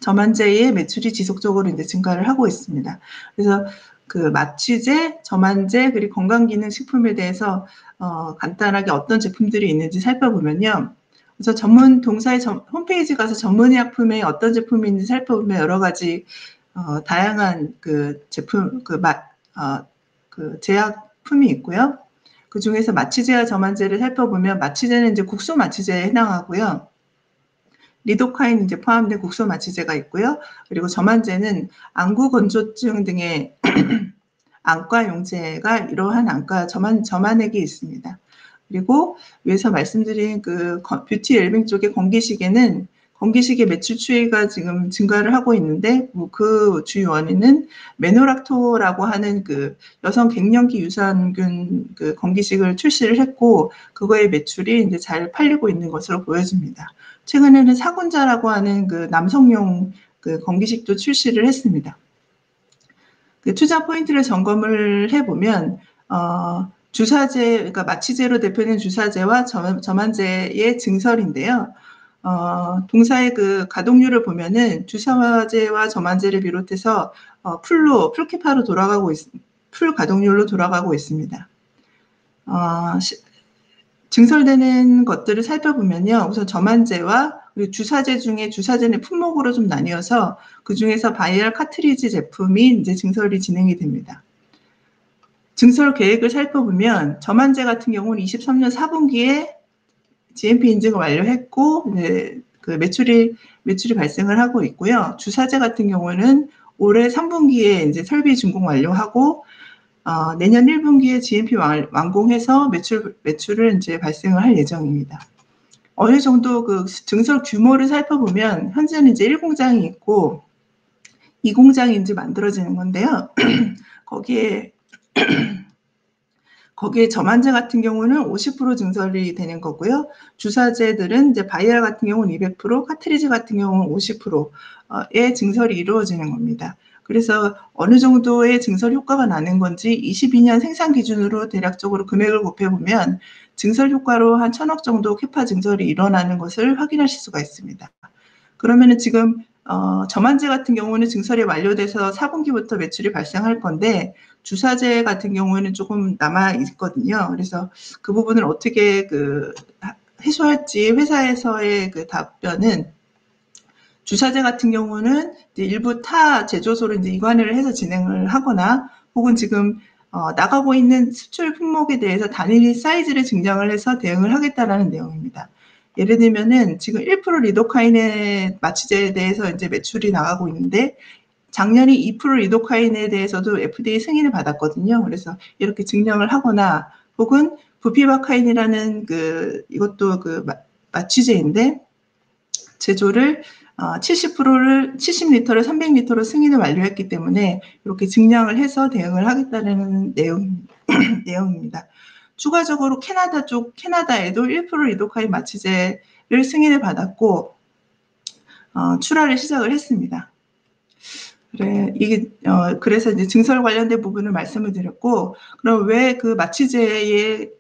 Speaker 7: 점안제의 매출이 지속적으로 이제 증가를 하고 있습니다. 그래서 그 마취제, 점안제, 그리고 건강기능식품에 대해서 간단하게 어떤 제품들이 있는지 살펴보면요. 그래서 전문 동사의 홈페이지 가서 전문의약품에 어떤 제품이 있는지 살펴보면 여러 가지 다양한 그 제품, 그 제약품이 있고요. 그 중에서 마취제와 저만제를 살펴보면 마취제는 이제 국소 마취제에 해당하고요. 리도카인 이제 포함된 국소 마취제가 있고요. 그리고 저만제는 안구 건조증 등의 안과 용제가 이러한 안과 저만액이 있습니다. 그리고 위에서 말씀드린 그 뷰티 웰빙 쪽의 건기식에는 건기식의 매출 추이가 지금 증가를 하고 있는데 그 주요 원인은 메노락토라고 하는 그 여성 갱년기 유산균 그 건기식을 출시를 했고 그거의 매출이 이제 잘 팔리고 있는 것으로 보여집니다. 최근에는 사군자라고 하는 그 남성용 그 건기식도 출시를 했습니다. 그 투자 포인트를 점검을 해보면 주사제, 그러니까 마취제로 대표되는 주사제와 저만제의 증설인데요. 동사의 그 가동률을 보면은 주사제와 저만제를 비롯해서 풀캐파로 돌아가고 풀 가동률로 돌아가고 있습니다. 증설되는 것들을 살펴보면요. 우선 저만제와 그리고 주사제 중에 주사제는 품목으로 좀 나뉘어서 그 중에서 바이럴 카트리지 제품이 이제 증설이 진행이 됩니다. 증설 계획을 살펴보면 저만제 같은 경우는 23년 4분기에 GMP 인증을 완료했고 이제 그 매출이 발생을 하고 있고요. 주사제 같은 경우는 올해 3분기에 이제 설비 준공 완료하고 내년 1분기에 GMP 완공해서 매출을 이제 발생을 할 예정입니다. 어느 정도 그 증설 규모를 살펴보면 현재는 이제 1공장이 있고 2공장이 이제 만들어지는 건데요. 거기에 저만제 같은 경우는 50% 증설이 되는 거고요. 주사제들은 이제 바이알 같은 경우는 200%, 카트리지 같은 경우는 50%의 증설이 이루어지는 겁니다. 그래서 어느 정도의 증설 효과가 나는 건지 22년 생산 기준으로 대략적으로 금액을 곱해보면 증설 효과로 한 1,000억 정도 캐파 증설이 일어나는 것을 확인하실 수가 있습니다. 그러면은 지금 저만제 같은 경우는 증설이 완료돼서 4분기부터 매출이 발생할 건데 주사제 같은 경우에는 조금 남아 있거든요. 그래서 그 부분을 어떻게 해소할지 회사에서의 그 답변은 주사제 같은 경우는 이제 일부 타 제조소로 이제 이관을 해서 진행을 하거나 혹은 지금 나가고 있는 수출 품목에 대해서 단일 사이즈를 증정을 해서 대응을 하겠다라는 내용입니다. 예를 들면은 지금 1% 리도카인의 마취제에 대해서 이제 매출이 나가고 있는데 작년에 2% 리도카인에 대해서도 FDA 승인을 받았거든요. 그래서 이렇게 증정을 하거나 혹은 부피바카인이라는 이것도 마취제인데 제조를 70%를 70리터를 300리터로 승인을 완료했기 때문에 이렇게 증량을 해서 대응을 하겠다는 내용입니다. 추가적으로 캐나다에도 1% 리도카인 마취제를 승인을 받았고 출하를 시작을 했습니다. 그래서 이제 증설 관련된 부분을 말씀을 드렸고, 그럼 왜 그 마취제의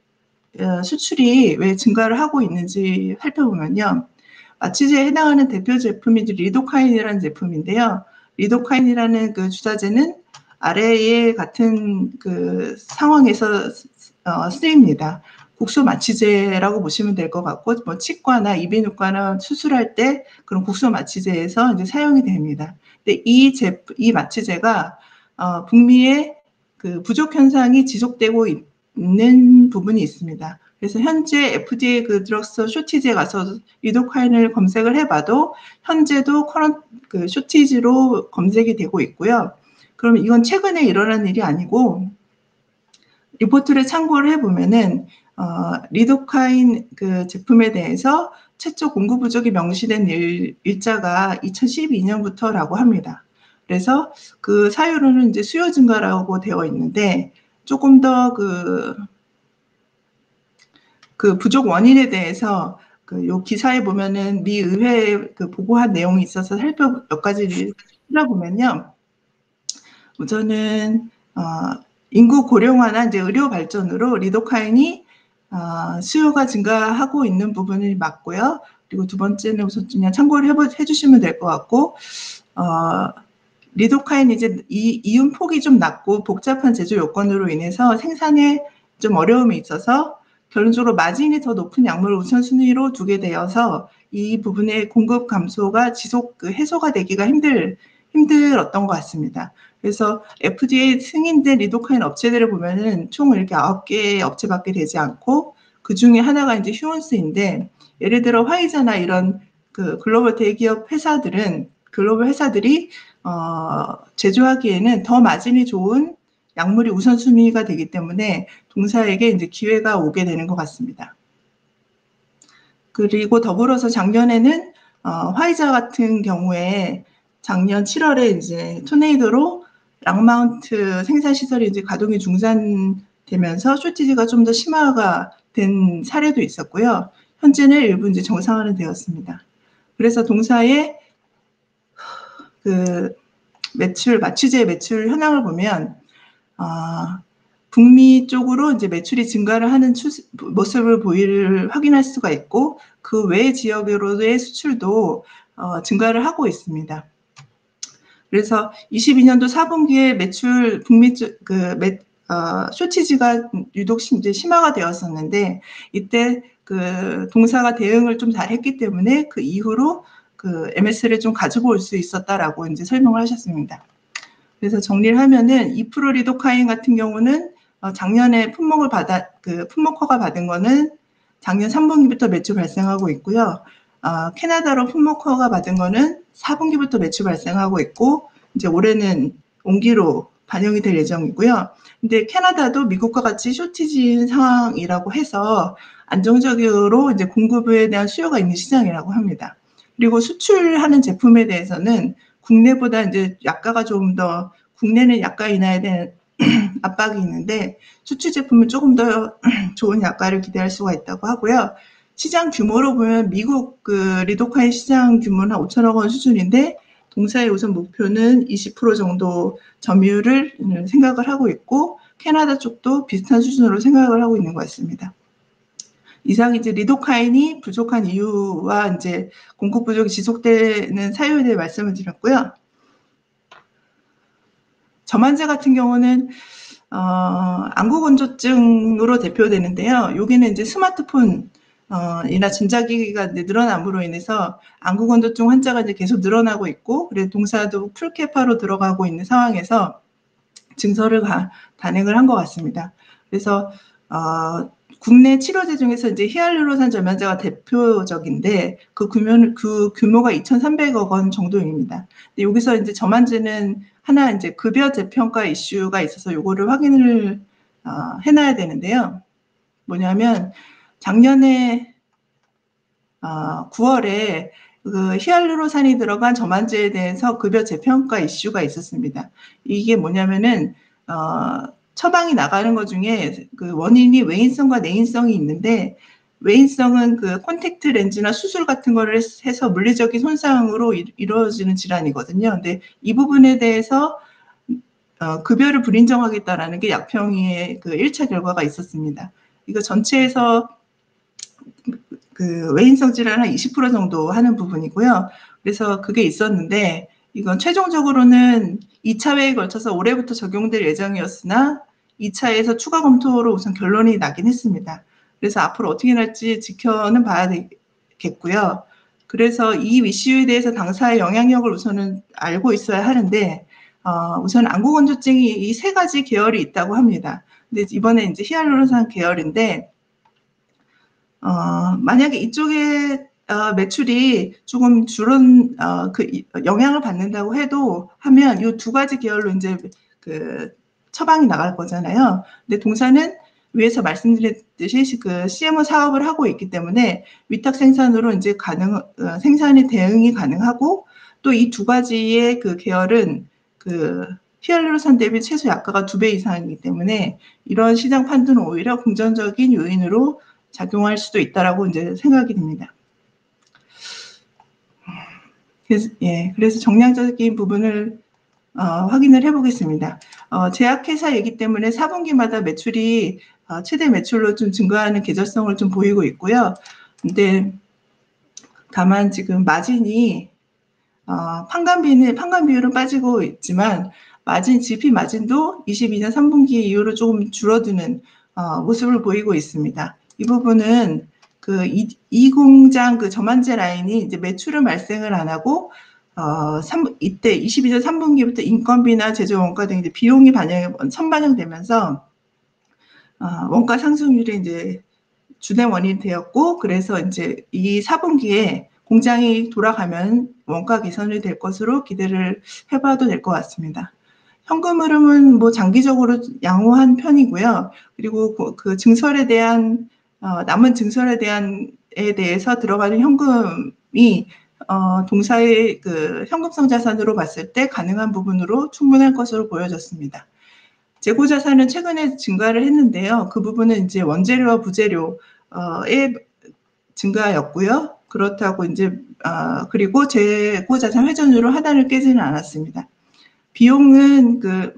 Speaker 7: 수출이 왜 증가를 하고 있는지 살펴보면요. 마취제에 해당하는 대표 제품이 리도카인이라는 제품인데요. 리도카인이라는 그 주사제는 아래의 같은 그 상황에서 쓰입니다. 국소 마취제라고 보시면 될 것 같고, 뭐 치과나 이비인후과나 수술할 때 그런 국소 마취제에서 이제 사용이 됩니다. 근데 이 마취제가 북미의 그 부족 현상이 지속되고 있는 부분이 있습니다. 그래서 현재 FDA 그 드럭스토어 쇼티지에 가서 리도카인을 검색을 해봐도 현재도 그 쇼티지로 검색이 되고 있고요. 그럼 이건 최근에 일어난 일이 아니고 리포트를 참고를 해보면은 리도카인 그 제품에 대해서 최초 공급 부족이 명시된 일자가 2012년부터라고 합니다. 그래서 그 사유로는 이제 수요 증가라고 되어 있는데 조금 더 그 부족 원인에 대해서 요 기사에 보면은 미 의회에 그 보고한 내용이 있어서 몇 가지를 살펴보면요. 우선은 인구 고령화나 이제 의료 발전으로 리도카인이 수요가 증가하고 있는 부분이 맞고요. 그리고 두 번째는 우선 그냥 참고를 해주시면 될 것 같고, 리도카인 이제 이윤 폭이 좀 낮고 복잡한 제조 요건으로 인해서 생산에 좀 어려움이 있어서 결론적으로 마진이 더 높은 약물을 우선순위로 두게 되어서 이 부분의 공급 감소가 해소가 되기가 힘들었던 것 같습니다. 그래서 FDA 승인된 리도카인 업체들을 보면은 총 이렇게 9개의 업체밖에 되지 않고 그 중에 하나가 이제 휴온스인데, 예를 들어 화이자나 이런 그 글로벌 대기업 회사들은, 글로벌 회사들이 제조하기에는 더 마진이 좋은 약물이 우선순위가 되기 때문에 동사에게 이제 기회가 오게 되는 것 같습니다. 그리고 더불어서 작년에는 화이자 같은 경우에 작년 7월에 이제 토네이도로 락마운트 생산시설이 이제 가동이 중단되면서 쇼티지가 좀 더 심화가 된 사례도 있었고요. 현재는 일부 이제 정상화는 되었습니다. 그래서 동사의 그 마취제 매출 현황을 보면 북미 쪽으로 이제 매출이 증가를 하는 모습을 확인할 수가 있고, 그 외 지역으로의 수출도 증가를 하고 있습니다. 그래서 22년도 4분기에 매출 북미 쪽 쇼티지가 유독 이제 심화가 되었었는데, 이때 그 동사가 대응을 좀 잘했기 때문에 그 이후로 그 MS를 좀 가지고 올 수 있었다라고 이제 설명을 하셨습니다. 그래서 정리를 하면은 2% 리도카인 같은 경우는 작년에 품목허가 받은 거는 작년 3분기부터 매출 발생하고 있고요. 캐나다로 품목허가 받은 거는 4분기부터 매출 발생하고 있고, 이제 올해는 온기로 반영이 될 예정이고요. 근데 캐나다도 미국과 같이 쇼티지인 상황이라고 해서 안정적으로 이제 공급에 대한 수요가 있는 시장이라고 합니다. 그리고 수출하는 제품에 대해서는 국내보다 이제 약가가 조금 더, 국내는 약가 인하에 대한 압박이 있는데 수출 제품은 조금 더 좋은 약가를 기대할 수가 있다고 하고요. 시장 규모로 보면 미국 그 리도카인 시장 규모는 한 5천억 원 수준인데, 동사의 우선 목표는 20% 정도 점유율을 생각을 하고 있고, 캐나다 쪽도 비슷한 수준으로 생각을 하고 있는 것 같습니다. 이상 이제 리도카인이 부족한 이유와 이제 공급 부족이 지속되는 사유에 대해 말씀을 드렸고요. 저만제 같은 경우는 안구건조증으로 대표되는데요. 여기는 이제 스마트폰 이나 전자기기가 늘어남으로 인해서 안구건조증 환자가 이제 계속 늘어나고 있고, 그래서 동사도 풀캐파로 들어가고 있는 상황에서 증설을 단행을 한 것 같습니다. 그래서 국내 치료제 중에서 이제 히알루론산 저면제가 대표적인데 그 규모가 2,300억 원 정도입니다. 근데 여기서 이제 저만제는 하나 이제 급여 재평가 이슈가 있어서 요거를 확인을 해놔야 되는데요. 뭐냐면 작년에 9월에 그 히알루론산이 들어간 저만제에 대해서 급여 재평가 이슈가 있었습니다. 이게 뭐냐면은 처방이 나가는 것 중에 그 원인이 외인성과 내인성이 있는데, 외인성은 그 콘택트 렌즈나 수술 같은 거를 해서 물리적인 손상으로 이루어지는 질환이거든요. 근데 이 부분에 대해서 급여를 불인정하겠다라는 게 약평위의 그 1차 결과가 있었습니다. 이거 전체에서 그 외인성 질환 한 20% 정도 하는 부분이고요. 그래서 그게 있었는데, 이건 최종적으로는 2차 회에 걸쳐서 올해부터 적용될 예정이었으나 2차에서 추가 검토로 우선 결론이 나긴 했습니다. 그래서 앞으로 어떻게 날지 지켜는 봐야 되겠고요. 그래서 이 이슈에 대해서 당사의 영향력을 우선은 알고 있어야 하는데, 우선 안구건조증이 이 3가지 계열이 있다고 합니다. 근데 이번에 이제 히알루론산 계열인데, 만약에 이쪽에 매출이 조금 줄은 영향을 받는다고 하면 이 2가지 계열로 이제 그 처방이 나갈 거잖아요. 근데 동사는 위에서 말씀드렸듯이 그 CMO 사업을 하고 있기 때문에 위탁 생산으로 이제 생산의 대응이 가능하고, 또 이 2가지의 그 계열은 그 히알루론산 대비 최소 약가가 2배 이상이기 때문에 이런 시장 판도는 오히려 긍정적인 요인으로 작용할 수도 있다라고 이제 생각이 됩니다. 그래서 정량적인 부분을 확인을 해보겠습니다. 제약회사이기 때문에 4분기마다 매출이 최대 매출로 좀 증가하는 계절성을 좀 보이고 있고요. 근데 다만 지금 마진이 판관 비율은 빠지고 있지만 GP 마진도 22년 3분기 이후로 조금 줄어드는 모습을 보이고 있습니다. 이 부분은 이 공장 그 저만제 라인이 이제 매출은 발생을 안 하고 이때 22년 3분기부터 인건비나 제조 원가 등 이제 비용이 선반영되면서 원가 상승률이 이제 주된 원인이 되었고, 그래서 이제 이 4분기에 공장이 돌아가면 원가 개선이 될 것으로 기대를 해봐도 될 것 같습니다. 현금 흐름은 뭐 장기적으로 양호한 편이고요. 그리고 그 증설에 대한 남은 증설에 대해서 들어가는 현금이 동사의 그 현금성 자산으로 봤을 때 가능한 부분으로 충분할 것으로 보여졌습니다. 재고 자산은 최근에 증가를 했는데요. 그 부분은 이제 원재료와 부재료의 증가였고요. 그렇다고 이제 그리고 재고 자산 회전율은 하단을 깨지는 않았습니다. 비용은 그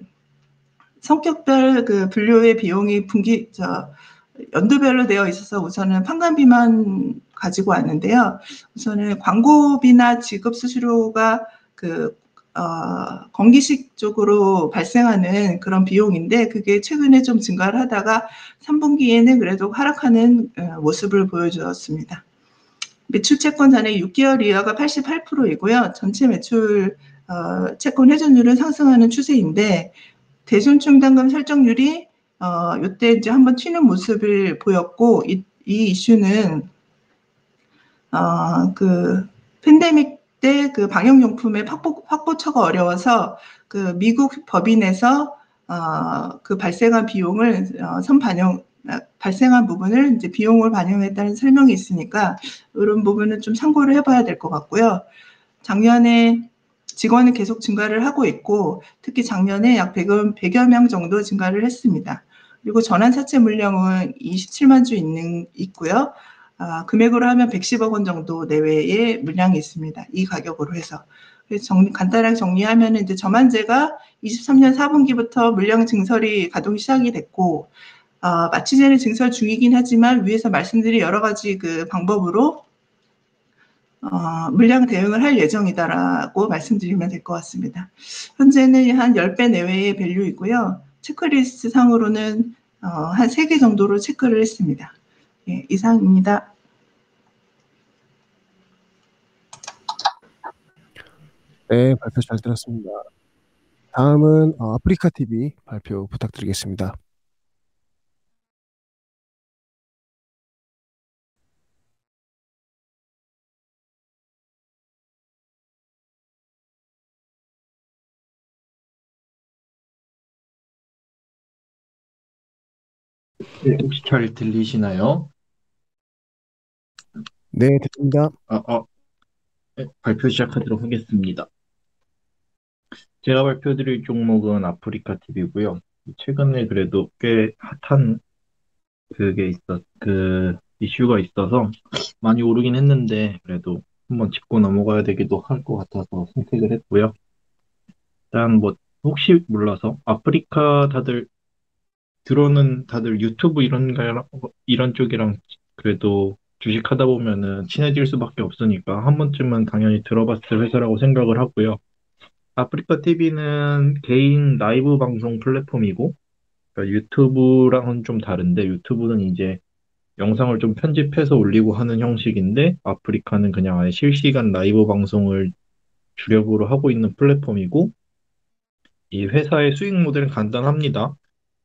Speaker 7: 성격별 그 분류의 비용이 연도별로 되어 있어서 우선은 판관비만 가지고 왔는데요. 우선은 광고비나 지급 수수료가 건기식 쪽으로 발생하는 그런 비용인데, 그게 최근에 좀 증가를 하다가 3분기에는 그래도 하락하는 모습을 보여주었습니다. 매출 채권 잔액 6개월 이하가 88%이고요. 전체 매출 채권 회전율은 상승하는 추세인데, 대손충당금 설정률이 이때 이제 한번 튀는 모습을 보였고, 이 이슈는 그 팬데믹 때 그 방역용품의 확보처가 어려워서 그 미국 법인에서 그 발생한 비용을 발생한 부분을 이제 비용을 반영했다는 설명이 있으니까 이런 부분은 좀 참고를 해봐야 될 것 같고요. 작년에 직원은 계속 증가를 하고 있고, 특히 작년에 약 100여 명 정도 증가를 했습니다. 그리고 전환사채 물량은 27만 주 있고요. 금액으로 하면 110억 원 정도 내외의 물량이 있습니다. 이 가격으로 해서. 그래서 간단하게 정리하면 이제 저만제가 23년 4분기부터 물량 증설이 가동이 시작이 됐고, 마치 전에 증설 중이긴 하지만 위에서 말씀드린 여러 가지 그 방법으로 물량 대응을 할 예정이다라고 말씀드리면 될 것 같습니다. 현재는 한 10배 내외의 밸류이고요. 체크리스트 상으로는 한 3개 정도로 체크를 했습니다. 예, 이상입니다.
Speaker 3: 네, 발표 잘 들었습니다. 다음은 아프리카 TV 발표 부탁드리겠습니다.
Speaker 8: 네, 혹시 잘 들리시나요?
Speaker 3: 네, 듣습니다.
Speaker 8: 네, 발표 시작하도록 하겠습니다. 제가 발표드릴 종목은 아프리카 TV고요. 최근에 그래도 꽤 핫한 이슈가 있어서 많이 오르긴 했는데, 그래도 한번 짚고 넘어가야 되기도 할 것 같아서 선택을 했고요. 일단 뭐 혹시 몰라서 아프리카 다들 유튜브 이런 쪽이랑 그래도 주식하다 보면은 친해질 수밖에 없으니까 한 번쯤은 당연히 들어봤을 회사라고 생각을 하고요. 아프리카 TV는 개인 라이브 방송 플랫폼이고, 그러니까 유튜브랑은 좀 다른데, 유튜브는 이제 영상을 좀 편집해서 올리고 하는 형식인데, 아프리카는 그냥 아예 실시간 라이브 방송을 주력으로 하고 있는 플랫폼이고, 이 회사의 수익 모델은 간단합니다.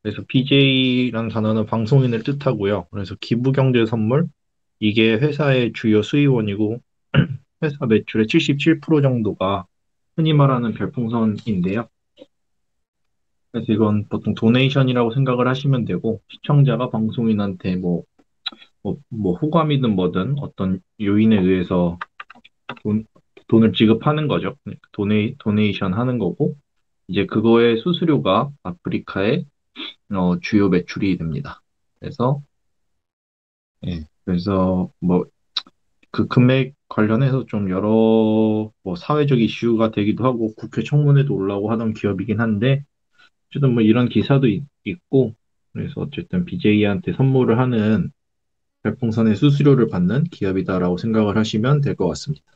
Speaker 8: 그래서 BJ라는 단어는 방송인을 뜻하고요. 그래서 기부경제 선물, 이게 회사의 주요 수익원이고, 회사 매출의 77% 정도가 흔히 말하는 별풍선인데요. 그래서 이건 보통 도네이션이라고 생각을 하시면 되고, 시청자가 방송인한테 호감이든 뭐든 어떤 요인에 의해서 돈을 지급하는 거죠. 도네이션 하는 거고, 이제 그거의 수수료가 아프리카의 주요 매출이 됩니다. 그래서 그 금액 관련해서 좀 여러 사회적 이슈가 되기도 하고 국회 청문회도 올라오고 하던 기업이긴 한데, 어쨌든 이런 기사도 있고, 그래서 어쨌든 BJ한테 선물을 하는 별풍선의 수수료를 받는 기업이다라고 생각을 하시면 될 것 같습니다.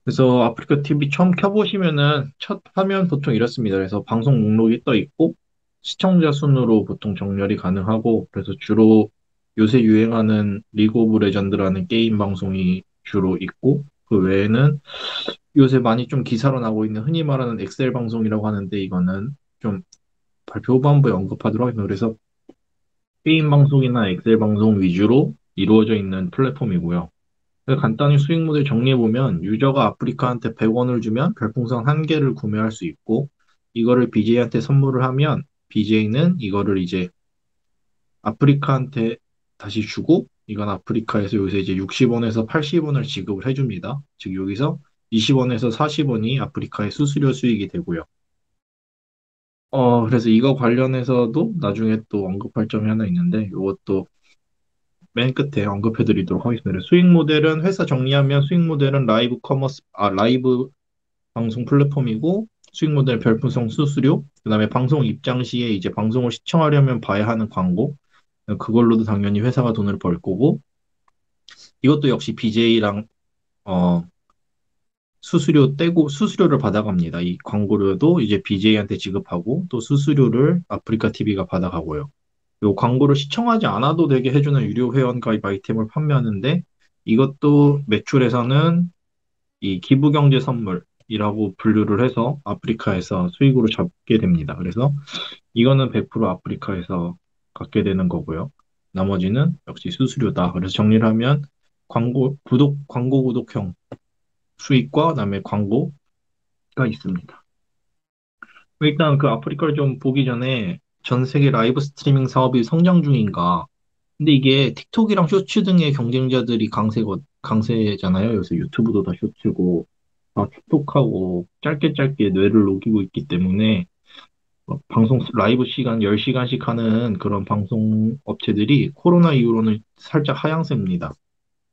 Speaker 8: 그래서 아프리카 TV 처음 켜보시면은 첫 화면 보통 이렇습니다. 그래서 방송 목록이 떠 있고, 시청자 순으로 보통 정렬이 가능하고, 그래서 주로 요새 유행하는 리그 오브 레전드라는 게임 방송이 주로 있고, 그 외에는 요새 많이 좀 기사로 나오고 있는 흔히 말하는 엑셀 방송이라고 하는데 이거는 좀 발표 후반부에 언급하도록 하겠습니다. 그래서 게임 방송이나 엑셀 방송 위주로 이루어져 있는 플랫폼이고요. 그래서 간단히 수익 모델 정리해보면 유저가 아프리카한테 100원을 주면 별풍선 1개를 구매할 수 있고 이거를 BJ한테 선물을 하면 BJ는 이거를 이제 아프리카한테 다시 주고 이건 아프리카에서 여기서 이제 60원에서 80원을 지급을 해줍니다. 즉 여기서 20원에서 40원이 아프리카의 수수료 수익이 되고요. 그래서 이거 관련해서도 나중에 또 언급할 점이 하나 있는데 이것도 맨 끝에 언급해 드리도록 하겠습니다. 수익 모델은 회사 정리하면 수익 모델은 라이브 방송 플랫폼이고 수익 모델 별풍선 수수료, 그다음에 방송 입장 시에 이제 방송을 시청하려면 봐야 하는 광고, 그걸로도 당연히 회사가 돈을 벌 거고 이것도 역시 BJ랑 수수료 떼고 수수료를 받아갑니다. 이 광고료도 이제 BJ한테 지급하고 또 수수료를 아프리카 TV가 받아가고요. 요 광고를 시청하지 않아도 되게 해주는 유료 회원 가입 아이템을 판매하는데 이것도 매출에서는 이 기부경제 선물이라고 분류를 해서 아프리카에서 수익으로 잡게 됩니다. 그래서 이거는 100% 아프리카에서 갖게 되는 거고요. 나머지는 역시 수수료다. 그래서 정리를 하면 광고 구독형 수익과 그다음에 광고가 있습니다. 일단 그 아프리카를 좀 보기 전에 전 세계 라이브 스트리밍 사업이 성장 중인가? 근데 이게 틱톡이랑 쇼츠 등의 경쟁자들이 강세잖아요. 요새 유튜브도 다 쇼츠고 다 틱톡하고 짧게 뇌를 녹이고 있기 때문에 방송 라이브 시간 10시간씩 하는 그런 방송 업체들이 코로나 이후로는 살짝 하향세입니다.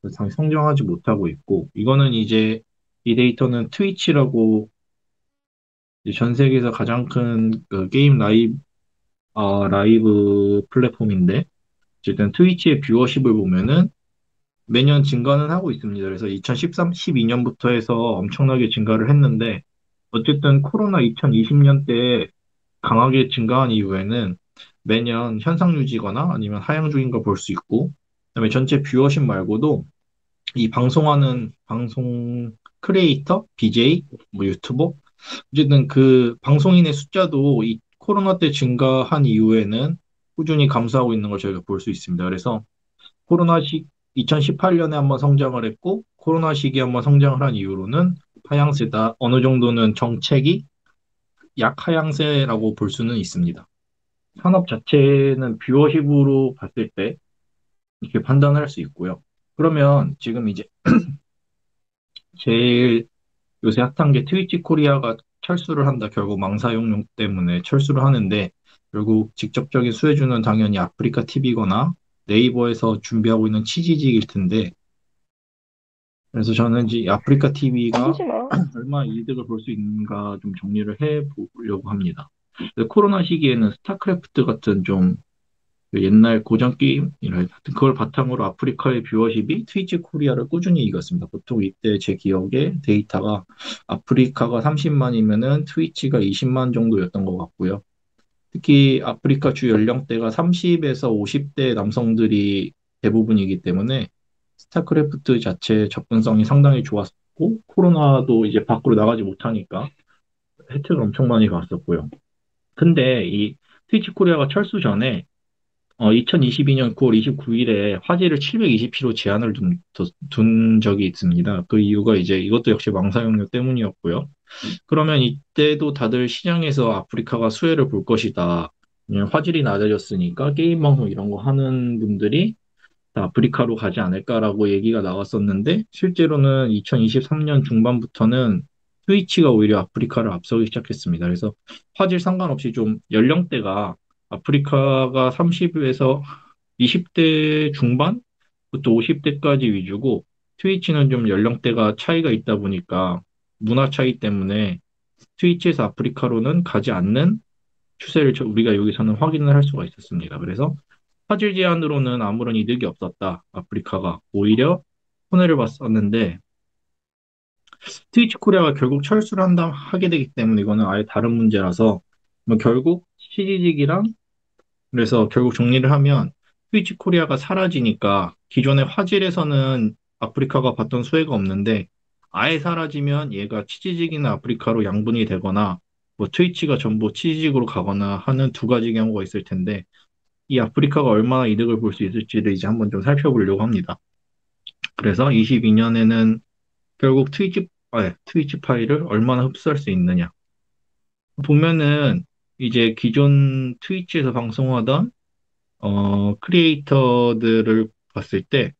Speaker 8: 그래서 성장하지 못하고 있고 이거는 이제 이 데이터는 트위치라고 전 세계에서 가장 큰 그 게임 라이브 플랫폼인데 어쨌든 트위치의 뷰어십을 보면은 매년 증가는 하고 있습니다. 그래서 12년부터 해서 엄청나게 증가를 했는데 어쨌든 코로나 2020년 때 강하게 증가한 이후에는 매년 현상 유지거나 아니면 하향 중인 걸 볼 수 있고 그다음에 전체 뷰어십 말고도 이 방송하는 방송 크리에이터, BJ, 뭐 유튜버 어쨌든 그 방송인의 숫자도 이 코로나 때 증가한 이후에는 꾸준히 감소하고 있는 걸 저희가 볼 수 있습니다. 그래서 2018년에 한번 성장을 했고 코로나 시기에 한번 성장을 한 이후로는 하향세다. 어느 정도는 정책이 약하향세라고 볼 수는 있습니다. 산업 자체는 뷰어십으로 봤을 때 이렇게 판단할 수 있고요. 그러면 지금 이제 제일 요새 핫한 게 트위치 코리아가 철수를 한다. 결국 망사용료 때문에 철수를 하는데 결국 직접적인 수혜주는 당연히 아프리카 TV거나 네이버에서 준비하고 있는 치지직일 텐데 그래서 저는 이제 아프리카 TV가 얼마 이득을 볼 수 있는가 좀 정리를 해보려고 합니다. 코로나 시기에는 스타크래프트 같은 좀 옛날 고전 게임이라 그걸 바탕으로 아프리카의 뷰어십이 트위치 코리아를 꾸준히 이겼습니다. 보통 이때 제 기억에 데이터가 아프리카가 30만이면은 트위치가 20만 정도였던 것 같고요. 특히 아프리카 주 연령대가 30에서 50대 남성들이 대부분이기 때문에 스타크래프트 자체 접근성이 상당히 좋았고 코로나도 이제 밖으로 나가지 못하니까 혜택을 엄청 많이 봤었고요. 근데 이 트위치 코리아가 철수 전에 2022년 9월 29일에 화질을 720p로 제한을 둔 적이 있습니다. 그 이유가 이제 이것도 역시 망사용료 때문이었고요. 그러면 이때도 다들 시장에서 아프리카가 수혜를 볼 것이다. 화질이 낮아졌으니까 게임 방송 이런 거 하는 분들이 다 아프리카로 가지 않을까라고 얘기가 나왔었는데 실제로는 2023년 중반부터는 트위치가 오히려 아프리카를 앞서기 시작했습니다. 그래서 화질 상관없이 좀 연령대가 아프리카가 30에서 20대 중반부터 50대까지 위주고 트위치는 좀 연령대가 차이가 있다 보니까 문화 차이 때문에 트위치에서 아프리카로는 가지 않는 추세를 우리가 여기서는 확인을 할 수가 있었습니다. 그래서 화질 제한으로는 아무런 이득이 없었다. 아프리카가 오히려 손해를 봤었는데 트위치 코리아가 결국 철수를 하게 되기 때문에 이거는 아예 다른 문제라서 뭐 결국 시리직이랑 그래서 결국 정리를 하면 트위치 코리아가 사라지니까 기존의 화질에서는 아프리카가 봤던 수혜가 없는데 아예 사라지면 얘가 치지직이나 아프리카로 양분이 되거나 뭐 트위치가 전부 치지직으로 가거나 하는 두 가지 경우가 있을 텐데 이 아프리카가 얼마나 이득을 볼 수 있을지를 이제 한번 좀 살펴보려고 합니다. 그래서 22년에는 결국 트위치 파일을 얼마나 흡수할 수 있느냐. 보면은 이제 기존 트위치에서 방송하던 크리에이터들을 봤을 때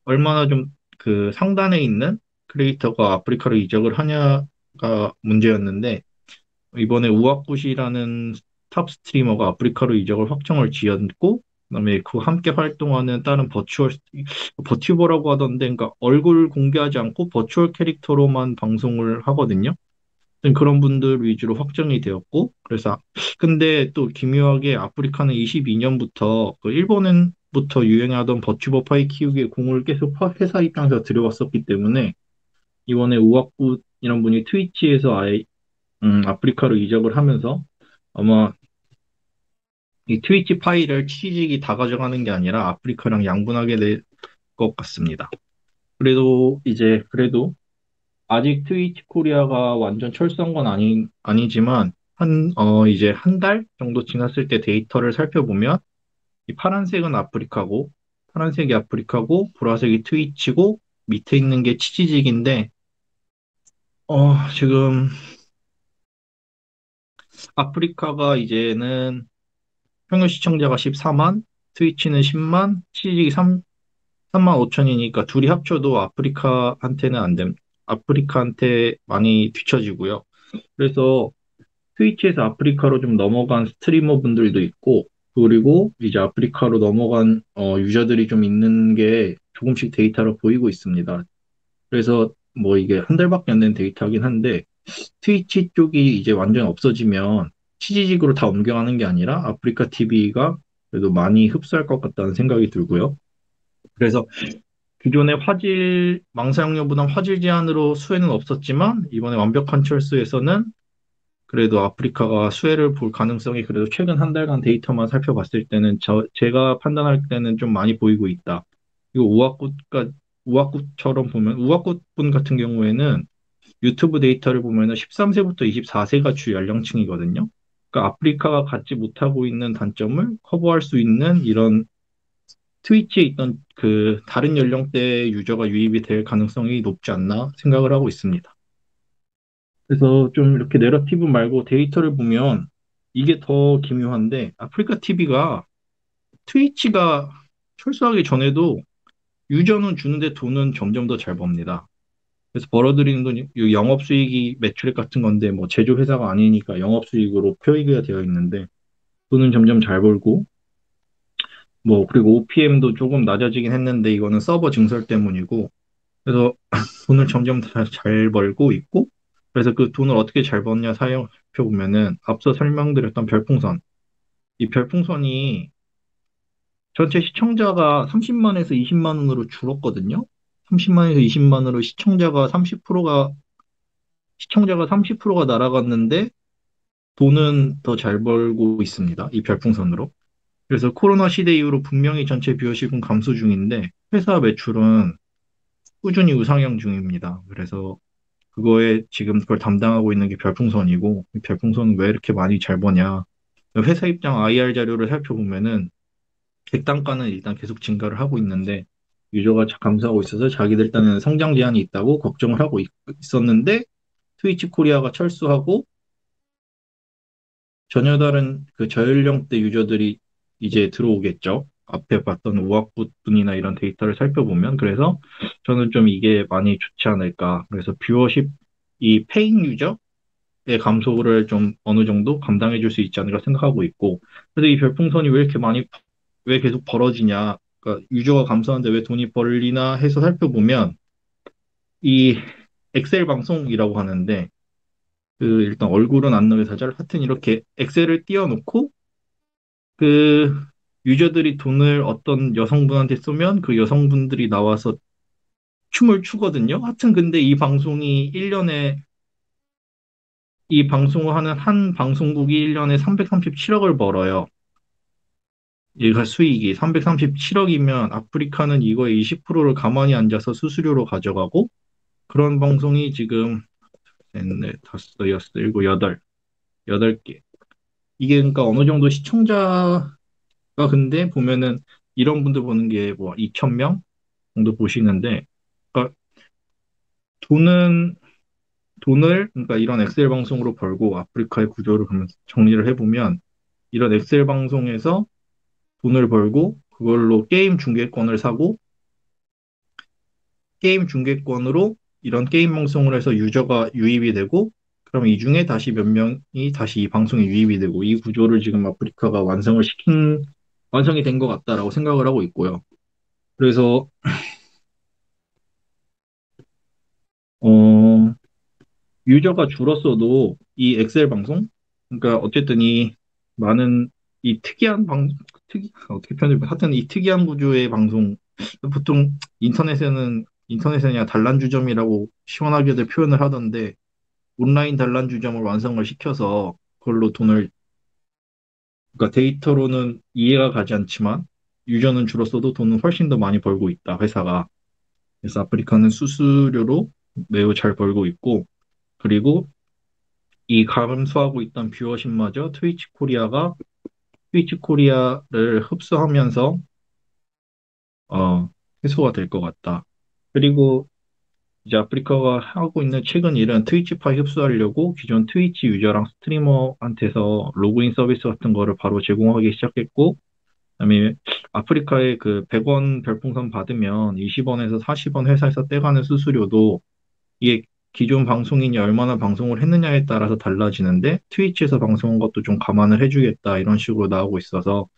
Speaker 8: 얼마나 좀 그 상단에 있는 크리에이터가 아프리카로 이적을 하냐가 문제였는데 이번에 우아굿이라는 탑 스트리머가 아프리카로 이적을 확정을 지었고 그다음에 그 함께 활동하는 다른 버튜버라고 하던데 그러니까 얼굴 공개하지 않고 버추얼 캐릭터로만 방송을 하거든요. 그런 분들 위주로 확정이 되었고 그래서 근데 또 기묘하게 아프리카는 22년부터 그 일본부터 유행하던 버튜버 파이 키우기에 공을 계속 회사 입장에서 들여왔었기 때문에 이번에 우아쿠 이런 분이 트위치에서 아예 아프리카로 이적을 하면서 아마 이 트위치 파이를 취직이 다 가져가는 게 아니라 아프리카랑 양분하게 될 것 같습니다. 그래도 아직 트위치 코리아가 완전 철수한 건 아니지만, 이제 한 달 정도 지났을 때 데이터를 살펴보면, 이 파란색이 아프리카고, 보라색이 트위치고, 밑에 있는 게 치지직인데, 지금, 아프리카가 이제는 평균 시청자가 14만, 트위치는 10만, 치지직이 3만 5천이니까 둘이 합쳐도 아프리카한테 많이 뒤처지고요. 그래서 트위치에서 아프리카로 좀 넘어간 스트리머 분들도 있고, 그리고 이제 아프리카로 넘어간 유저들이 좀 있는 게 조금씩 데이터로 보이고 있습니다. 그래서 뭐 이게 한 달밖에 안 된 데이터긴 한데, 트위치 쪽이 이제 완전 없어지면 치지직으로 다 옮겨가는 게 아니라 아프리카 TV가 그래도 많이 흡수할 것 같다는 생각이 들고요. 그래서 기존의 망사용료보단 화질 제한으로 수혜는 없었지만, 이번에 완벽한 철수에서는 그래도 아프리카가 수혜를 볼 가능성이 그래도 최근 한 달간 데이터만 살펴봤을 때는 제가 판단할 때는 좀 많이 보이고 있다. 이거 우아굿처럼 보면, 우아굿 분 같은 경우에는 유튜브 데이터를 보면은 13세부터 24세가 주 연령층이거든요. 그러니까 아프리카가 갖지 못하고 있는 단점을 커버할 수 있는 이런 트위치에 있던 그 다른 연령대 유저가 유입이 될 가능성이 높지 않나 생각을 하고 있습니다. 그래서 좀 이렇게 내러티브 말고 데이터를 보면 이게 더 기묘한데 아프리카 TV가 트위치가 철수하기 전에도 유저는 주는데 돈은 점점 더 잘 법니다. 그래서 벌어들이는 돈이 영업수익이 매출액 같은 건데 뭐 제조회사가 아니니까 영업수익으로 표기가 되어 있는데 돈은 점점 잘 벌고 뭐 그리고 OPM도 조금 낮아지긴 했는데 이거는 서버 증설 때문이고 그래서 돈을 점점 잘 벌고 있고 그래서 그 돈을 어떻게 잘 버냐 살펴보면은 앞서 설명드렸던 별풍선 이 별풍선이 전체 시청자가 30만에서 20만 원으로 줄었거든요. 30만에서 20만으로 시청자가 30%가 날아갔는데 돈은 더 잘 벌고 있습니다. 이 별풍선으로. 그래서 코로나 시대 이후로 분명히 전체 뷰어십은 감소 중인데 회사 매출은 꾸준히 우상향 중입니다. 그래서 그거에 지금 그걸 담당하고 있는 게 별풍선이고 이 별풍선은 왜 이렇게 많이 잘 버냐. 회사 입장 IR 자료를 살펴보면은 객단가는 일단 계속 증가를 하고 있는데 유저가 감소하고 있어서 자기들 딴에는 성장 제한이 있다고 걱정을 하고 있었는데 트위치 코리아가 철수하고 전혀 다른 그 저연령대 유저들이 이제 들어오겠죠. 앞에 봤던 우악부 분이나 이런 데이터를 살펴보면 그래서 저는 좀 이게 많이 좋지 않을까. 그래서 뷰어십 이 페인 유저의 감소를 좀 어느 정도 감당해 줄 수 있지 않을까 생각하고 있고 그래서 이 별풍선이 왜 계속 벌어지냐. 그러니까 유저가 감소하는데 왜 돈이 벌리나 해서 살펴보면 이 엑셀 방송이라고 하는데 그 일단 얼굴은 안 나오게 하여튼 이렇게 엑셀을 띄워놓고 그 유저들이 돈을 어떤 여성분한테 쏘면 그 여성분들이 나와서 춤을 추거든요. 하여튼 근데 이 방송을 하는 한 방송국이 1년에 337억을 벌어요. 얘가 수익이 337억이면 아프리카는 이거의 20%를 가만히 앉아서 수수료로 가져가고 그런 방송이 지금 셋, 넷, 다섯, 여섯, 일곱, 여덟 개. 이게 그러니까 어느 정도 시청자가 근데 보면은 이런 분들 보는 게 뭐 2,000명 정도 보시는데, 그러니까 돈을 그러니까 이런 엑셀 방송으로 벌고 아프리카의 구조를 그러면 정리를 해보면 이런 엑셀 방송에서 돈을 벌고 그걸로 게임 중계권을 사고 게임 중계권으로 이런 게임 방송을 해서 유저가 유입이 되고 그럼 이 중에 다시 몇 명이 다시 이 방송에 유입이 되고 이 구조를 지금 아프리카가 완성이 된 것 같다라고 생각을 하고 있고요. 그래서 어, 유저가 줄었어도 이 엑셀 방송 그러니까 어쨌든 이 많은 이 특이한 어떻게 표현해 하여튼 이 특이한 구조의 방송 보통 인터넷에는 단란주점이라고 시원하게들 표현을 하던데 온라인 단란주점을 완성을 시켜서 그걸로 돈을 그러니까 데이터로는 이해가 가지 않지만 유저는 줄었어도 돈은 훨씬 더 많이 벌고 있다 회사가. 그래서 아프리카는 수수료로 매우 잘 벌고 있고 그리고 이 감소하고 있던 뷰어십마저 트위치 코리아를 흡수하면서 해소가 될 것 같다. 그리고 이제 아프리카가 하고 있는 최근 일은 트위치파이 흡수하려고 기존 트위치 유저랑 스트리머한테서 로그인 서비스 같은 거를 바로 제공하기 시작했고, 그다음에 아프리카에 그 100원 별풍선 받으면 20원에서 40원 회사에서 떼가는 수수료도 이게 기존 방송인이 얼마나 방송을 했느냐에 따라서 달라지는데 트위치에서 방송한 것도 좀 감안을 해주겠다 이런 식으로 나오고 있어서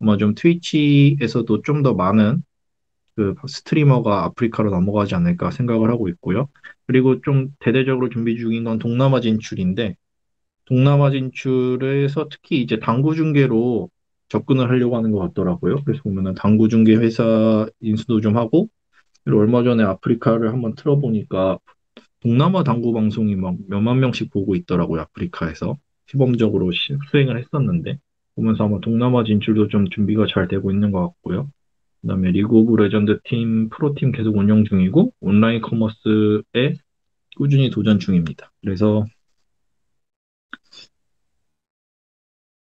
Speaker 8: 아마 좀 트위치에서도 좀 더 많은 그 스트리머가 아프리카로 넘어가지 않을까 생각을 하고 있고요. 그리고 좀 대대적으로 준비 중인 건 동남아 진출인데 동남아 진출에서 특히 이제 당구 중계로 접근을 하려고 하는 것 같더라고요. 그래서 보면은 당구 중계 회사 인수도 좀 하고 그리고 얼마 전에 아프리카를 한번 틀어보니까 동남아 당구 방송이 막 몇만 명씩 보고 있더라고요. 아프리카에서 시범적으로 수행을 했었는데 보면서 아마 동남아 진출도 좀 준비가 잘 되고 있는 것 같고요. 그다음에 리그 오브 레전드 팀, 프로팀 계속 운영 중이고 온라인 커머스에 꾸준히 도전 중입니다. 그래서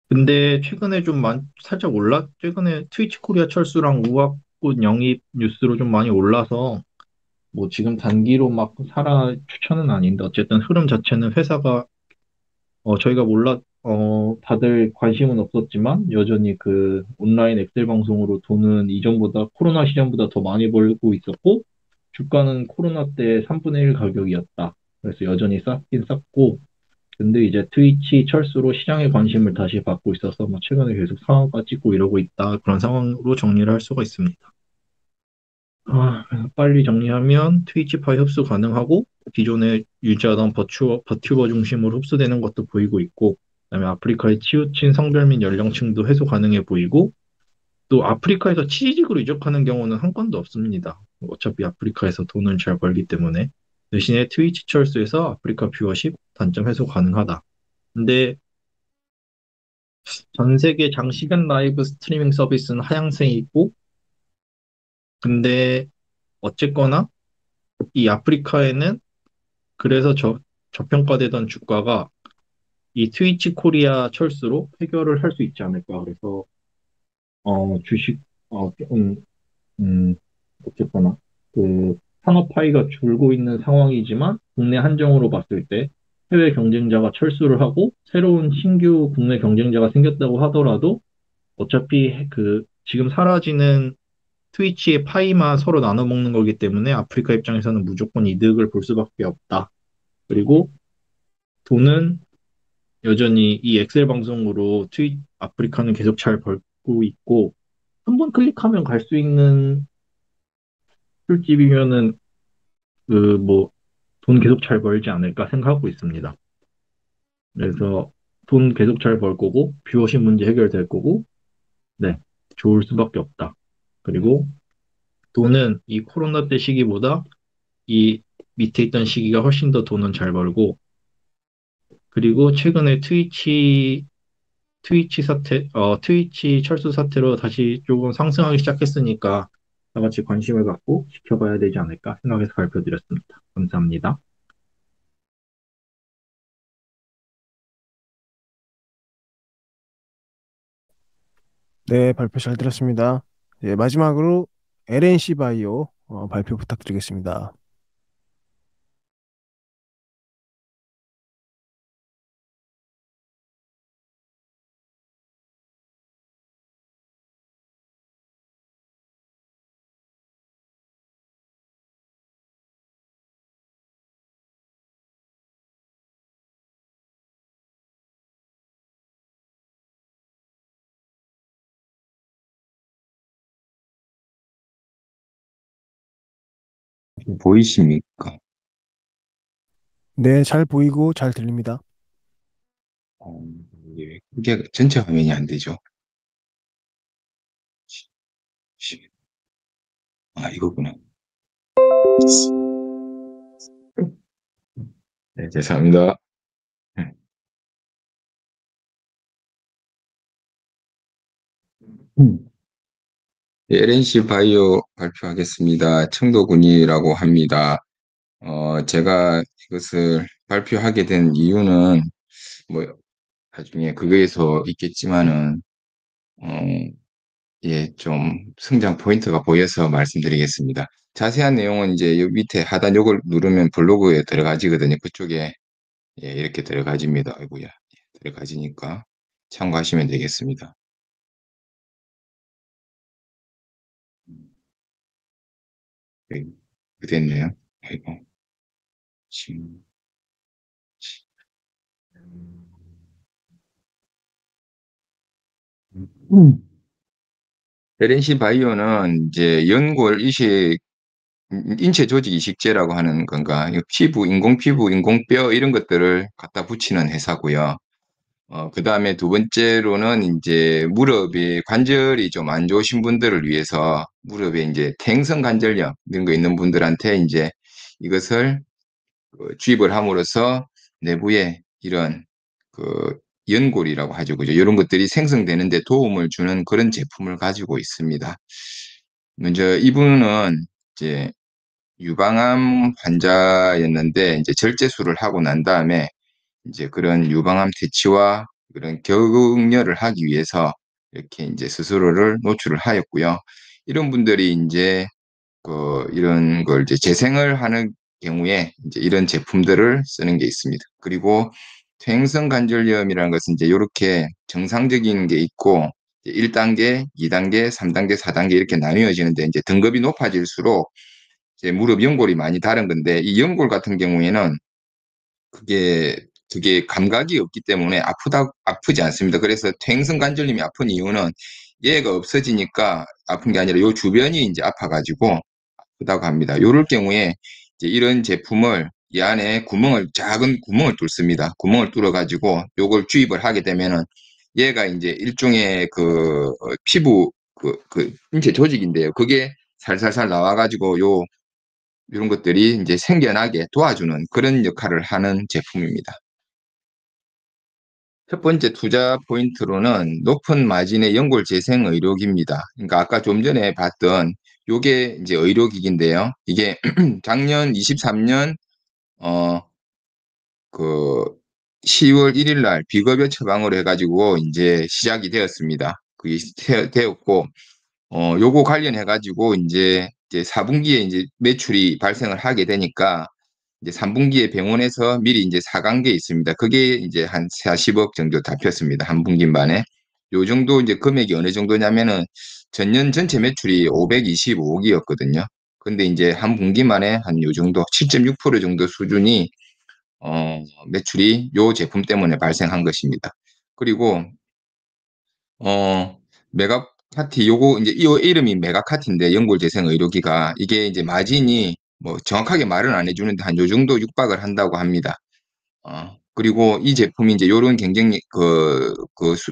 Speaker 8: 근데 최근에 살짝 최근에 트위치 코리아 철수랑 우악꽃 영입 뉴스로 좀 많이 올라서 뭐 지금 단기로 막 사라 추천은 아닌데 어쨌든 흐름 자체는 회사가 저희가 다들 관심은 없었지만 여전히 그 온라인 엑셀 방송으로 돈은 이전보다 코로나 시전보다 더 많이 벌고 있었고 주가는 코로나 때 3분의 1 가격이었다. 그래서 여전히 쌌긴 쌌고 근데 이제 트위치 철수로 시장의 관심을 다시 받고 있어서 뭐 최근에 계속 상한가 찍고 이러고 있다. 그런 상황으로 정리를 할 수가 있습니다. 빨리 정리하면 트위치파이 흡수 가능하고 기존에 유지하던 버튜버 중심으로 흡수되는 것도 보이고 있고 그다음에 아프리카에 치우친 성별 및 연령층도 해소 가능해 보이고 또 아프리카에서 취직으로 이적하는 경우는 한 건도 없습니다. 어차피 아프리카에서 돈을 잘 벌기 때문에 대신에 트위치 철수에서 아프리카 뷰어십 단점 해소 가능하다. 근데 전 세계 장시간 라이브 스트리밍 서비스는 하향세에 있고 근데 어쨌거나 이 아프리카에는 그래서 저평가되던 주가가 이 트위치 코리아 철수로 해결을 할 수 있지 않을까. 그래서 주식 어쨌거나 그 산업 파이가 줄고 있는 상황이지만 국내 한정으로 봤을 때 해외 경쟁자가 철수를 하고 새로운 신규 국내 경쟁자가 생겼다고 하더라도 어차피 그 지금 사라지는 트위치의 파이만 서로 나눠 먹는 거기 때문에 아프리카 입장에서는 무조건 이득을 볼 수밖에 없다. 그리고 돈은 여전히 이 엑셀 방송으로 아프리카는 계속 잘 벌고 있고 한 번 클릭하면 갈 수 있는 술집이면은 그 뭐 돈 계속 잘 벌지 않을까 생각하고 있습니다. 그래서 돈 계속 잘 벌 거고 뷰어십 문제 해결될 거고 네 좋을 수밖에 없다. 그리고 돈은 이 코로나 때 시기보다 이 밑에 있던 시기가 훨씬 더 돈은 잘 벌고 그리고 최근에 트위치 철수 사태로 다시 조금 상승하기 시작했으니까 다 같이 관심을 갖고 지켜봐야 되지 않을까 생각해서 발표드렸습니다. 감사합니다.
Speaker 3: 네, 발표 잘 들었습니다. 예, 마지막으로 LNC 바이오 발표 부탁드리겠습니다.
Speaker 1: 보이십니까?
Speaker 3: 네, 잘 보이고 잘 들립니다.
Speaker 1: 예, 이게 전체 화면이 안 되죠? 아, 이거구나. 네, 죄송합니다. LNC 바이오 발표하겠습니다. 청도군이라고 합니다. 제가 이것을 발표하게 된 이유는 뭐 나중에 그거에서 있겠지만은 좀 성장 포인트가 보여서 말씀드리겠습니다. 자세한 내용은 이제 요 밑에 하단 요걸 누르면 블로그에 들어가지거든요. 그쪽에 이렇게 들어가집니다. 아이고야, 들어가지니까 참고하시면 되겠습니다. 됐네요. 아이고. 지금. LNC 바이오는 이제 연골 이식, 인체 조직 이식제라고 하는 건가, 피부, 인공 피부, 인공뼈 이런 것들을 갖다 붙이는 회사고요. 그 다음에 두 번째로는 이제 무릎이 관절이 좀 안 좋으신 분들을 위해서 무릎에 이제 퇴행성 관절염 이런 거 있는 분들한테 이제 이것을 주입을 함으로써 내부에 이런 그 연골이라고 하죠. 그죠? 이런 것들이 생성되는데 도움을 주는 그런 제품을 가지고 있습니다. 먼저 이분은 이제 유방암 환자였는데 이제 절제술을 하고 난 다음에 이제 그런 유방암 퇴치와 그런 격려를 하기 위해서 이렇게 이제 스스로를 노출을 하였고요. 이런 분들이 이제 이런 걸 이제 재생을 하는 경우에 이제 이런 제품들을 쓰는 게 있습니다. 그리고 퇴행성 관절염이라는 것은 이제 이렇게 정상적인 게 있고 1단계, 2단계, 3단계, 4단계 이렇게 나뉘어지는데 이제 등급이 높아질수록 이제 무릎 연골이 많이 다른 건데 이 연골 같은 경우에는 그게 감각이 없기 때문에 아프지 않습니다. 그래서 퇴행성 관절염이 아픈 이유는 얘가 없어지니까 아픈 게 아니라 요 주변이 이제 아파가지고 아프다고 합니다. 요럴 경우에 이제 이런 제품을 이 안에 작은 구멍을 뚫습니다. 구멍을 뚫어가지고 요걸 주입을 하게 되면은 얘가 이제 일종의 피부 인체 조직인데요. 그게 살살살 나와가지고 이런 것들이 이제 생겨나게 도와주는 그런 역할을 하는 제품입니다. 첫 번째 투자 포인트로는 높은 마진의 연골 재생 의료기입니다. 그러니까 아까 좀 전에 봤던 요게 이제 의료기기인데요. 이게 작년 23년 10월 1일 날 비급여 처방으로 해가지고 이제 시작이 되었습니다. 그게 되었고 요거 관련해가지고 이제 4분기에 이제 매출이 발생을 하게 되니까 이제 3분기에 병원에서 미리 이제 사간 게 있습니다. 그게 이제 한 40억 정도 잡혔습니다. 한 분기 만에. 요 정도 이제 금액이 어느 정도냐면은 전년 전체 매출이 525억이었거든요. 근데 이제 한 분기 만에 한 요 정도 7.6% 정도 수준이 매출이 요 제품 때문에 발생한 것입니다. 그리고 메가카티 요거 이제 이 이름이 메가카티인데 연골 재생 의료기가 이게 이제 마진이 뭐 정확하게 말은 안 해주는데 한 요 정도 육박을 한다고 합니다. 그리고 이 제품이 이제 요런 경쟁력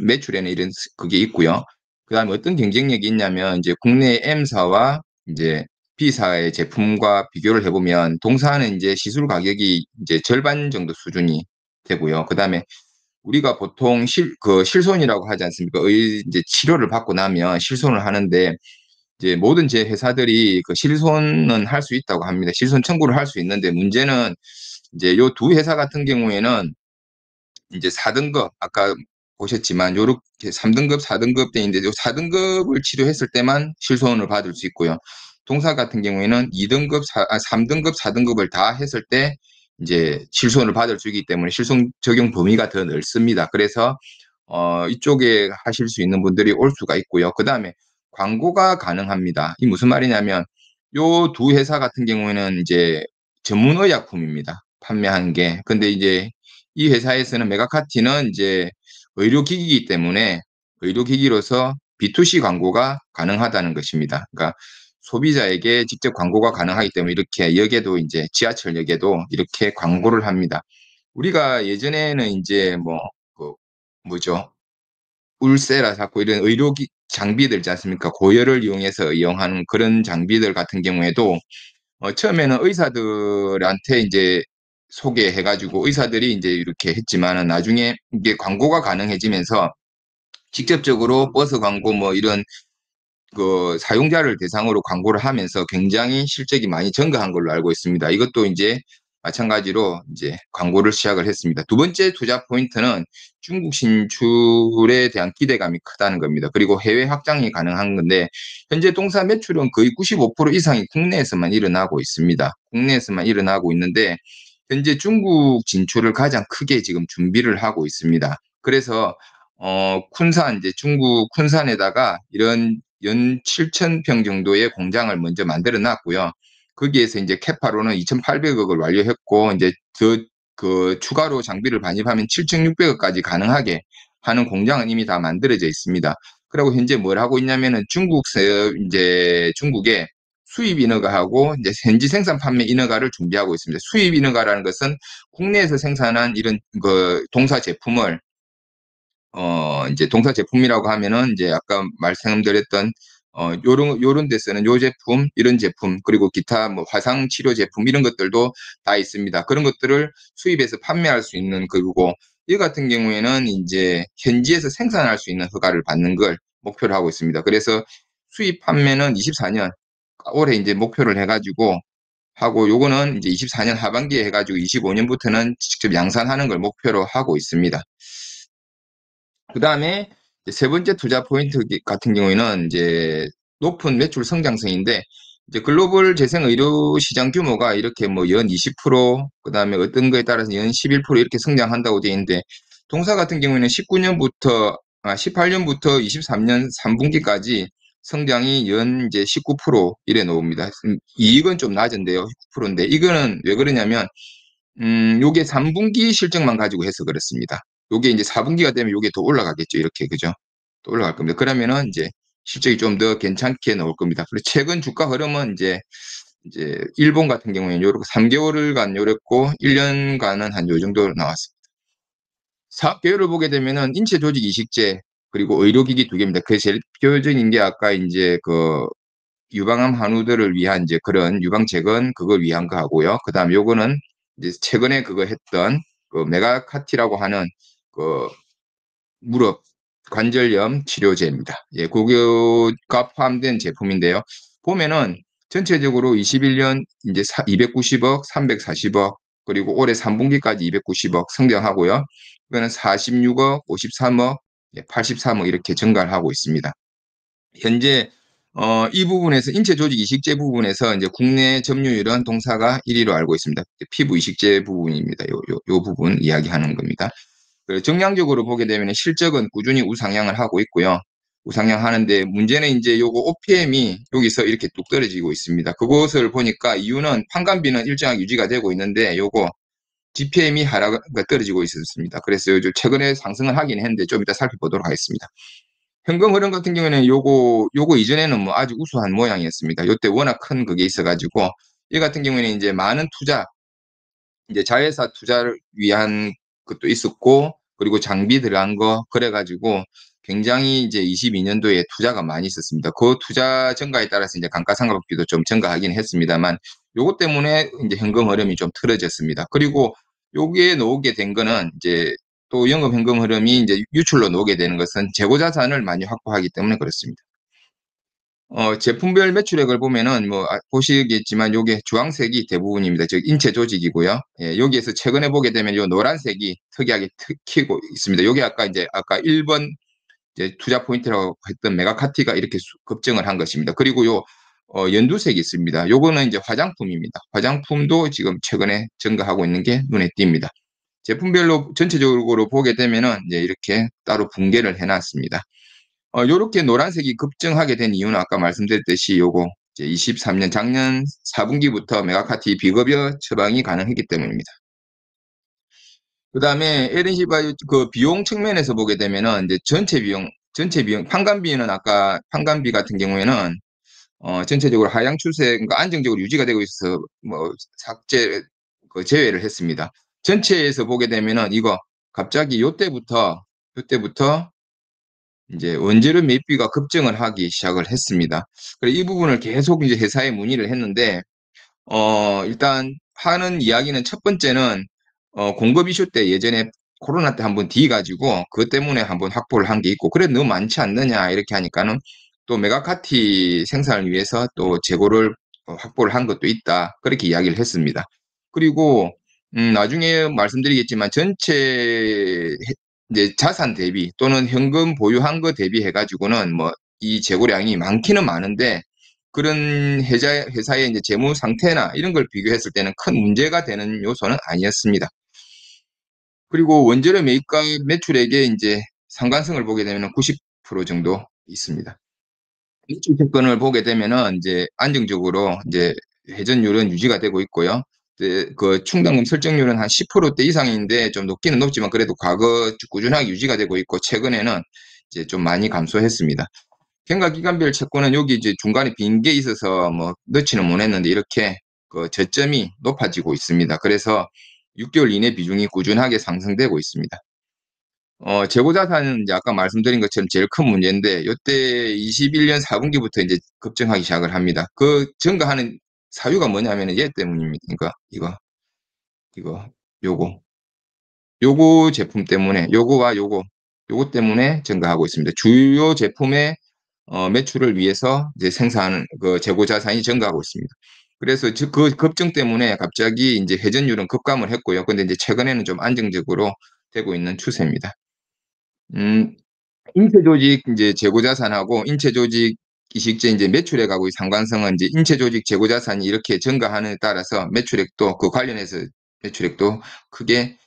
Speaker 1: 매출에는 이런 그게 있고요. 그다음에 어떤 경쟁력이 있냐면 이제 국내 M사와 이제 B사의 제품과 비교를 해보면 동사는 이제 시술 가격이 이제 절반 정도 수준이 되고요. 그다음에 우리가 보통 실손이라고 하지 않습니까? 이제 치료를 받고 나면 실손을 하는데 이제 모든 제 회사들이 그 실손은 할 수 있다고 합니다. 실손 청구를 할 수 있는데 문제는 이제 요 두 회사 같은 경우에는 이제 4등급 아까 보셨지만 요렇게 3등급, 4등급 돼 있는데 요 4등급을 치료했을 때만 실손을 받을 수 있고요. 동사 같은 경우에는 2등급, 3등급, 4등급을 다 했을 때 이제 실손을 받을 수 있기 때문에 실손 적용 범위가 더 넓습니다. 그래서 이쪽에 하실 수 있는 분들이 올 수가 있고요. 그다음에 광고가 가능합니다. 이 무슨 말이냐면 요 두 회사 같은 경우에는 이제 전문 의약품입니다. 판매한 게. 근데 이제 이 회사에서는 메가카티는 이제 의료기기이기 때문에 의료기기로서 B2C 광고가 가능하다는 것입니다. 그러니까 소비자에게 직접 광고가 가능하기 때문에 이렇게 역에도 이제 지하철역에도 이렇게 광고를 합니다. 우리가 예전에는 이제 뭐죠? 울세라 자꾸 이런 의료기 장비들 있지 않습니까? 고열을 이용해서 이용하는 그런 장비들 같은 경우에도 처음에는 의사들한테 이제 소개해가지고 의사들이 이제 이렇게 했지만은 나중에 이게 광고가 가능해지면서 직접적으로 버스 광고 뭐 이런 그 사용자를 대상으로 광고를 하면서 굉장히 실적이 많이 증가한 걸로 알고 있습니다. 이것도 이제 마찬가지로 이제 광고를 시작을 했습니다. 두 번째 투자 포인트는 중국 진출에 대한 기대감이 크다는 겁니다. 그리고 해외 확장이 가능한 건데 현재 동사 매출은 거의 95% 이상이 국내에서만 일어나고 있습니다. 국내에서만 일어나고 있는데 현재 중국 진출을 가장 크게 지금 준비를 하고 있습니다. 그래서 쿤산 이제 중국 쿤산에다가 이런 연 7,000평 정도의 공장을 먼저 만들어 놨고요. 거기에서 이제 캐파로는 2,800억을 완료했고 이제 그 추가로 장비를 반입하면 7,600억까지 가능하게 하는 공장은 이미 다 만들어져 있습니다. 그리고 현재 뭘 하고 있냐면은 중국에 수입 인허가하고 이제 현지 생산 판매 인허가를 준비하고 있습니다. 수입 인허가라는 것은 국내에서 생산한 이런 그 동사 제품을 이제 동사 제품이라고 하면은 이제 아까 말씀드렸던 요런 데 쓰는 요 제품, 이런 제품, 그리고 기타 뭐 화상 치료 제품 이런 것들도 다 있습니다. 그런 것들을 수입해서 판매할 수 있는 거고 이 같은 경우에는 이제 현지에서 생산할 수 있는 허가를 받는 걸 목표로 하고 있습니다. 그래서 수입 판매는 24년 올해 이제 목표를 해가지고 하고 요거는 이제 24년 하반기에 해가지고 25년부터는 직접 양산하는 걸 목표로 하고 있습니다. 그 다음에 세 번째 투자 포인트 같은 경우에는 이제 높은 매출 성장성인데 이제 글로벌 재생 의료 시장 규모가 이렇게 뭐 연 20%, 그 다음에 어떤 거에 따라서 연 11% 이렇게 성장한다고 되어 있는데 동사 같은 경우에는 18년부터 23년 3분기까지 성장이 연 이제 19% 이래 나옵니다. 이익은 좀 낮은데요. 19%인데 이거는 왜 그러냐면 요게 3분기 실적만 가지고 해서 그렇습니다. 요게 이제 4분기가 되면 요게 더 올라가겠죠. 이렇게 그죠? 또 올라갈 겁니다. 그러면은 이제 실적이 좀 더 괜찮게 나올 겁니다. 그리고 최근 주가 흐름은 이제 일본 같은 경우에는 요렇게 3개월간 요랬고 1년간은 한 요 정도 나왔습니다. 사업 계열을 보게 되면은 인체 조직 이식제 그리고 의료기기 두 개입니다. 그 제일 표적인 게 아까 이제 그 유방암 한우들을 위한 이제 그런 유방 재건 그걸 위한 거 하고요. 그다음 요거는 이제 최근에 그거 했던 그 메가카티라고 하는 그 무릎 관절염 치료제입니다. 예, 그거가 포함된 제품인데요. 보면은 전체적으로 21년 이제 290억, 340억, 그리고 올해 3분기까지 290억 성장하고요. 이거는 46억, 53억, 83억 이렇게 증가를 하고 있습니다. 현재 이 부분에서 인체 조직 이식제 부분에서 이제 국내 점유율은 동사가 1위로 알고 있습니다. 피부 이식제 부분입니다. 요 부분 이야기하는 겁니다. 정량적으로 보게 되면 실적은 꾸준히 우상향을 하고 있고요. 우상향 하는데 문제는 이제 요거 OPM이 여기서 이렇게 뚝 떨어지고 있습니다. 그것을 보니까 이유는 판관비는 일정하게 유지가 되고 있는데 요거 GPM이 하락가 떨어지고 있었습니다. 그래서 최근에 상승을 하긴 했는데 좀 이따 살펴보도록 하겠습니다. 현금 흐름 같은 경우에는 요거 이전에는 뭐 아주 우수한 모양이었습니다. 요때 워낙 큰 그게 있어가지고 이 같은 경우에는 이제 많은 투자 이제 자회사 투자를 위한 것도 있었고 그리고 장비 들어간 거 그래가지고 굉장히 이제 22년도에 투자가 많이 있었습니다. 그 투자 증가에 따라서 이제 감가상각비도 좀 증가하긴 했습니다만 요것 때문에 이제 현금 흐름이 좀 틀어졌습니다. 그리고 여기에 놓게 된 거는 이제 또 연금 현금 흐름이 이제 유출로 놓게 되는 것은 재고 자산을 많이 확보하기 때문에 그렇습니다. 제품별 매출액을 보면은 뭐 보시겠지만 요게 주황색이 대부분입니다. 즉 인체 조직이고요. 예, 여기에서 최근에 보게 되면 요 노란색이 특이하게 튀고 있습니다. 요게 아까 1번 이제 투자 포인트라고 했던 메가카티가 이렇게 급증을 한 것입니다. 그리고 요 연두색이 있습니다. 요거는 이제 화장품입니다. 화장품도 지금 최근에 증가하고 있는 게 눈에 띕니다. 제품별로 전체적으로 보게 되면은 이제 이렇게 따로 분개를 해놨습니다. 요렇게 노란색이 급증하게 된 이유는 아까 말씀드렸듯이 요거 이제 23년 작년 4분기부터 메가카티 비급여 처방이 가능했기 때문입니다. 그 다음에 LNC 바이오 그 비용 측면에서 보게 되면은 이제 전체 비용, 판관비는 아까 판관비 같은 경우에는 전체적으로 하향 추세, 그러니까 안정적으로 유지가 되고 있어서 뭐 제외를 했습니다. 전체에서 보게 되면은 이거 갑자기 요때부터 이제 원재료 매입비가 급증을 하기 시작을 했습니다. 그래서 이 부분을 계속 이제 회사에 문의를 했는데, 일단 하는 이야기는 첫 번째는, 공급 이슈 때 예전에 코로나 때 한번 뒤가지고 그것 때문에 한번 확보를 한 게 있고, 그래 너무 많지 않느냐 이렇게 하니까는 또 메가카티 생산을 위해서 또 재고를 확보를 한 것도 있다. 그렇게 이야기를 했습니다. 그리고, 나중에 말씀드리겠지만 전체 이제 자산 대비 또는 현금 보유한 거 대비해 가지고는 뭐 이 재고량이 많기는 많은데 그런 회사의 이제 재무 상태나 이런 걸 비교했을 때는 큰 문제가 되는 요소는 아니었습니다. 그리고 원재료 매입과 매출액의 이제 상관성을 보게 되면 90% 정도 있습니다. 매출 채권을 보게 되면은 이제 안정적으로 이제 회전율은 유지가 되고 있고요. 그 충당금 설정률은 한 10%대 이상인데 좀 높기는 높지만 그래도 과거 꾸준하게 유지가 되고 있고 최근에는 이제 좀 많이 감소했습니다. 경과기간별 채권은 여기 이제 중간에 빈 게 있어서 뭐 넣지는 못했는데 이렇게 그 저점이 높아지고 있습니다. 그래서 6개월 이내 비중이 꾸준하게 상승되고 있습니다. 재고자산은 이제 아까 말씀드린 것처럼 제일 큰 문제인데 이때 21년 4분기부터 이제 급증하기 시작을 합니다. 그 증가하는 사유가 뭐냐면 얘 때문입니다. 그러니까 요거 제품 때문에 요거 때문에 증가하고 있습니다. 주요 제품의 매출을 위해서 이제 생산하는 그 재고자산이 증가하고 있습니다. 그래서 그 급증 때문에 갑자기 이제 회전율은 급감을 했고요. 근데 이제 최근에는 좀 안정적으로 되고 있는 추세입니다. 인체조직 이제 재고자산하고 인체조직 이식제 이제 매출액하고의 상관성은 이제 인체조직 재고자산이 이렇게 증가하는 데 따라서 매출액도 그 관련해서 매출액도 크게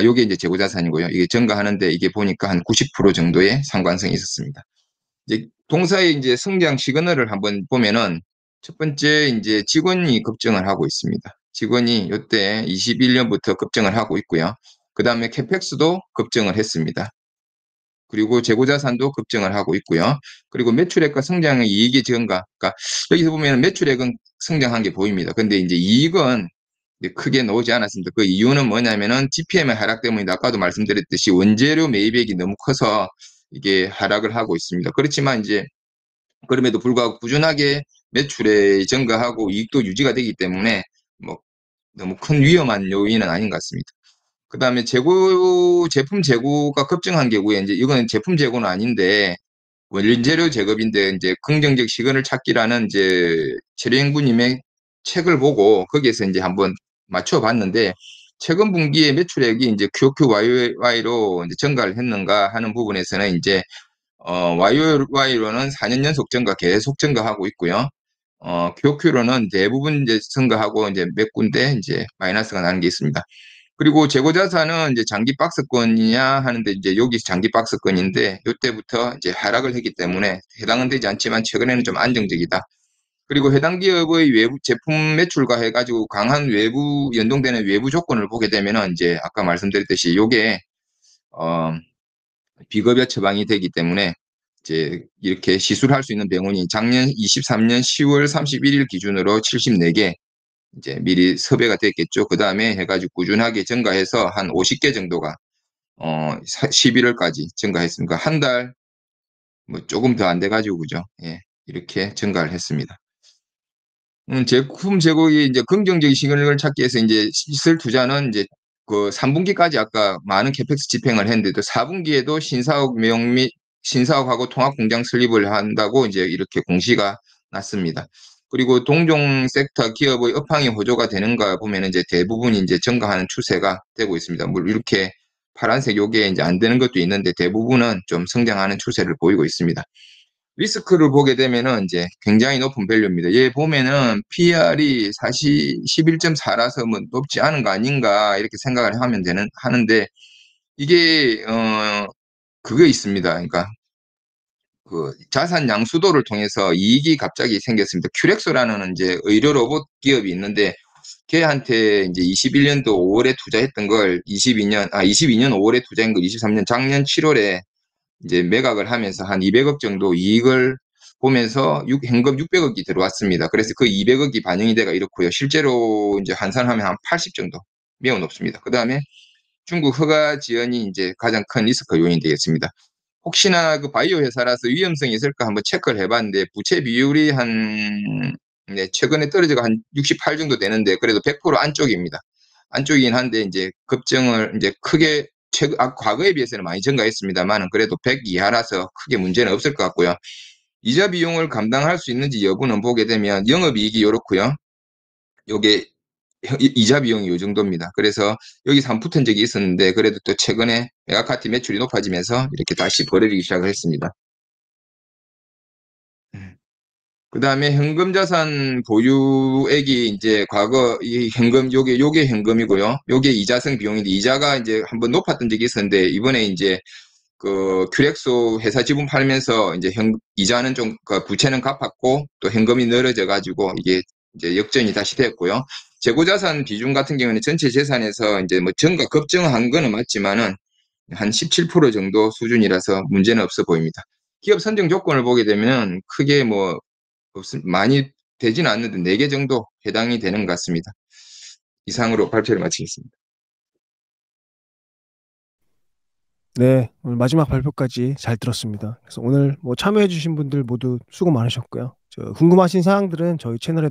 Speaker 1: 요게 이제 재고자산이고요. 이게 증가하는데 이게 보니까 한 90% 정도의 상관성이 있었습니다. 이제 동사의 이제 성장 시그널을 한번 보면은 첫 번째 이제 직원이 급증을 하고 있습니다. 직원이 이때 21년부터 급증을 하고 있고요. 그 다음에 캐펙스도 급증을 했습니다. 그리고 재고자산도 급증을 하고 있고요. 그리고 매출액과 성장의 이익의 증가. 그러니까 여기서 보면 매출액은 성장한 게 보입니다. 근데 이제 이익은 이제 크게 나오지 않았습니다. 그 이유는 뭐냐면은 GPM의 하락 때문에 아까도 말씀드렸듯이 원재료 매입액이 너무 커서 이게 하락을 하고 있습니다. 그렇지만 이제 그럼에도 불구하고 꾸준하게 매출액이 증가하고 이익도 유지가 되기 때문에 뭐 너무 큰 위험한 요인은 아닌 것 같습니다. 그 다음에 제품 재고가 급증한 경우에 이제 이거는 제품 재고는 아닌데 원재료 제급인데 이제 긍정적 시그널 찾기라는 이제 최령구님의 책을 보고 거기에서 이제 한번 맞춰봤는데 최근 분기에 매출액이 이제 QOQYY로 이제 증가를 했는가 하는 부분에서는 이제 YOY로는 4년 연속 증가 계속 증가하고 있고요. QOQ로는 대부분 이제 증가하고 이제 몇 군데 이제 마이너스가 나는 게 있습니다. 그리고 재고자산은 이제 장기 박스권이냐 하는데 이제 여기 장기 박스권인데 이때부터 이제 하락을 했기 때문에 해당은 되지 않지만 최근에는 좀 안정적이다. 그리고 해당 기업의 외부 제품 매출과 해가지고 강한 외부 연동되는 외부 조건을 보게 되면은 이제 아까 말씀드렸듯이 요게 비급여 처방이 되기 때문에 이제 이렇게 시술할 수 있는 병원이 작년 23년 10월 31일 기준으로 74개 이제 미리 섭외가 됐겠죠. 그 다음에 해가지고 꾸준하게 증가해서 한 50개 정도가 11월까지 증가했습니다. 한 달 뭐 조금 더 안 돼가지고 그죠? 예, 이렇게 증가를 했습니다. 제품 제공이 이제 긍정적인 시그널을 찾기 위해서 이제 시설 투자는 이제 그 3분기까지 아까 많은 캐펙스 집행을 했는데도 4분기에도 신사업 및 신사업하고 통합공장 설립을 한다고 이제 이렇게 공시가 났습니다. 그리고 동종 섹터 기업의 업황이 호조가 되는가 보면 이제 대부분이 이제 증가하는 추세가 되고 있습니다. 물론 이렇게 파란색 요게 이제 안 되는 것도 있는데 대부분은 좀 성장하는 추세를 보이고 있습니다. 리스크를 보게 되면은 이제 굉장히 높은 밸류입니다. 얘 보면은 PR이 11.4라서 뭐 높지 않은 거 아닌가 이렇게 생각을 하는데 이게 그게 있습니다. 그러니까 그 자산 양수도를 통해서 이익이 갑자기 생겼습니다. 큐렉소라는 이제 의료 로봇 기업이 있는데 걔한테 이제 21년도 5월에 투자했던 걸 22년 5월에 투자한 걸 23년 작년 7월에 이제 매각을 하면서 한 200억 정도 이익을 보면서 현금 600억이 들어왔습니다. 그래서 그 200억이 반영이 돼가 이렇고요. 실제로 이제 환산하면 한 80 정도 매우 높습니다. 그 다음에 중국 허가 지연이 이제 가장 큰 리스크 요인이 되겠습니다. 혹시나 그 바이오 회사라서 위험성이 있을까 한번 체크를 해봤는데 부채 비율이 최근에 떨어져가 한 68 정도 되는데 그래도 100% 안쪽입니다. 안쪽이긴 한데 이제 급증을 이제 크게 과거에 비해서는 많이 증가했습니다만 그래도 100 이하라서 크게 문제는 없을 것 같고요. 이자 비용을 감당할 수 있는지 여부는 보게 되면 영업이익이 이렇고요. 요게 이자 비용이 이 정도입니다. 그래서 여기서 한 붙은 적이 있었는데 그래도 또 최근에 메가카티 매출이 높아지면서 이렇게 다시 벌어지기 시작을 했습니다. 그 다음에 현금자산 보유액이 이제 과거 이 현금 요게 현금이고요. 요게 이자성 비용인데 이자가 이제 한번 높았던 적이 있었는데 이번에 이제 그 큐렉소 회사 지분 팔면서 이제 이자는 좀 그 부채는 갚았고 또 현금이 늘어져 가지고 이게 이제 역전이 다시 됐고요. 재고자산 비중 같은 경우는 전체 재산에서 이제 뭐 급증한 거는 맞지만은 한 17% 정도 수준이라서 문제는 없어 보입니다. 기업 선정 조건을 보게 되면 크게 뭐 많이 되지는 않는데 4개 정도 해당이 되는 것 같습니다. 이상으로 발표를 마치겠습니다.
Speaker 3: 네, 오늘 마지막 발표까지 잘 들었습니다. 그래서 오늘 뭐 참여해주신 분들 모두 수고 많으셨고요. 궁금하신 사항들은 저희 채널에